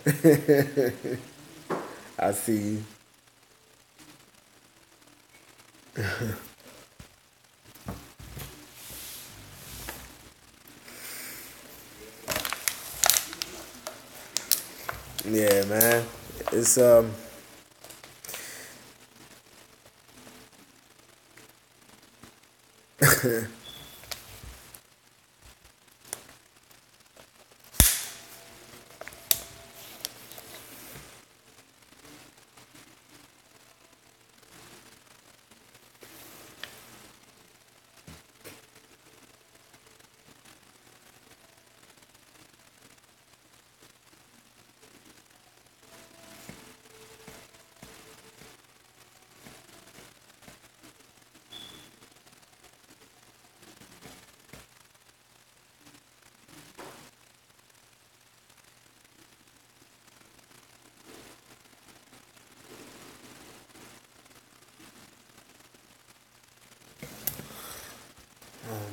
Speaker 1: I see you. Yeah, man. It's oh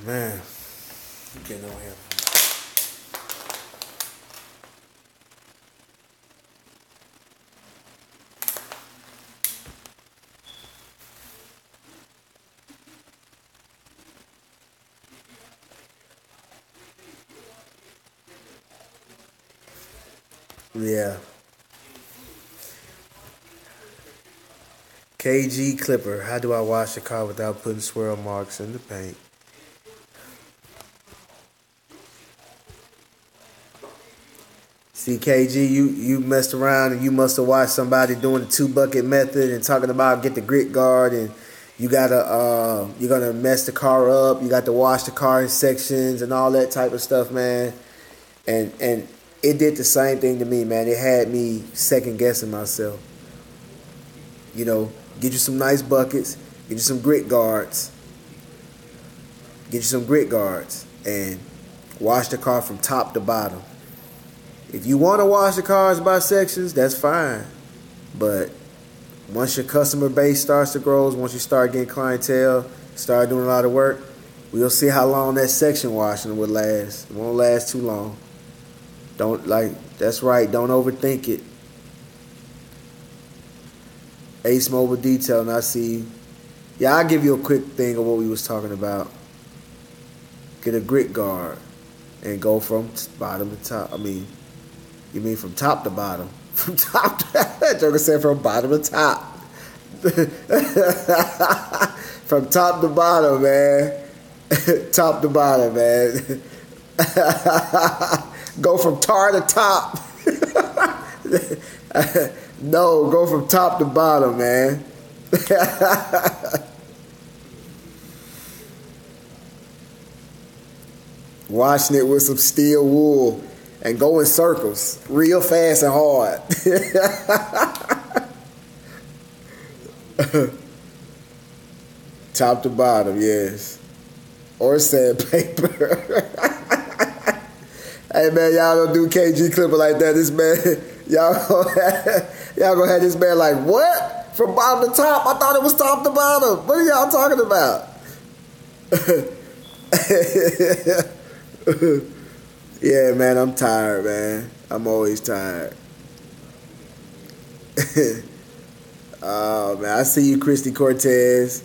Speaker 1: man. Getting on here. Yeah. KG Clipper. How do I wash a car without putting swirl marks in the paint? See, KG, you messed around and you must have watched somebody doing the 2 bucket method and talking about get the grit guard and you gotta you're gonna mess the car up. You got to wash the car in sections and all that type of stuff, man. And it did the same thing to me, man. It had me second guessing myself. You know, get you some nice buckets, get you some grit guards, and wash the car from top to bottom. If you want to wash the cars by sections, that's fine. But once your customer base starts to grow, once you start getting clientele, start doing a lot of work, we'll see how long that section washing would last. It won't last too long. That's right, don't overthink it. Ace Mobile Detailing, I see you. Yeah, I'll give you a quick thing of what we was talking about. Get a grit guard and go from bottom to top. You mean from top to bottom? From top to Joker said from bottom to top. From top to bottom, man. Top to bottom, man. Go from tar to top. No, go from top to bottom, man. Washing it with some steel wool and go in circles real fast and hard. Top to bottom, yes. Or sandpaper. Hey man, y'all don't do KG Clipper like that. This man, y'all gonna have this man like, what? From bottom to top? I thought it was top to bottom. What are y'all talking about? Yeah, man, I'm tired, man. I'm always tired. Oh man, I see you, Christy Cortez.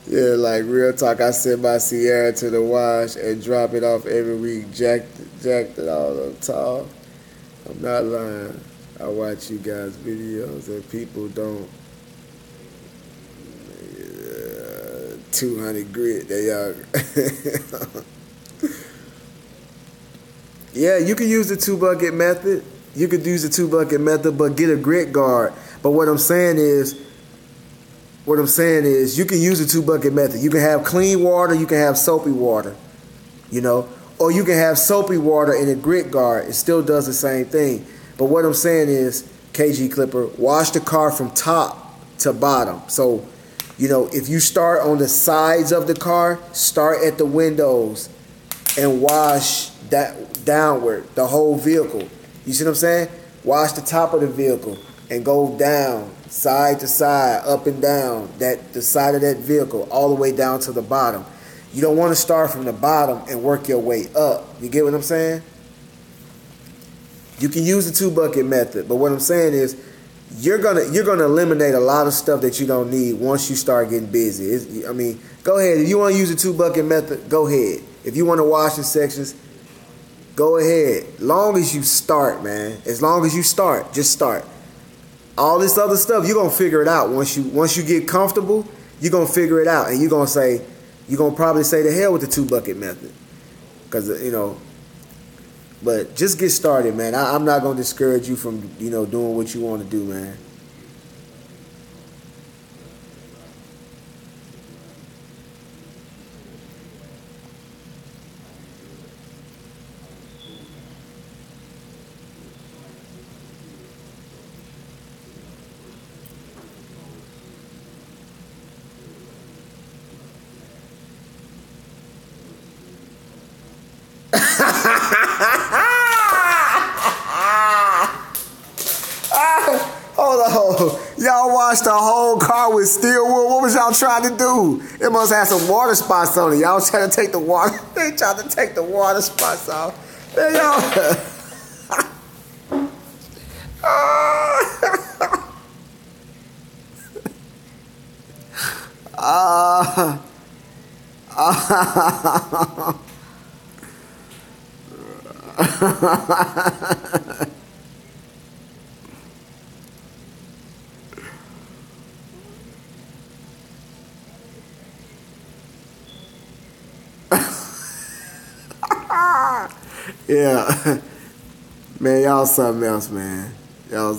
Speaker 1: Yeah, like real talk. I send my Sierra to the wash and drop it off every week. Jacked it all up tall. I'm not lying. I watch you guys' videos and people don't. 200 grit. They are. Yeah, you can use the 2-bucket method. You could use the 2-bucket method, but get a grit guard. But what I'm saying is, you can use the 2-bucket method. You can have clean water, you can have soapy water, you know, or you can have soapy water in a grit guard. It still does the same thing. But what I'm saying is, KG Clipper, wash the car from top to bottom. So, you know, if you start on the sides of the car, start at the windows and wash that downward, the whole vehicle. You see what I'm saying? Wash the top of the vehicle and go down, side to side, up and down, the side of that vehicle, all the way down to the bottom. You don't want to start from the bottom and work your way up. You get what I'm saying? You can use the 2-bucket method, but what I'm saying is, you're gonna eliminate a lot of stuff that you don't need once you start getting busy. I mean, go ahead. If you want to use the 2-bucket method, go ahead. If you want to wash in sections, go ahead. Long as you start, man. As long as you start, just start. All this other stuff, you're gonna figure it out. Once you get comfortable, you're gonna figure it out, and you're gonna probably say the hell with the 2-bucket method, because you know. But just get started, man. I'm not gonna discourage you from doing what you want to do, man. Hold on. Y'all washed the whole car with steel wool. What was y'all trying to do? It must have some water spots on it. Y'all was trying to take the water. They tried to take the water spots off. Man, y'all. Yeah. Man, y'all something else, man. Y'all.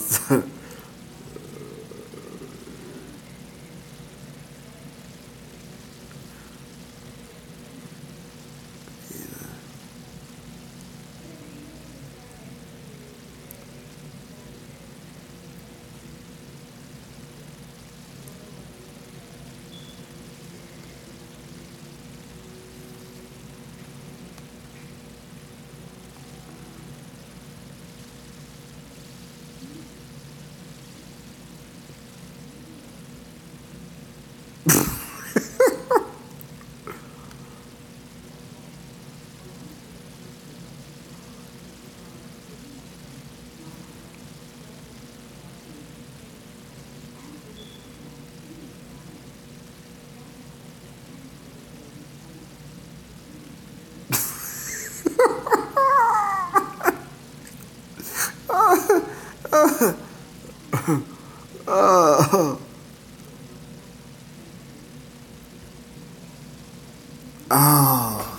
Speaker 1: Oh,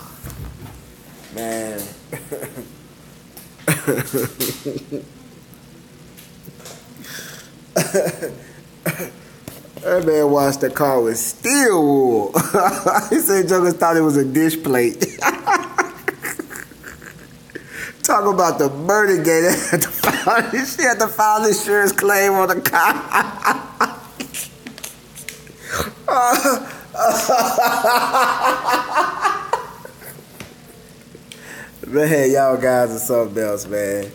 Speaker 1: man. That man washed the car with steel wool. He said Jokers thought it was a dish plate. Talk about the murder game. She had to file insurance claim on the car. Man, y'all guys are something else, man.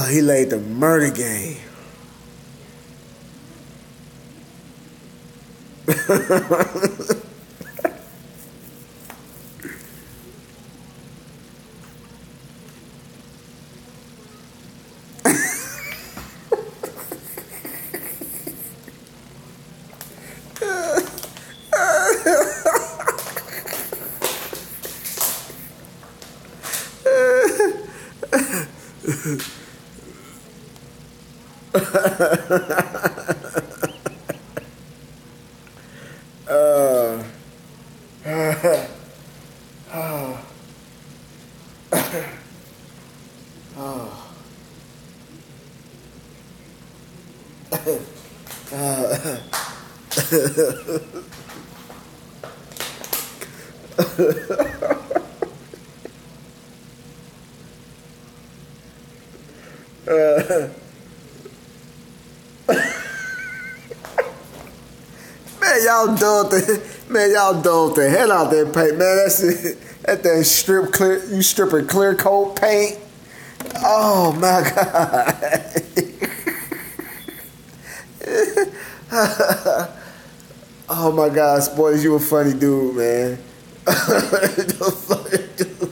Speaker 1: He laid the murder game. Y'all dulled the hell out that paint, man. That's it. That strip clear, you stripping clear coat paint. Oh my god. Oh my god, Spoilers, you a funny dude, man. The funny dude.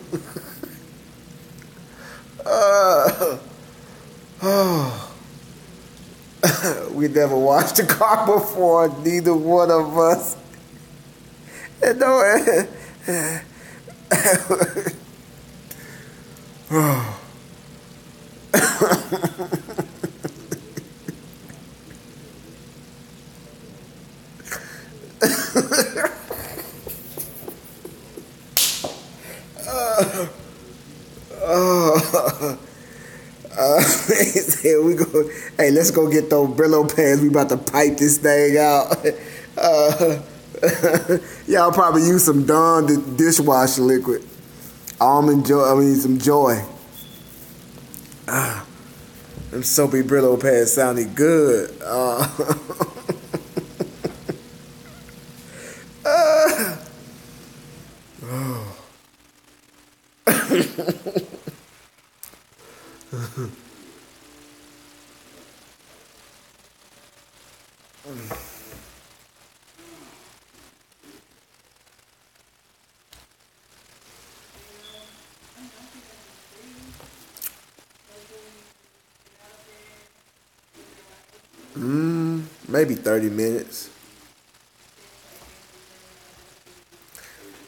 Speaker 1: We never washed the car before, neither one of us. And no, he said we go. Hey, let's go get those Brillo pans. We about to pipe this thing out. Y'all probably use some Dawn dishwasher liquid. Almond Joy. I mean some Joy. Them soapy Brillo pads sounded good. Maybe 30 minutes.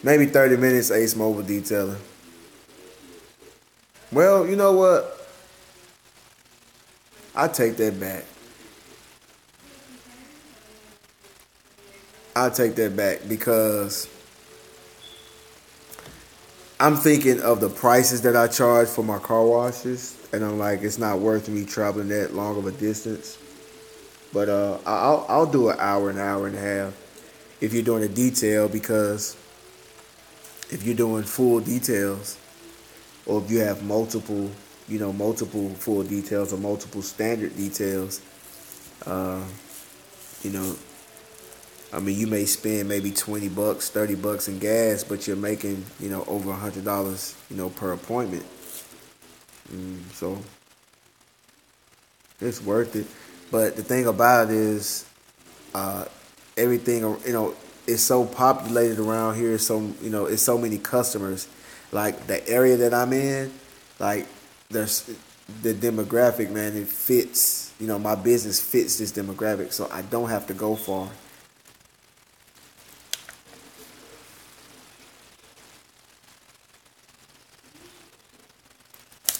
Speaker 1: Maybe 30 minutes, Ace Mobile detailing. Well, you know what? I take that back. I'll take that back because I'm thinking of the prices that I charge for my car washes, and I'm like, it's not worth me traveling that long of a distance. But I'll do an hour and a half if you're doing a detail, because if you're doing full details, or if you have multiple full details or multiple standard details, you know, I mean, you may spend maybe $20, $30 in gas, but you're making, over $100, per appointment. So it's worth it. But the thing about it is, everything, is so populated around here. So, it's so many customers. Like the area that I'm in, like there's the demographic, man, it fits, my business fits this demographic. So I don't have to go far.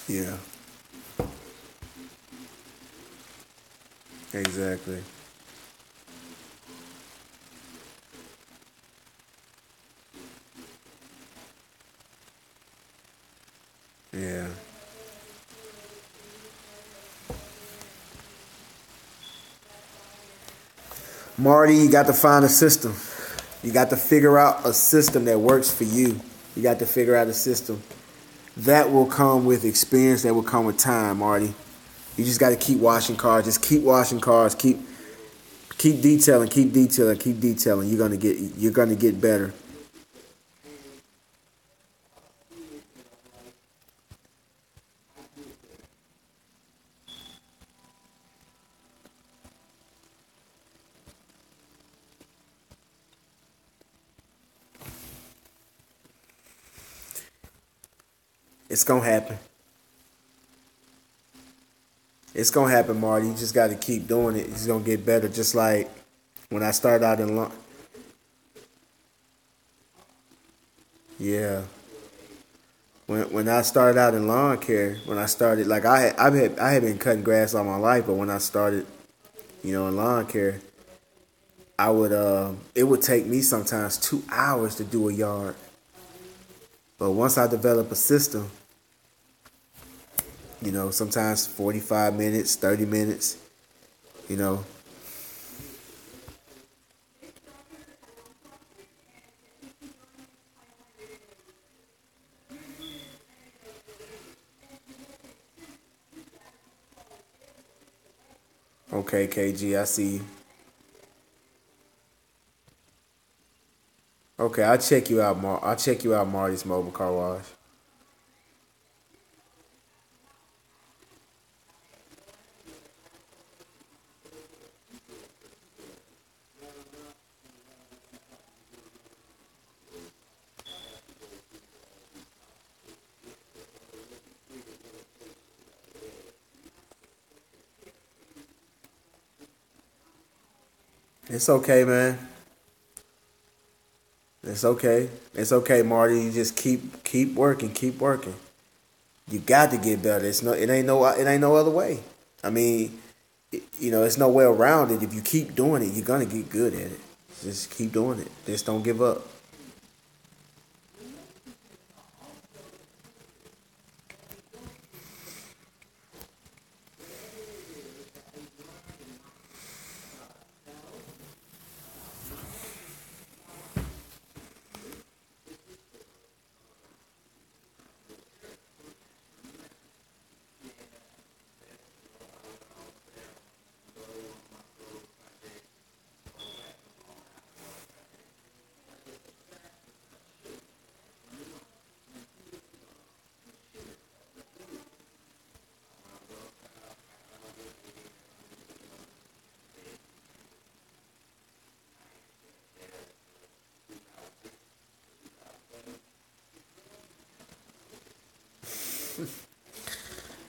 Speaker 1: Yeah. Exactly. Yeah. Marty, you got to find a system. You got to figure out a system that works for you. You got to figure out a system that will come with experience. That will come with time, Marty. You just got to keep washing cars. Just keep washing cars. Keep detailing. Keep detailing. Keep detailing. You're gonna get better. It's gonna happen. It's gonna happen, Marty. You just got to keep doing it. It's gonna get better. Just like when I started out in lawn. Yeah. When I started out in lawn care, when I started, like I had been cutting grass all my life, but when I started, in lawn care, it would take me sometimes 2 hours to do a yard. But once I develop a system, sometimes 45 minutes, 30 minutes, you know. Okay, KG, I see you. Okay, I'll check you out, I'll check you out, Marty's Mobile Car Wash. It's okay, man. It's okay. It's okay, Marty. You just keep working, keep working. You got to get better. It ain't no other way. I mean, it's no way around it. If you keep doing it, you're gonna get good at it. Just keep doing it. Just don't give up.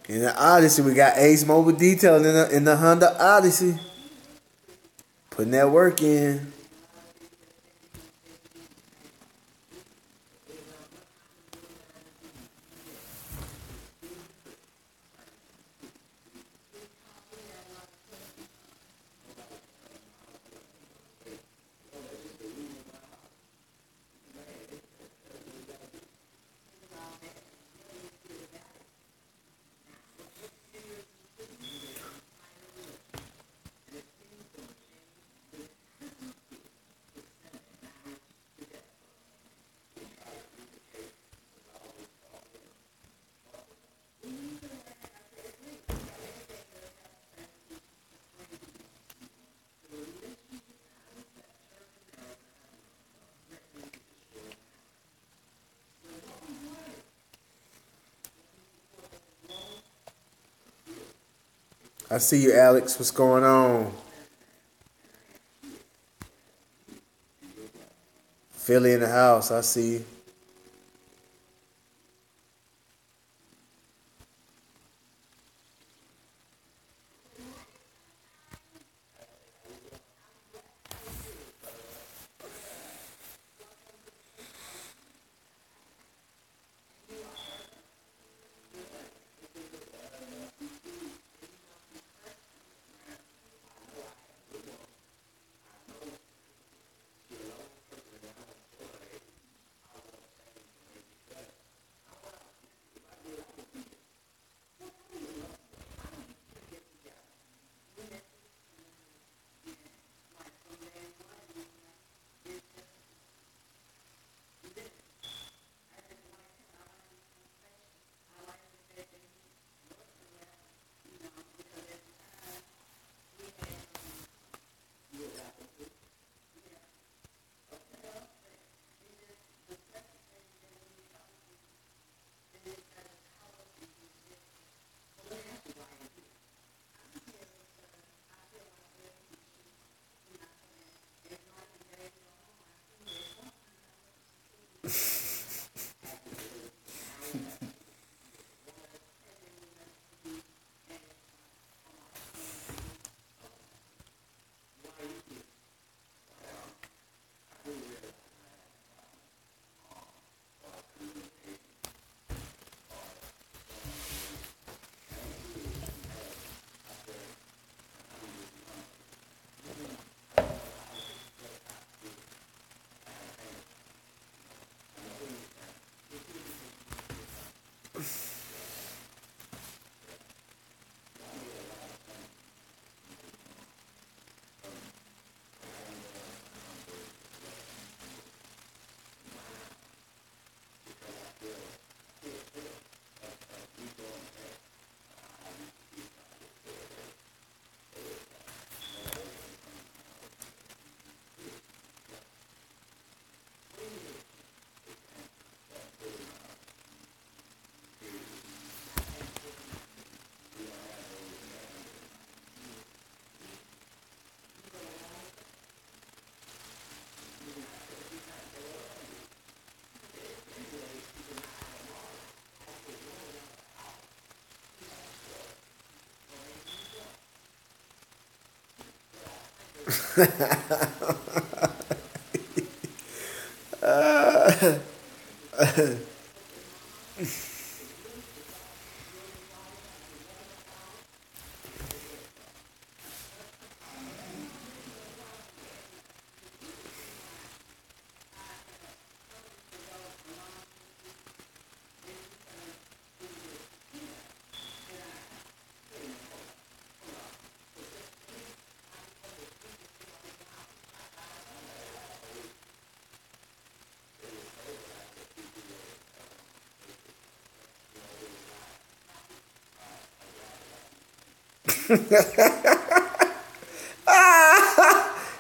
Speaker 1: In the Odyssey, we got Ace Mobile Detailing in the Honda Odyssey. Putting that work in. I see you, Alex. What's going on? Philly in the house. I see you.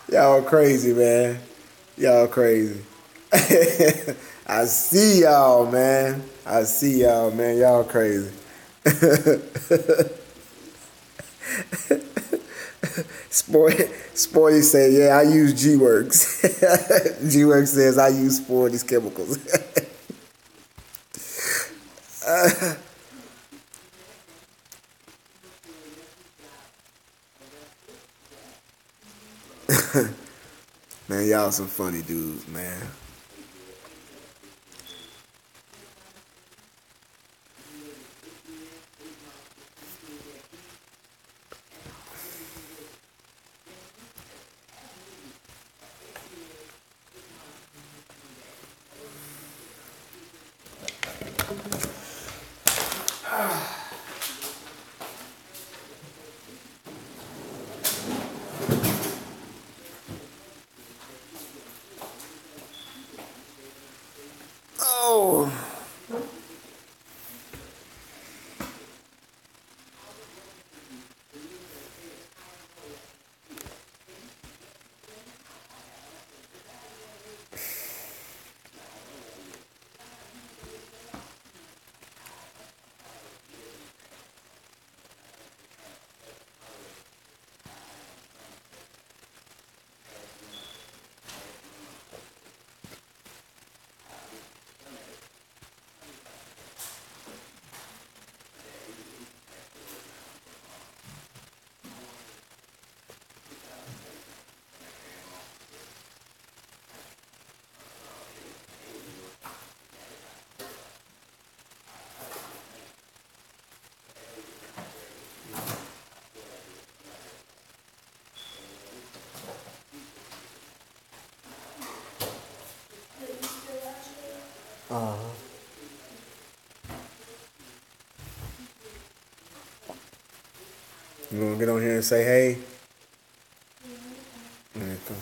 Speaker 1: Y'all crazy, man. Y'all crazy. I see y'all, man. I see y'all, man. Y'all crazy. Sport, Sporty say, yeah, I use G-Works. G-Works says I use Sporty's chemicals. Man, y'all some funny dudes, man. Oh, you gonna get on here and say, hey? Yeah, come.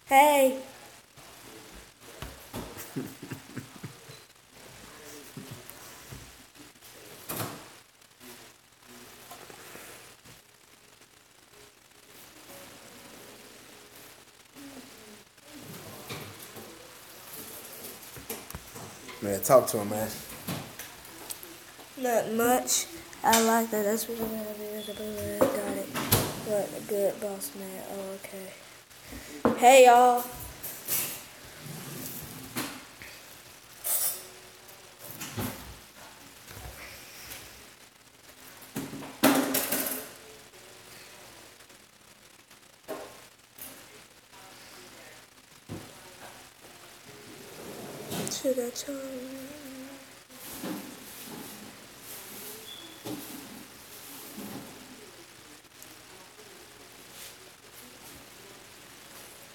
Speaker 2: Hey.
Speaker 1: Man, talk to him, man.
Speaker 2: Not much. I like that. That's what I'm gonna be. Got it. What a good boss man. Oh, okay. Hey y'all. Should I tell you?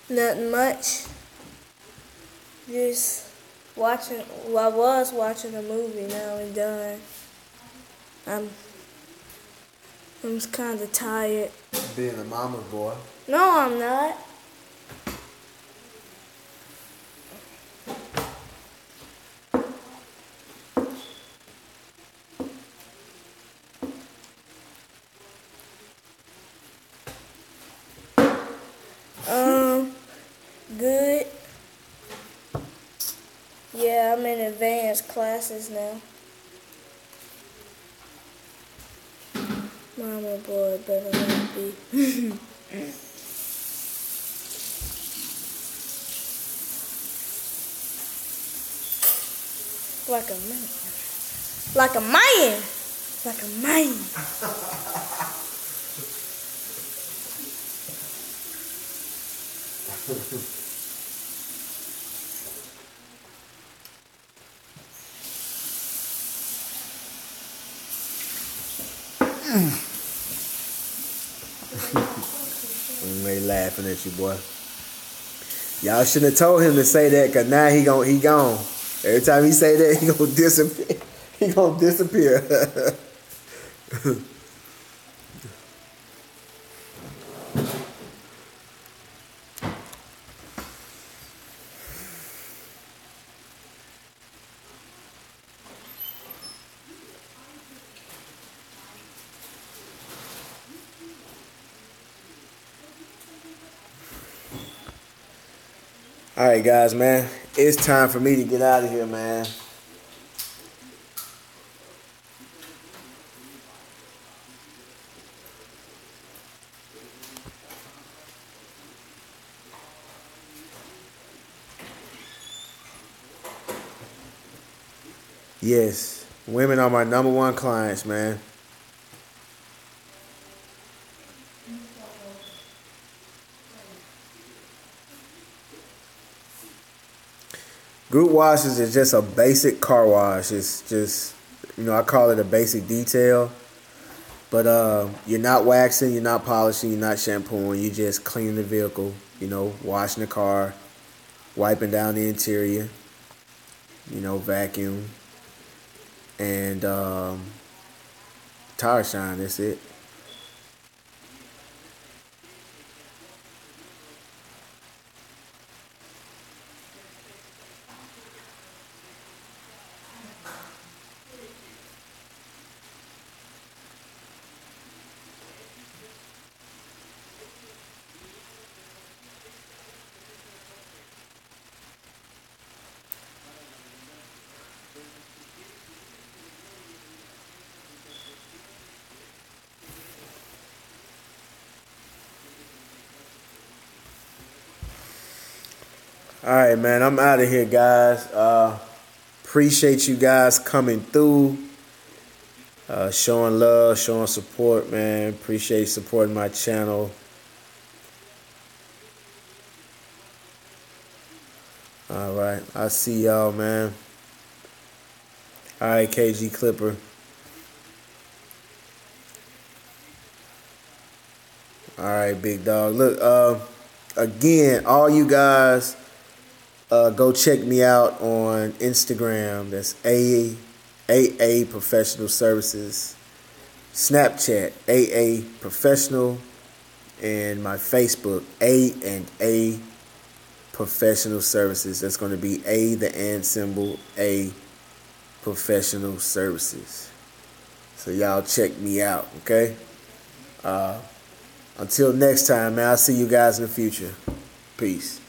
Speaker 2: Nothing much. Just watching. Well, I was watching a movie. Now I'm done. I'm. I'm kind of tired.
Speaker 1: Being a mama's boy.
Speaker 2: No, I'm not. Yeah, I'm in advanced classes now. Mama boy better not be. Like a man. Like a man. Like a man.
Speaker 1: They laughing at you, boy. Y'all shouldn't have told him to say that, cause now he gone. Every time he say that, he gonna disappear. He gonna disappear. All right, guys, man. It's time for me to get out of here, man. Yes, women are my number one clients, man. Group washes is just a basic car wash. It's just, I call it a basic detail. But you're not waxing, you're not polishing, you're not shampooing. You just clean the vehicle, washing the car, wiping down the interior, vacuum, and tire shine. That's it. All right, man. I'm out of here, guys. Appreciate you guys coming through, showing love, showing support, man. Appreciate supporting my channel. All right. I'll see y'all, man. All right, KG Clipper. All right, big dog. Look, again, all you guys, go check me out on Instagram. That's AA Professional Services. Snapchat, AA Professional. And my Facebook, A&A Professional Services. That's going to be A, the and symbol, A Professional Services. So y'all check me out, okay? Until next time, man, I'll see you guys in the future. Peace.